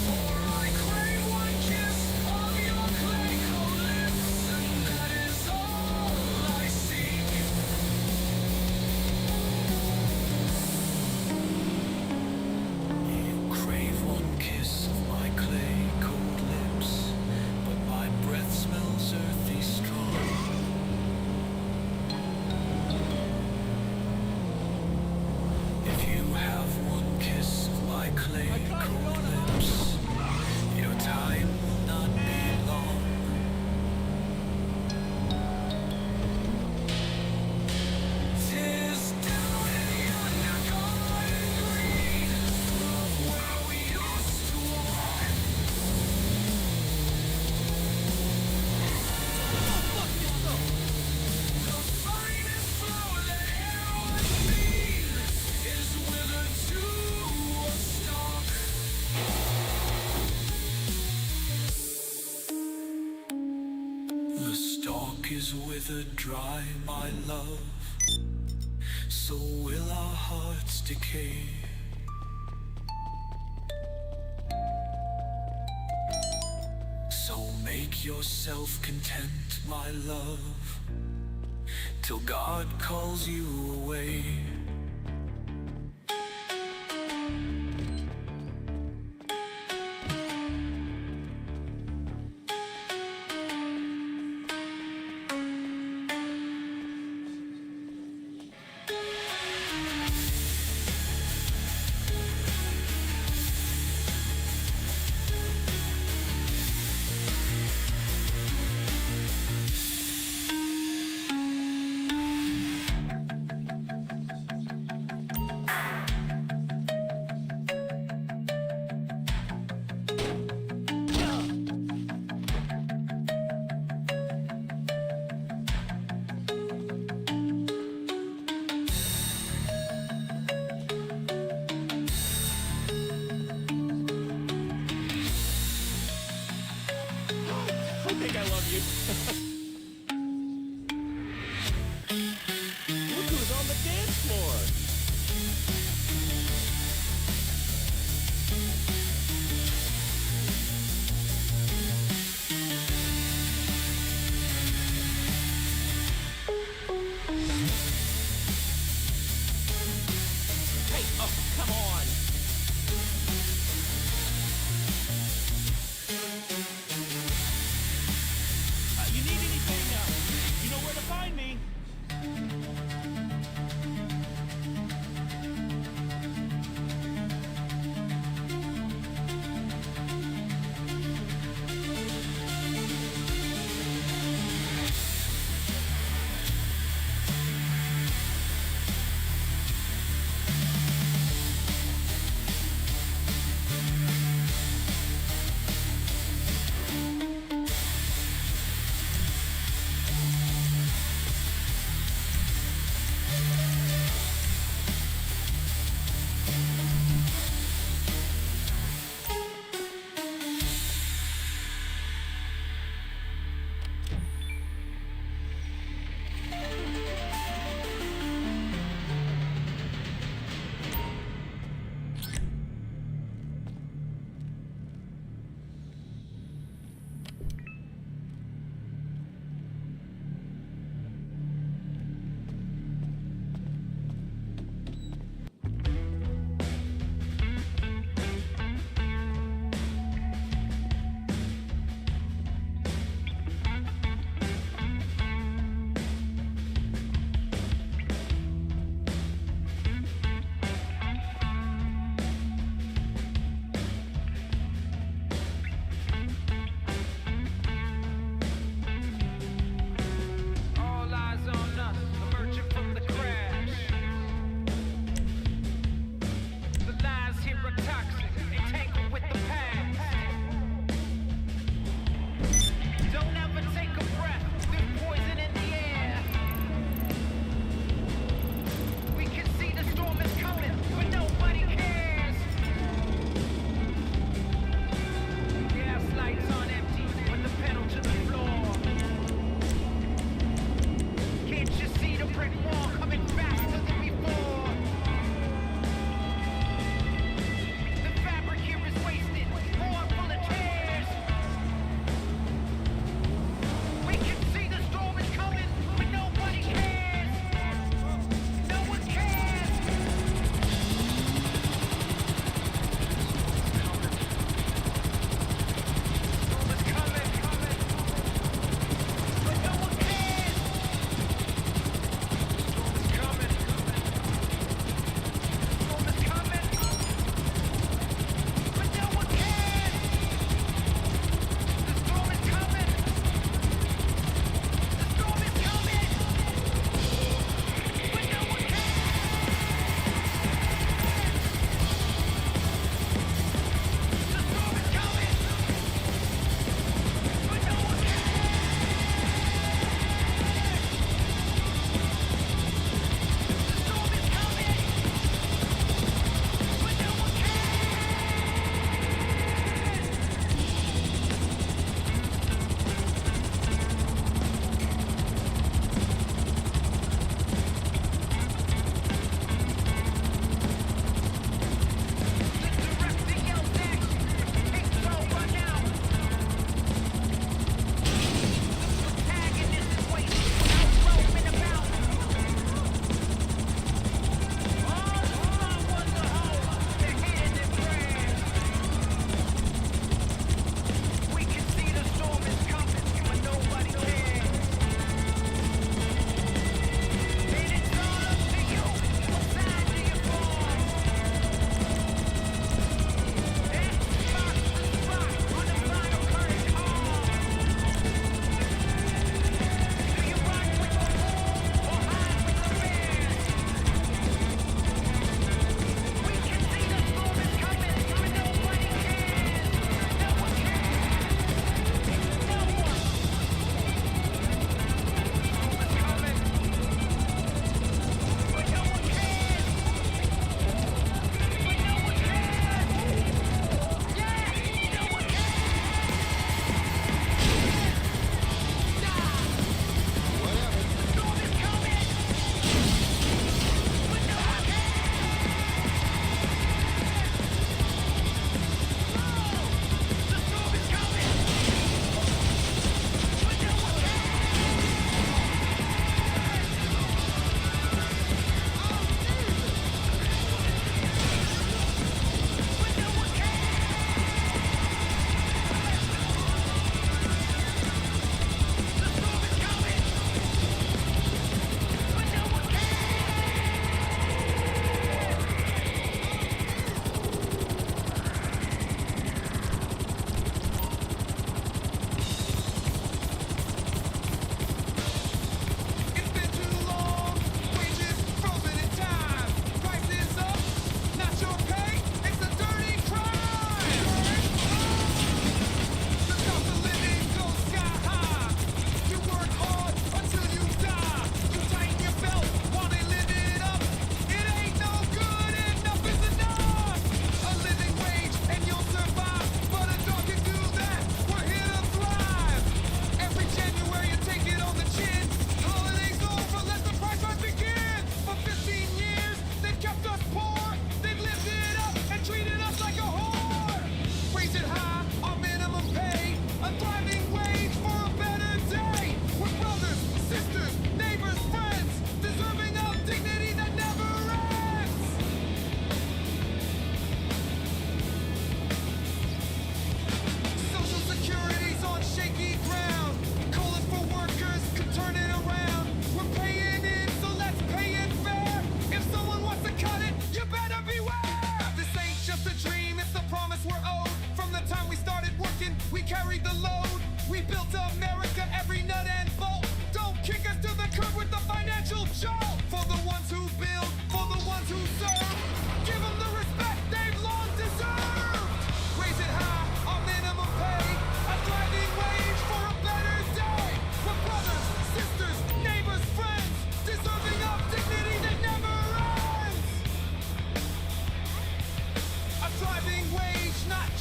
For I crave one kiss of your clay cold lips, and that is all I seek. You crave one kiss of my clay cold lips, but my breath smells earthy strong. If you have one kiss of my clay cold lips, your time will not be long. Tis down in yonder garden green, where we used to walk. The finest flower that ever was seen is withered to a stalk. The stalk is withered dry, my love. So will our hearts decay. So make yourself content, my love, till God calls you away. I think I love you. Look who's on the dance floor. Hey, oh, come on. You need anything, you know where to find me.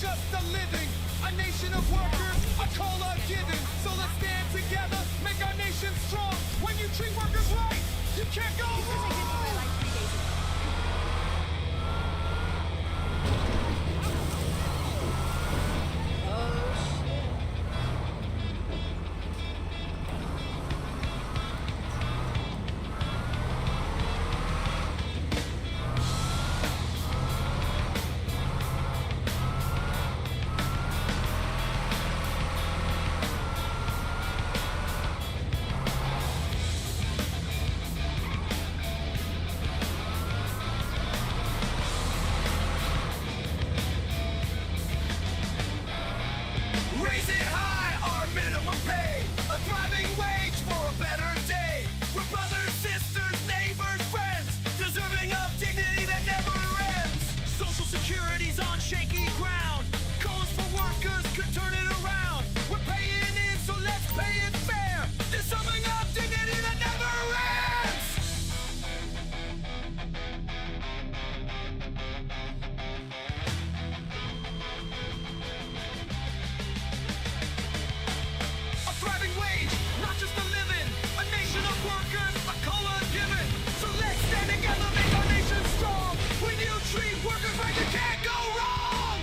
just a living. A nation of workers, a call of giving. So let's stand together, make our nation strong. When you treat workers right, you can't go wrong. Raise it high, our minimum pay. A thriving wage for a better day. We're brothers, sisters, neighbors, friends, deserving of dignity that never ends. Social security's on shaky ground. Calls for workers could turn it around. We're paying in, so let's pay it fair. Deserving of dignity that never ends. A thriving wage, not just a living. A nation of workers, a call of giving. So let's stand together, make our nation strong. When you treat workers right, you can't go wrong.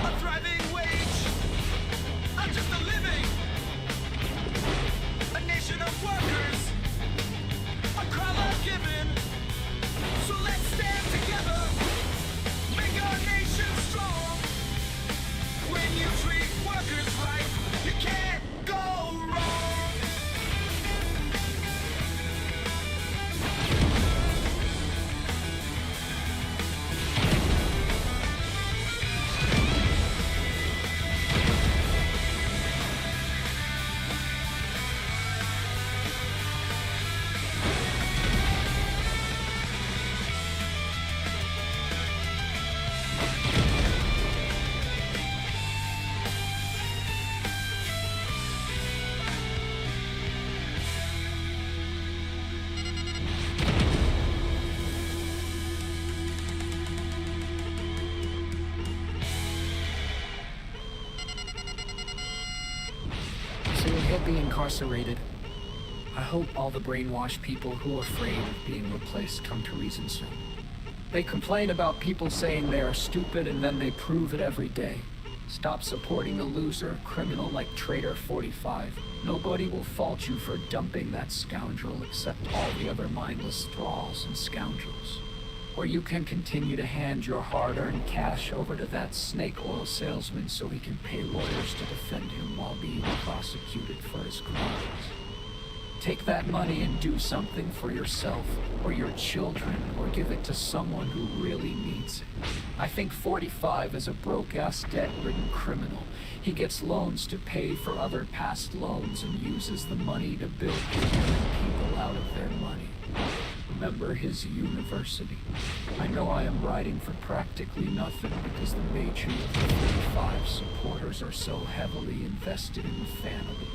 A thriving wage, not just a living. A nation of workers, a call of giving. So let's stand together, make our nation strong. When you treat workers right, you can't go wrong. So he'll be incarcerated. I hope all the brainwashed people who are afraid of being replaced come to reason soon. They complain about people saying they are stupid and then they prove it every day. Stop supporting a loser, criminal like Traitor 45. Nobody will fault you for dumping that scoundrel except all the other mindless thralls and scoundrels. Or you can continue to hand your hard-earned cash over to that snake oil salesman so he can pay lawyers to defend him while being prosecuted for his crimes. Take that money and do something for yourself or your children, or give it to someone who really needs it. I think 45 is a broke-ass, debt-ridden criminal. He gets loans to pay for other past loans and uses the money to build people out of their money. Remember his university. I know I am writing for practically nothing because the majority of the 45 supporters are so heavily invested in the family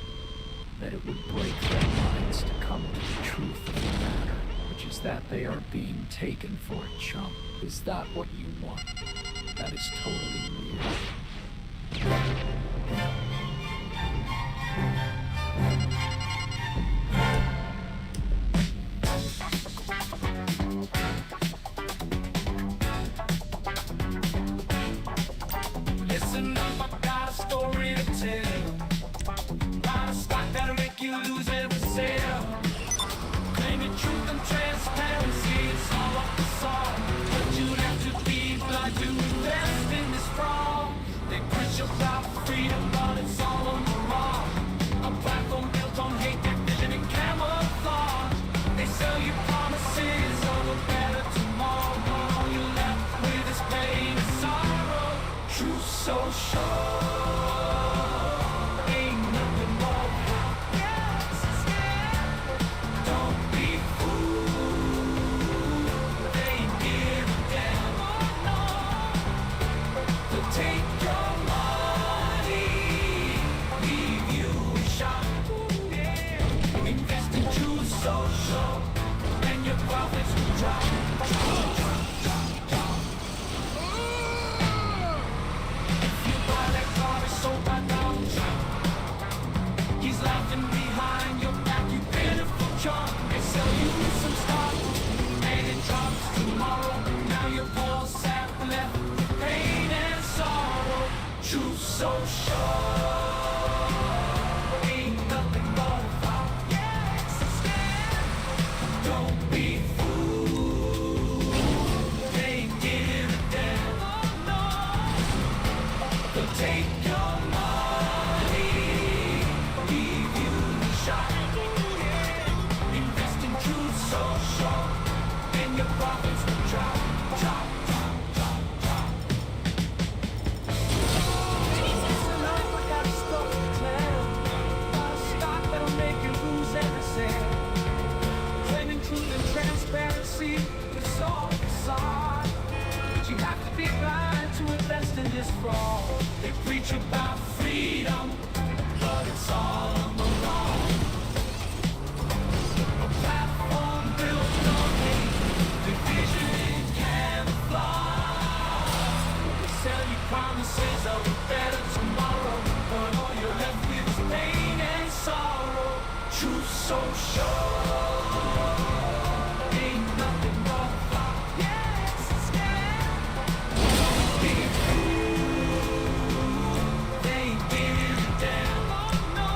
that it would break their minds to come to the truth of the matter, which is that they are being taken for a chump. Is that what you want? That is totally weird. Listen up, I've got a story to tell. Got a stock that'll make you lose every sale. Claiming truth and transparency, it's all up the song. But you'd have to be blind to invest in this fraud. They preach about freedom, but it's all on the wrong. A platform built on hate, division, and camouflage. They sell you promises of a better tomorrow, but all you're left with is pain and sorrow. Truth so sure. Ain't nothing more. Don't be fooled. They ain't social, and your profits will drop. If you buy that car, it's sold by Donald Trump. He's laughing behind your back, you pitiful chump. They sell you some stock, and it drops tomorrow. Now you're poor, sad, left with pain and sorrow. True social. Take your money, leave you shot. Invest in true social, and your profits will drop, drop, drop, drop, drop. It's a life without a story to tell. A stock that'll make you lose every cent. Claiming truth and transparency, it's all facade. But you have to be blind to invest in this fraud. They preach about freedom, but it's all a mirage. A platform built on hate, division and camouflage. They sell you promises of a better tomorrow, but all you're left with is pain and sorrow. True social. Ain't nothing but fire. Yes, it's scary. Be free. They give you down. Oh, no.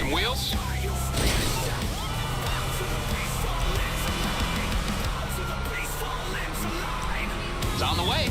Some wheels? It's on the way.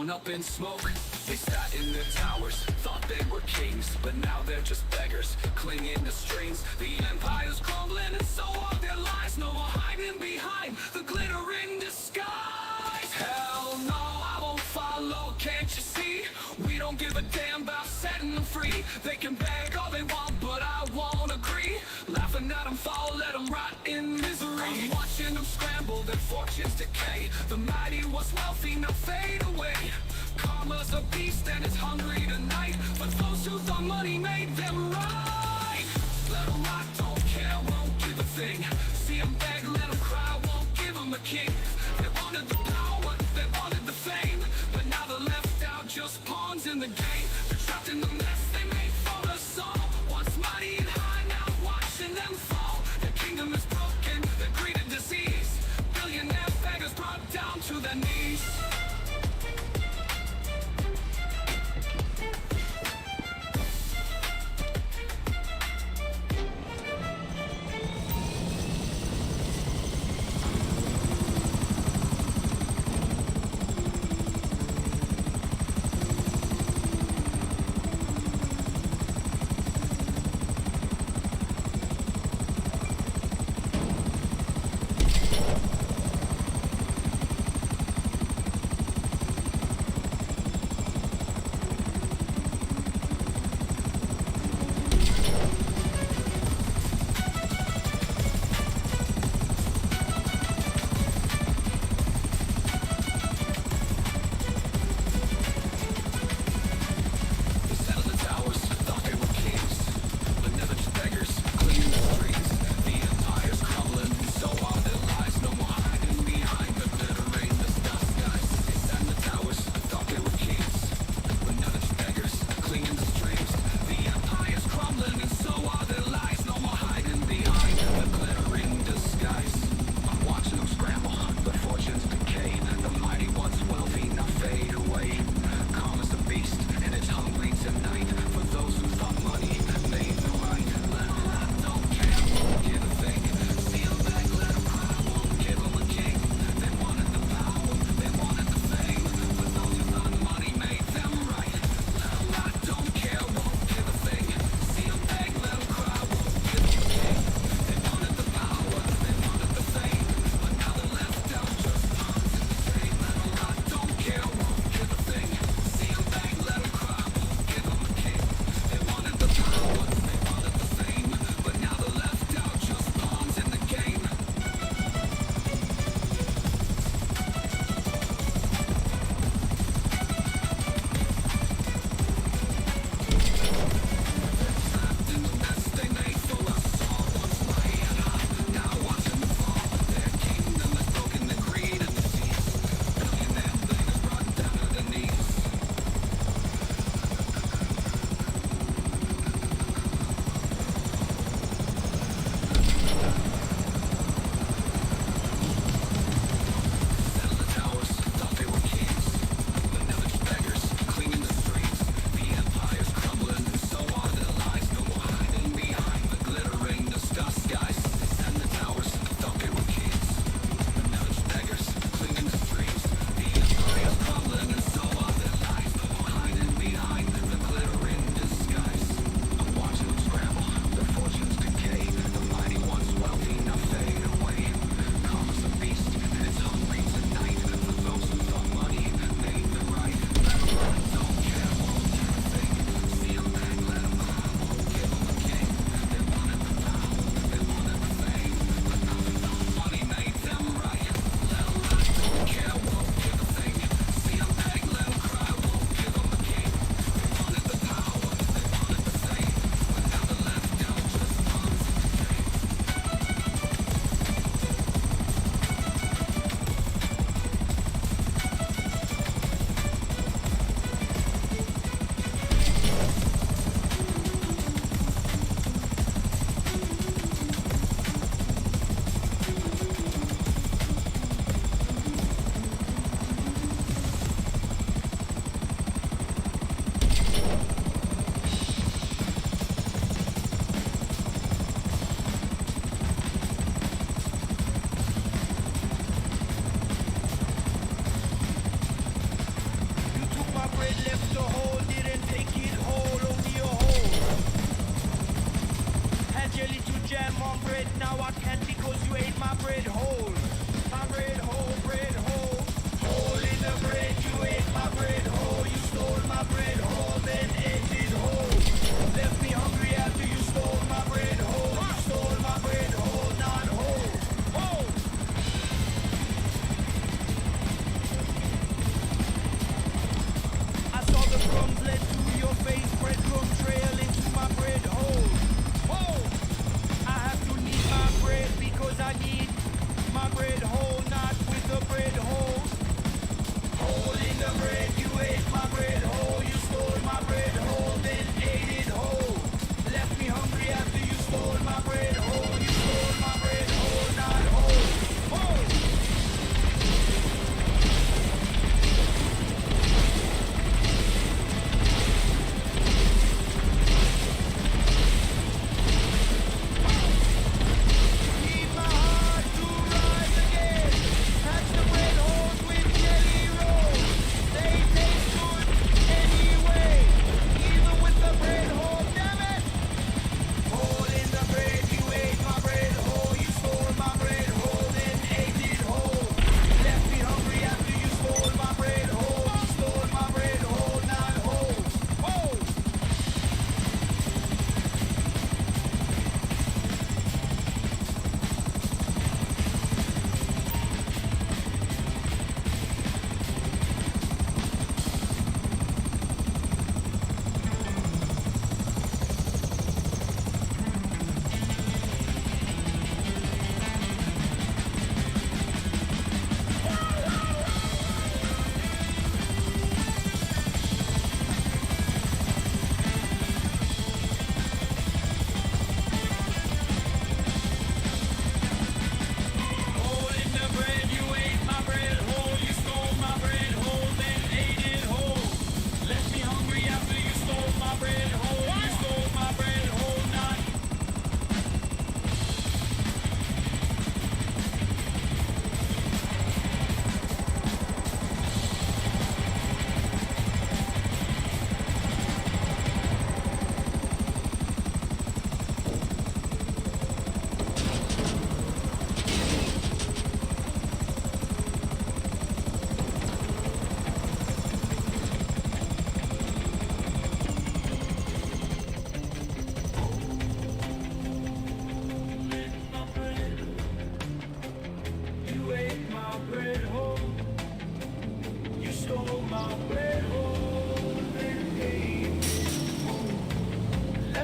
Up in smoke, they sat in their towers, thought they were kings, but now they're just beggars, clinging to strings. The empire's crumbling and so are their lies. No more hiding behind the glittering disguise. Hell no, I won't follow, can't you see? We don't give a damn about setting them free. They can beg all they want, but I won't agree. Laughing at them fall, let them rot in misery. I'm watching them scramble, their fortunes decay. The mighty was wealthy, now fade away. Karma's a beast and it's hungry tonight, but those who thought money made them right. Let them rock, don't care, won't give a thing. See them beg, let them cry, won't give them a king. They wanted the power, they wanted the fame, but now they're left out, just pawns in the game. They're trapped in the mess they made for us all. Once mighty and high, now watching them fall. Their kingdom is broken, their greed and disease. Billionaire beggars brought down to their knees.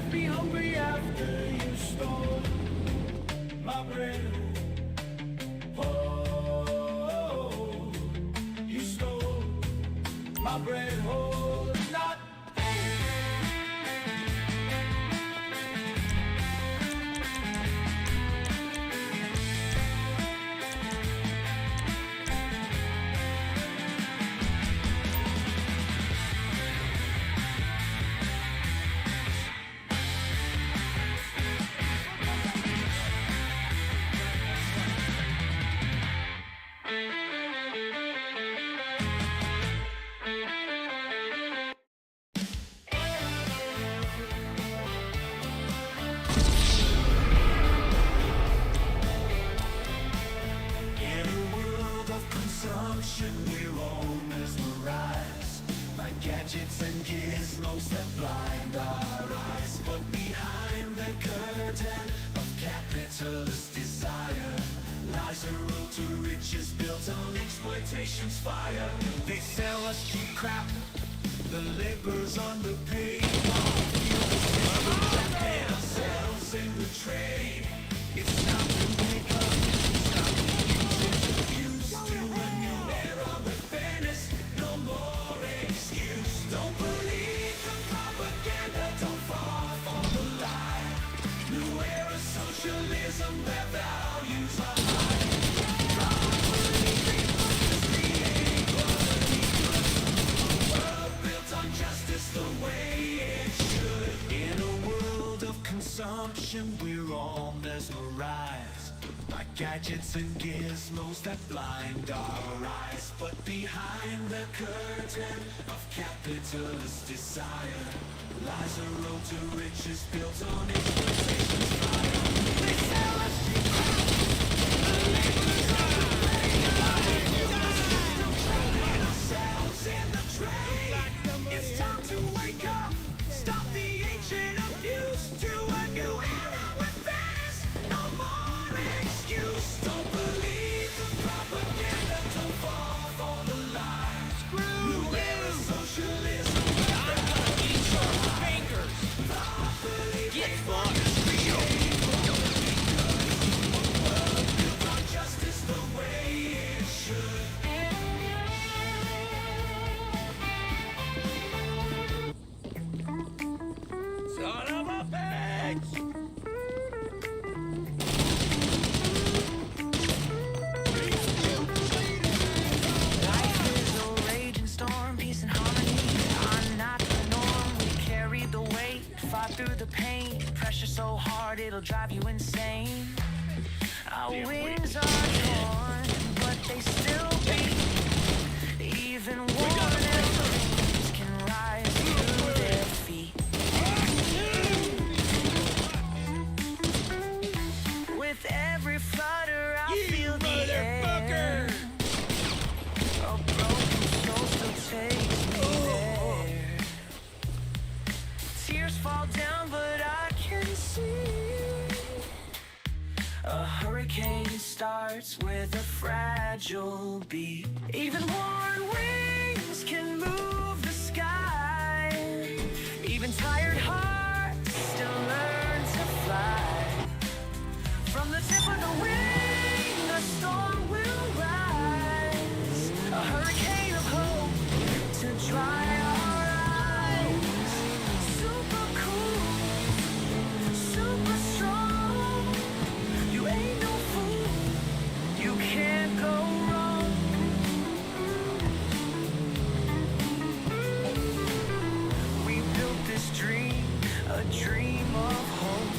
left me hungry after you stole my bread. Oh, you stole my bread. Oh, not. In a world of consumption, we're all mesmerized by gadgets and gizmos that blind our eyes. But behind the curtain of capitalist desire lies a road to riches built on exploitation's fire. They sell us cheap crap, the labor's underpaid. And ourselves in the trade. It's time to make up. Socialism, their values are high. World built on justice the way it should. In a world of consumption, we're all mesmerized by gadgets and gizmos that blind our eyes. But behind the curtain of capitalist desire lies a road to riches built on exploitation's fire. They sell us cheap crap. The labor's underpaid. And ourselves in the trade. It's time to wake up. Stop the ancient abuse to a new era with fairness. No more excuse. Don't believe the propaganda. Don't fall for the lie. New era socialism. Get fucked! Justice the way it should. Son of a bitch! Life is a raging storm, peace and harmony are not the norm. We carry the weight, fought through the pain. Pressure so hard it'll drive you insane. Our wings are torn, but they still beat. Even worn airplanes can rise to their feet. With every flutter, I feel the air. A broken soul still takes me there. Tears fall down, but I can see. A hurricane starts with a fragile beat. Even worn wings can move the sky. Even tired hearts still learn to fly. From the tip of the wing, a storm will rise. A hurricane of hope to dry our eyes. Super cool, super strong. You ain't no fool, you can't go wrong. We built this dream, a dream of hope.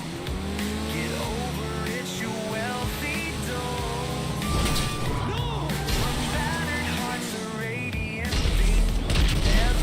Get over it, you wealthy dog. From battered hearts, a radiant beam. There's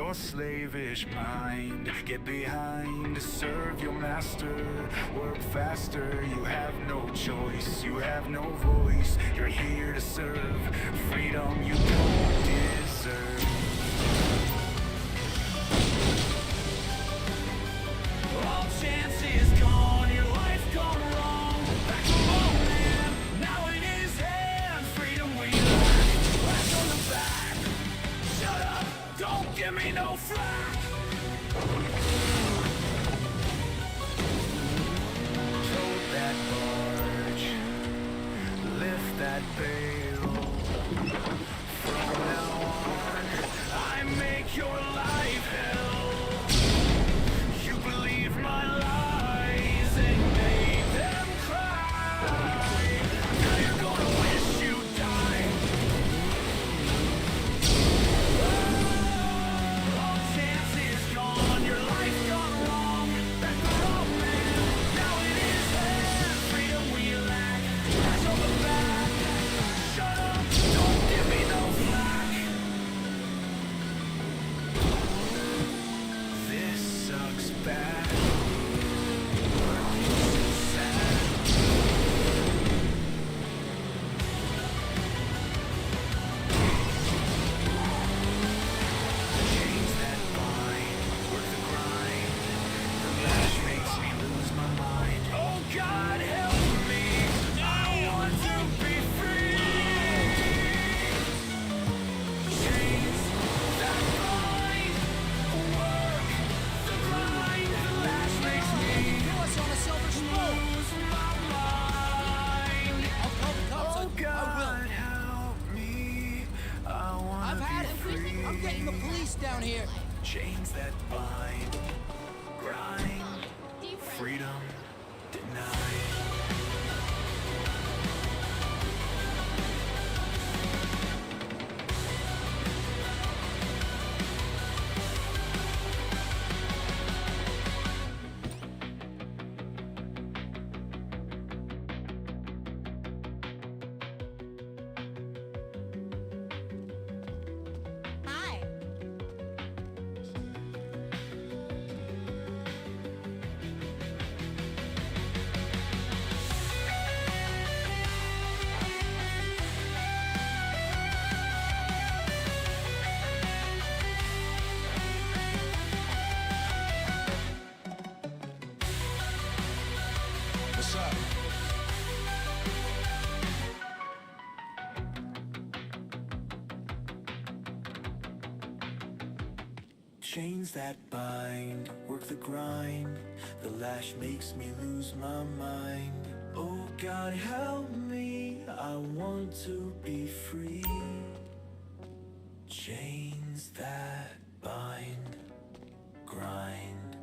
your slavish mind. Get behind to serve your master. Work faster, you have no choice. You have no voice, you're here to serve freedom you don't deserve. All chances gone, your life gone wrong. Back to old man, now in his hand. Freedom we learn, back on the back. Shut up, don't give me no flack. Tote that barge, lift that bale. From now on, I make your life hell. You believe my lies and made them cry. Now you're gonna wish you died. All chances gone, your life gone wrong. Back to wrong man, now it is there. Freedom we lack, that's on the back. Shut up, don't give me no flack. This sucks bad. Chains that bind, work the grind. The lash makes me lose my mind. Oh God, help me! I want to be free. Chains that bind, work the grind. The lash makes me on a silver spoon. lose my mind. I'll call the cops Oh on you. God, help me! I want I've to had be it. free. I'm getting the police down here. Chains that bind, grind, freedom denied. Hi. What's up? Chains that bind, work the grind. The lash makes me lose my mind. Oh God, help me, I want to be free. Chains that bind, grind,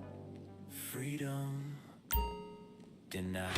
freedom denied.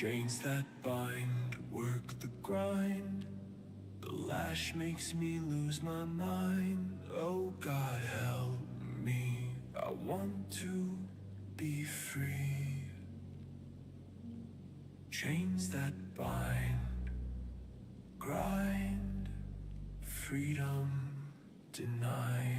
Chains that bind, work the grind. The lash makes me lose my mind. Oh God, help me. I want to be free. Chains that bind, grind, freedom denied.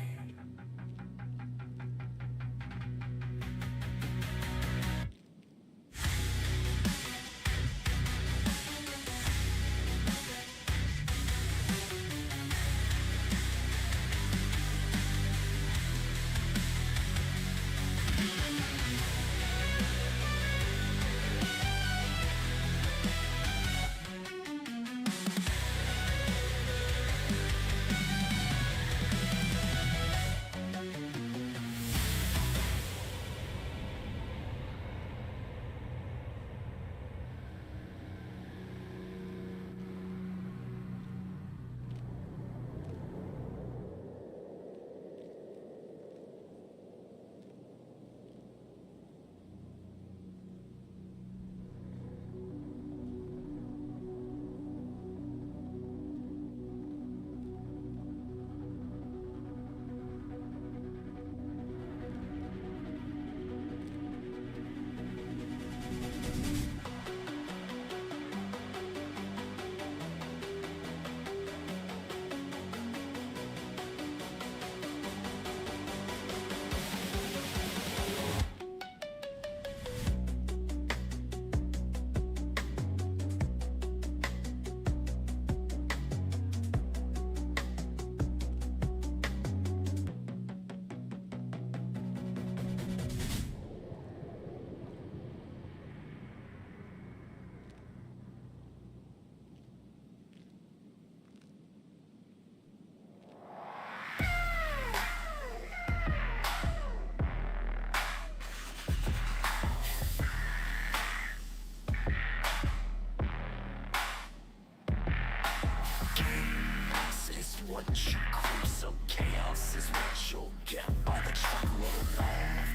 What you crave, so chaos is what you'll get by the truckload of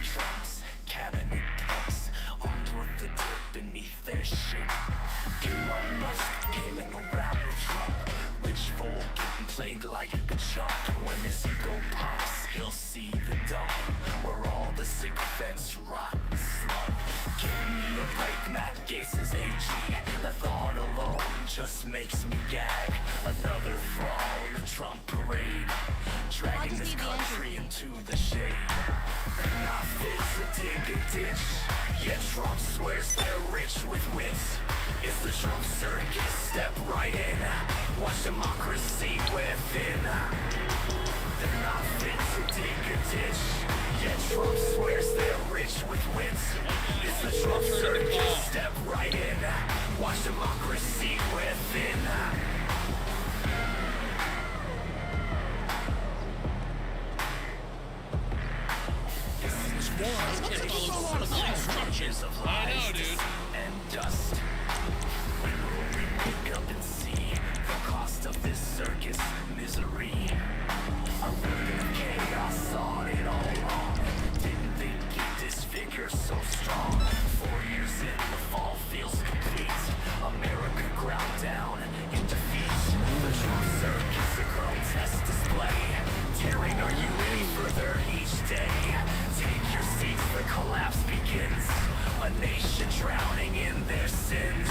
trucks, cabinet picks, armed with the dirt beneath their shit. Elon Musk came in a rapid drop, rich folk getting played like a chump. When his ego pops, he'll see the dump, where all the sycophants rot and slump. Give me a break, Matt Gates' AG. The thought alone just makes me gag. Another fraud, the Trump parade, dragging this country into the shade. Not fit to dig a ditch, yet Trump swears they're rich with wits. It's the Trump circus, step right in, watch democracy within. They're not fit to dig a ditch, yet Trump swears they're rich with wits. It's the Trump circus, step right in, watch democracy within. Stretches of lies and dust. We will pick up and see the cost of this circus misery. A world of chaos on it all wrong. Didn't think it disfigure so strong. 4 years in, the fall feels complete. America ground down in defeat. The Trump circus, a grotesque display. Tearing our unity further each day. Take your seats, the collapse begins. A nation drowning in their sins.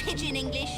pigeon English.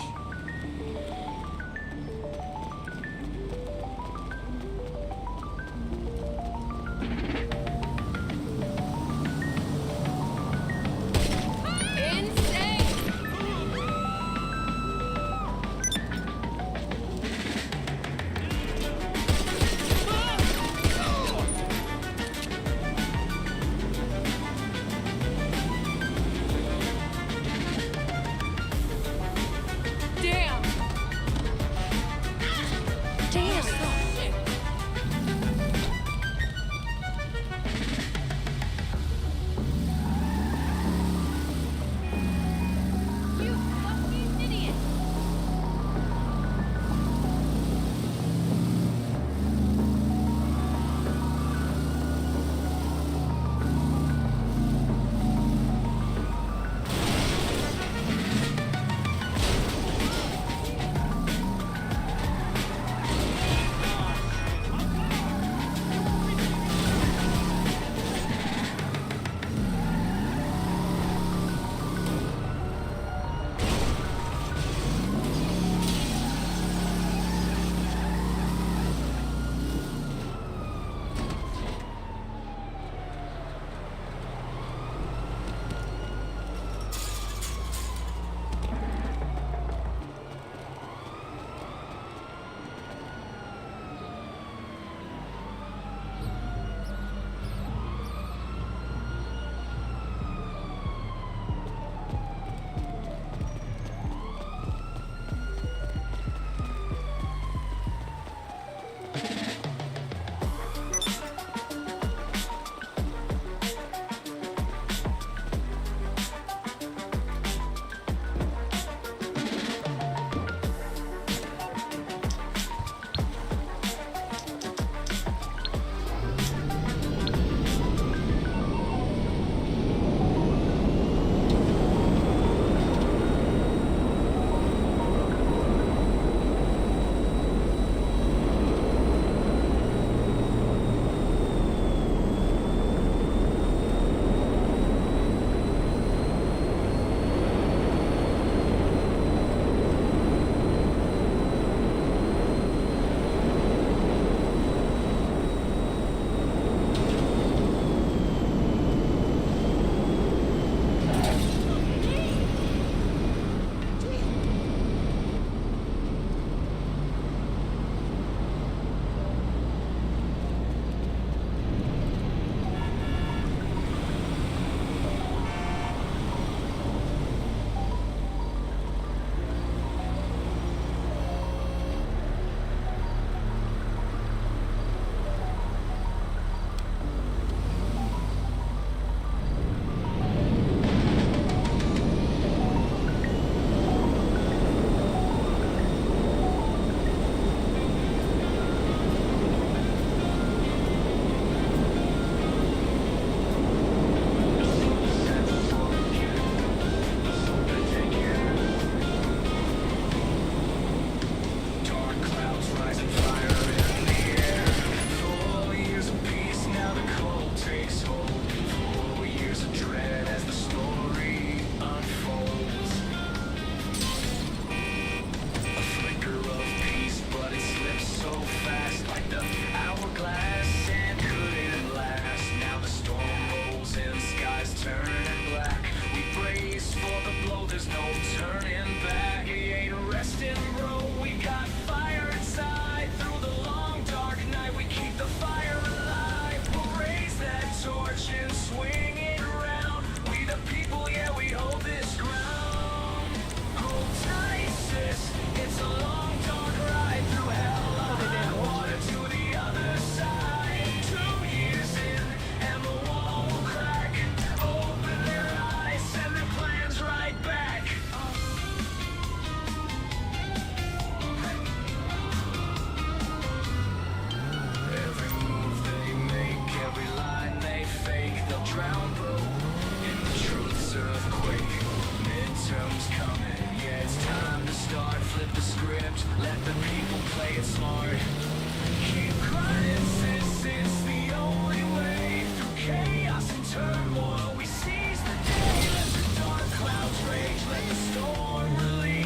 Turmoil, we seize the day. Dark clouds rage, let the storm release.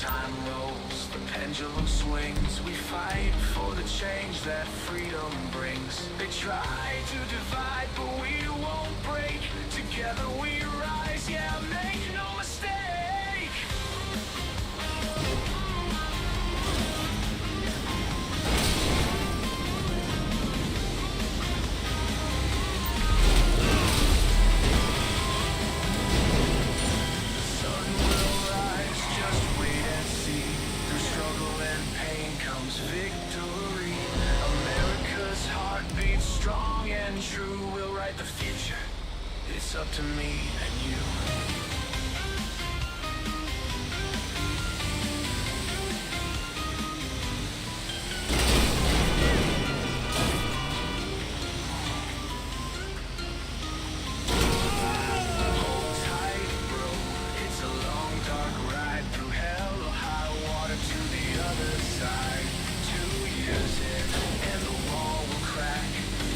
time rolls, the pendulum swings. We fight for the change that freedom brings. They try to divide, but we won't break. Together we rise, yeah, make no mistake. Victory, America's heart beats strong and true. We'll write the future. It's up to me and you. Hold tight, bro. It's a long, dark ride through hell or high water to the other side. 2 years in, and the wall will crack.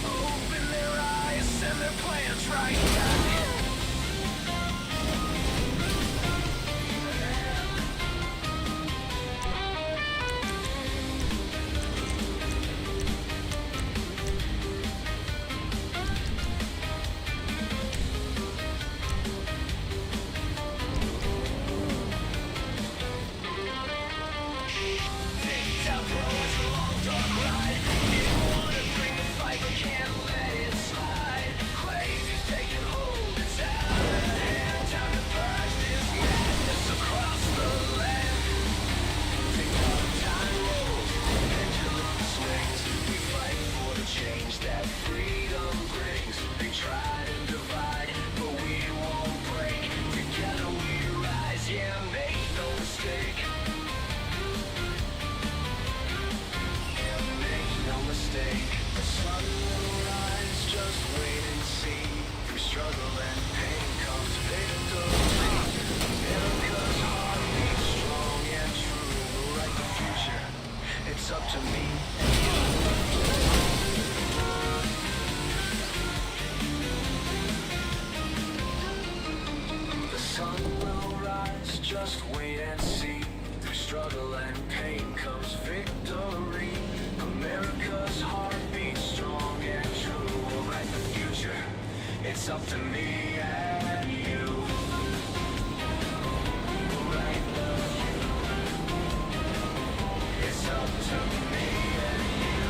Open their eyes, send their plans right back. Change that freedom brings. They try to divide, but we won't break. Together we rise, yeah, make no mistake. Yeah, make no mistake. The sun will rise, just wait and see. Through struggle and pain comes victory. America's heart beats strong and true. We'll write the future. It's up to me. Just wait and see. Through struggle and pain comes victory. America's heart beats strong and true. We'll write the future. It's up to me and you. We'll write the future. It's up to me and you.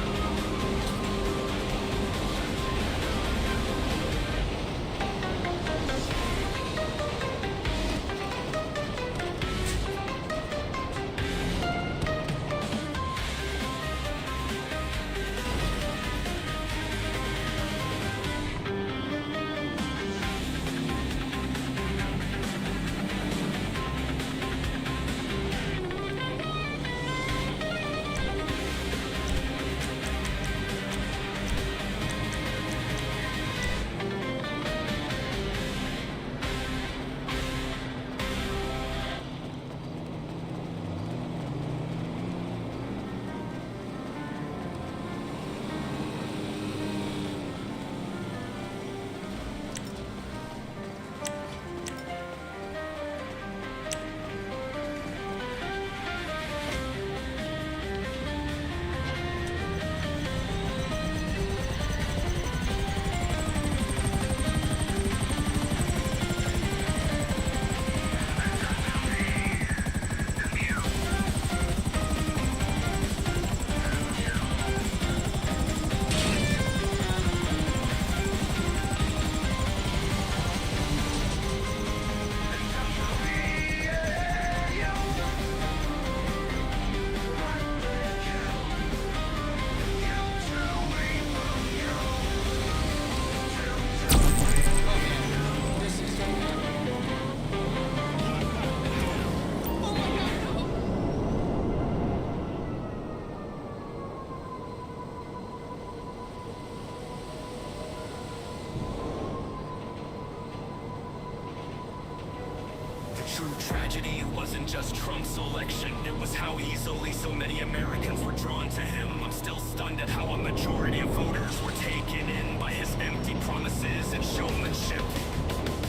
true tragedy wasn't just Trump's election. It was how easily so many Americans were drawn to him. I'm still stunned at how a majority of voters were taken in by his empty promises and showmanship.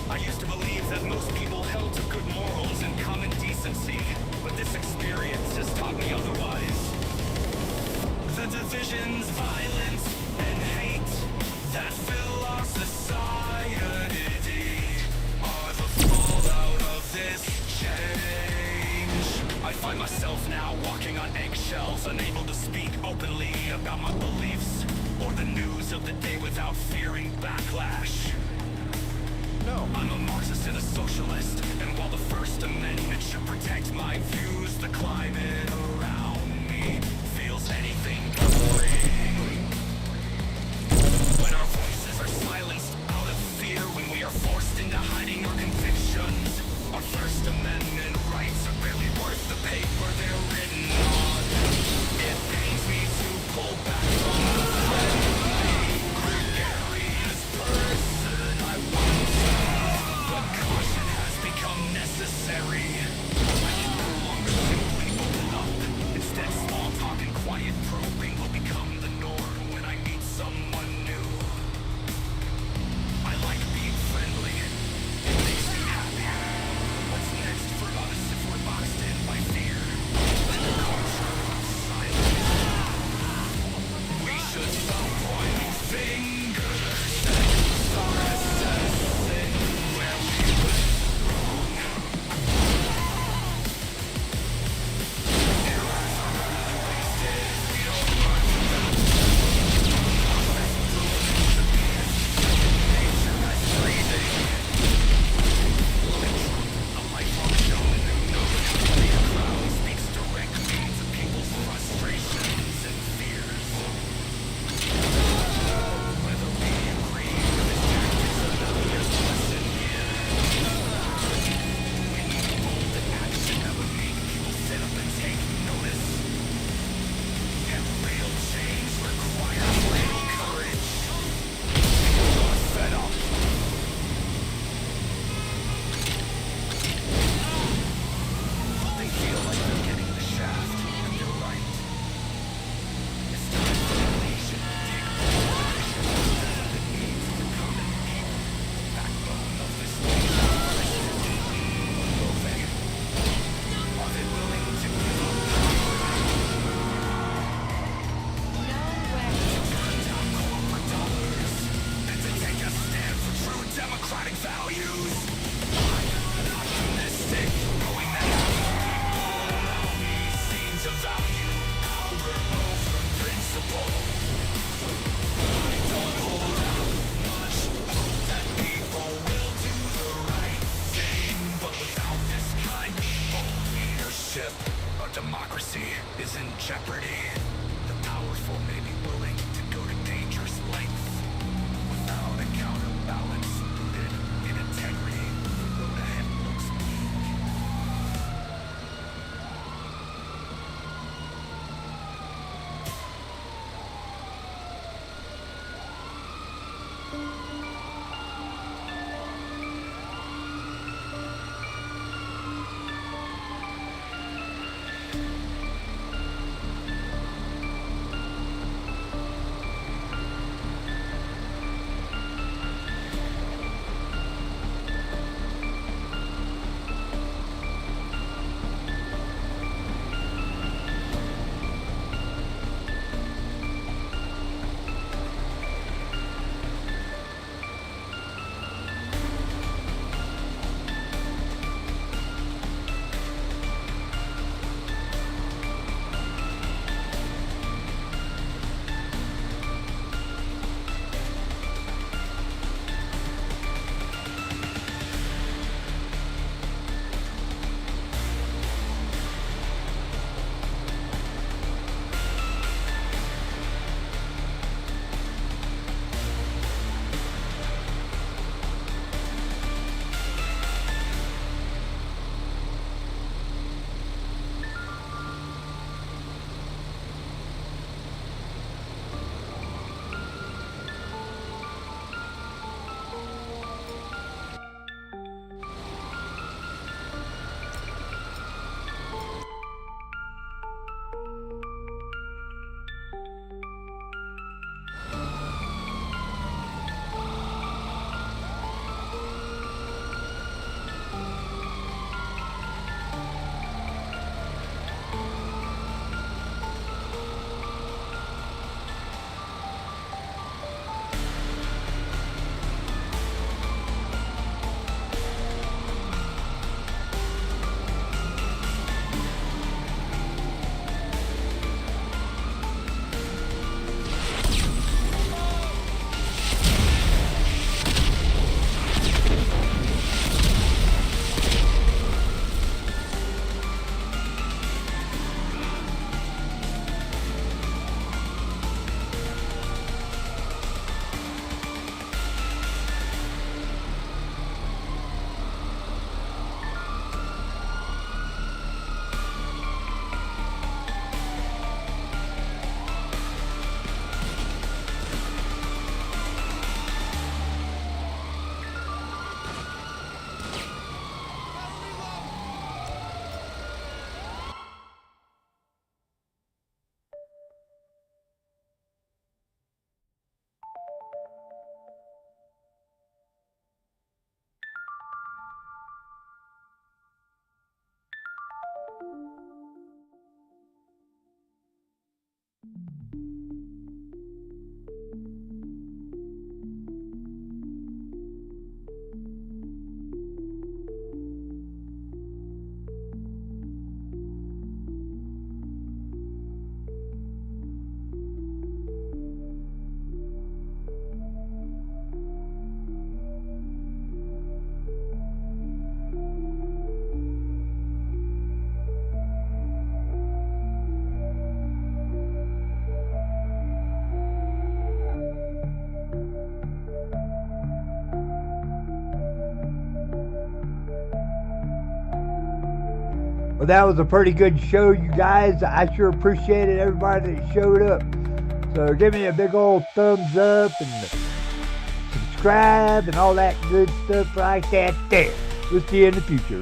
I used to believe that most people held to good morals and common decency, but this experience about my beliefs or the news of the day without fearing backlash. No, I'm a Marxist and a socialist, and while the First Amendment should protect my views, the climate around me feels anything but free. When our voices are silenced out of fear, when we are forced into hiding our convictions, our First Amendment rights are barely worth the paper they're written on. It pains me to pull back from the friendly, gregarious person I once was, but caution has become necessary. I can no longer simply open up Well, that was a pretty good show, you guys. I sure appreciated everybody that showed up. So give me a big old thumbs up and subscribe and all that good stuff like that there. We'll see you in the future.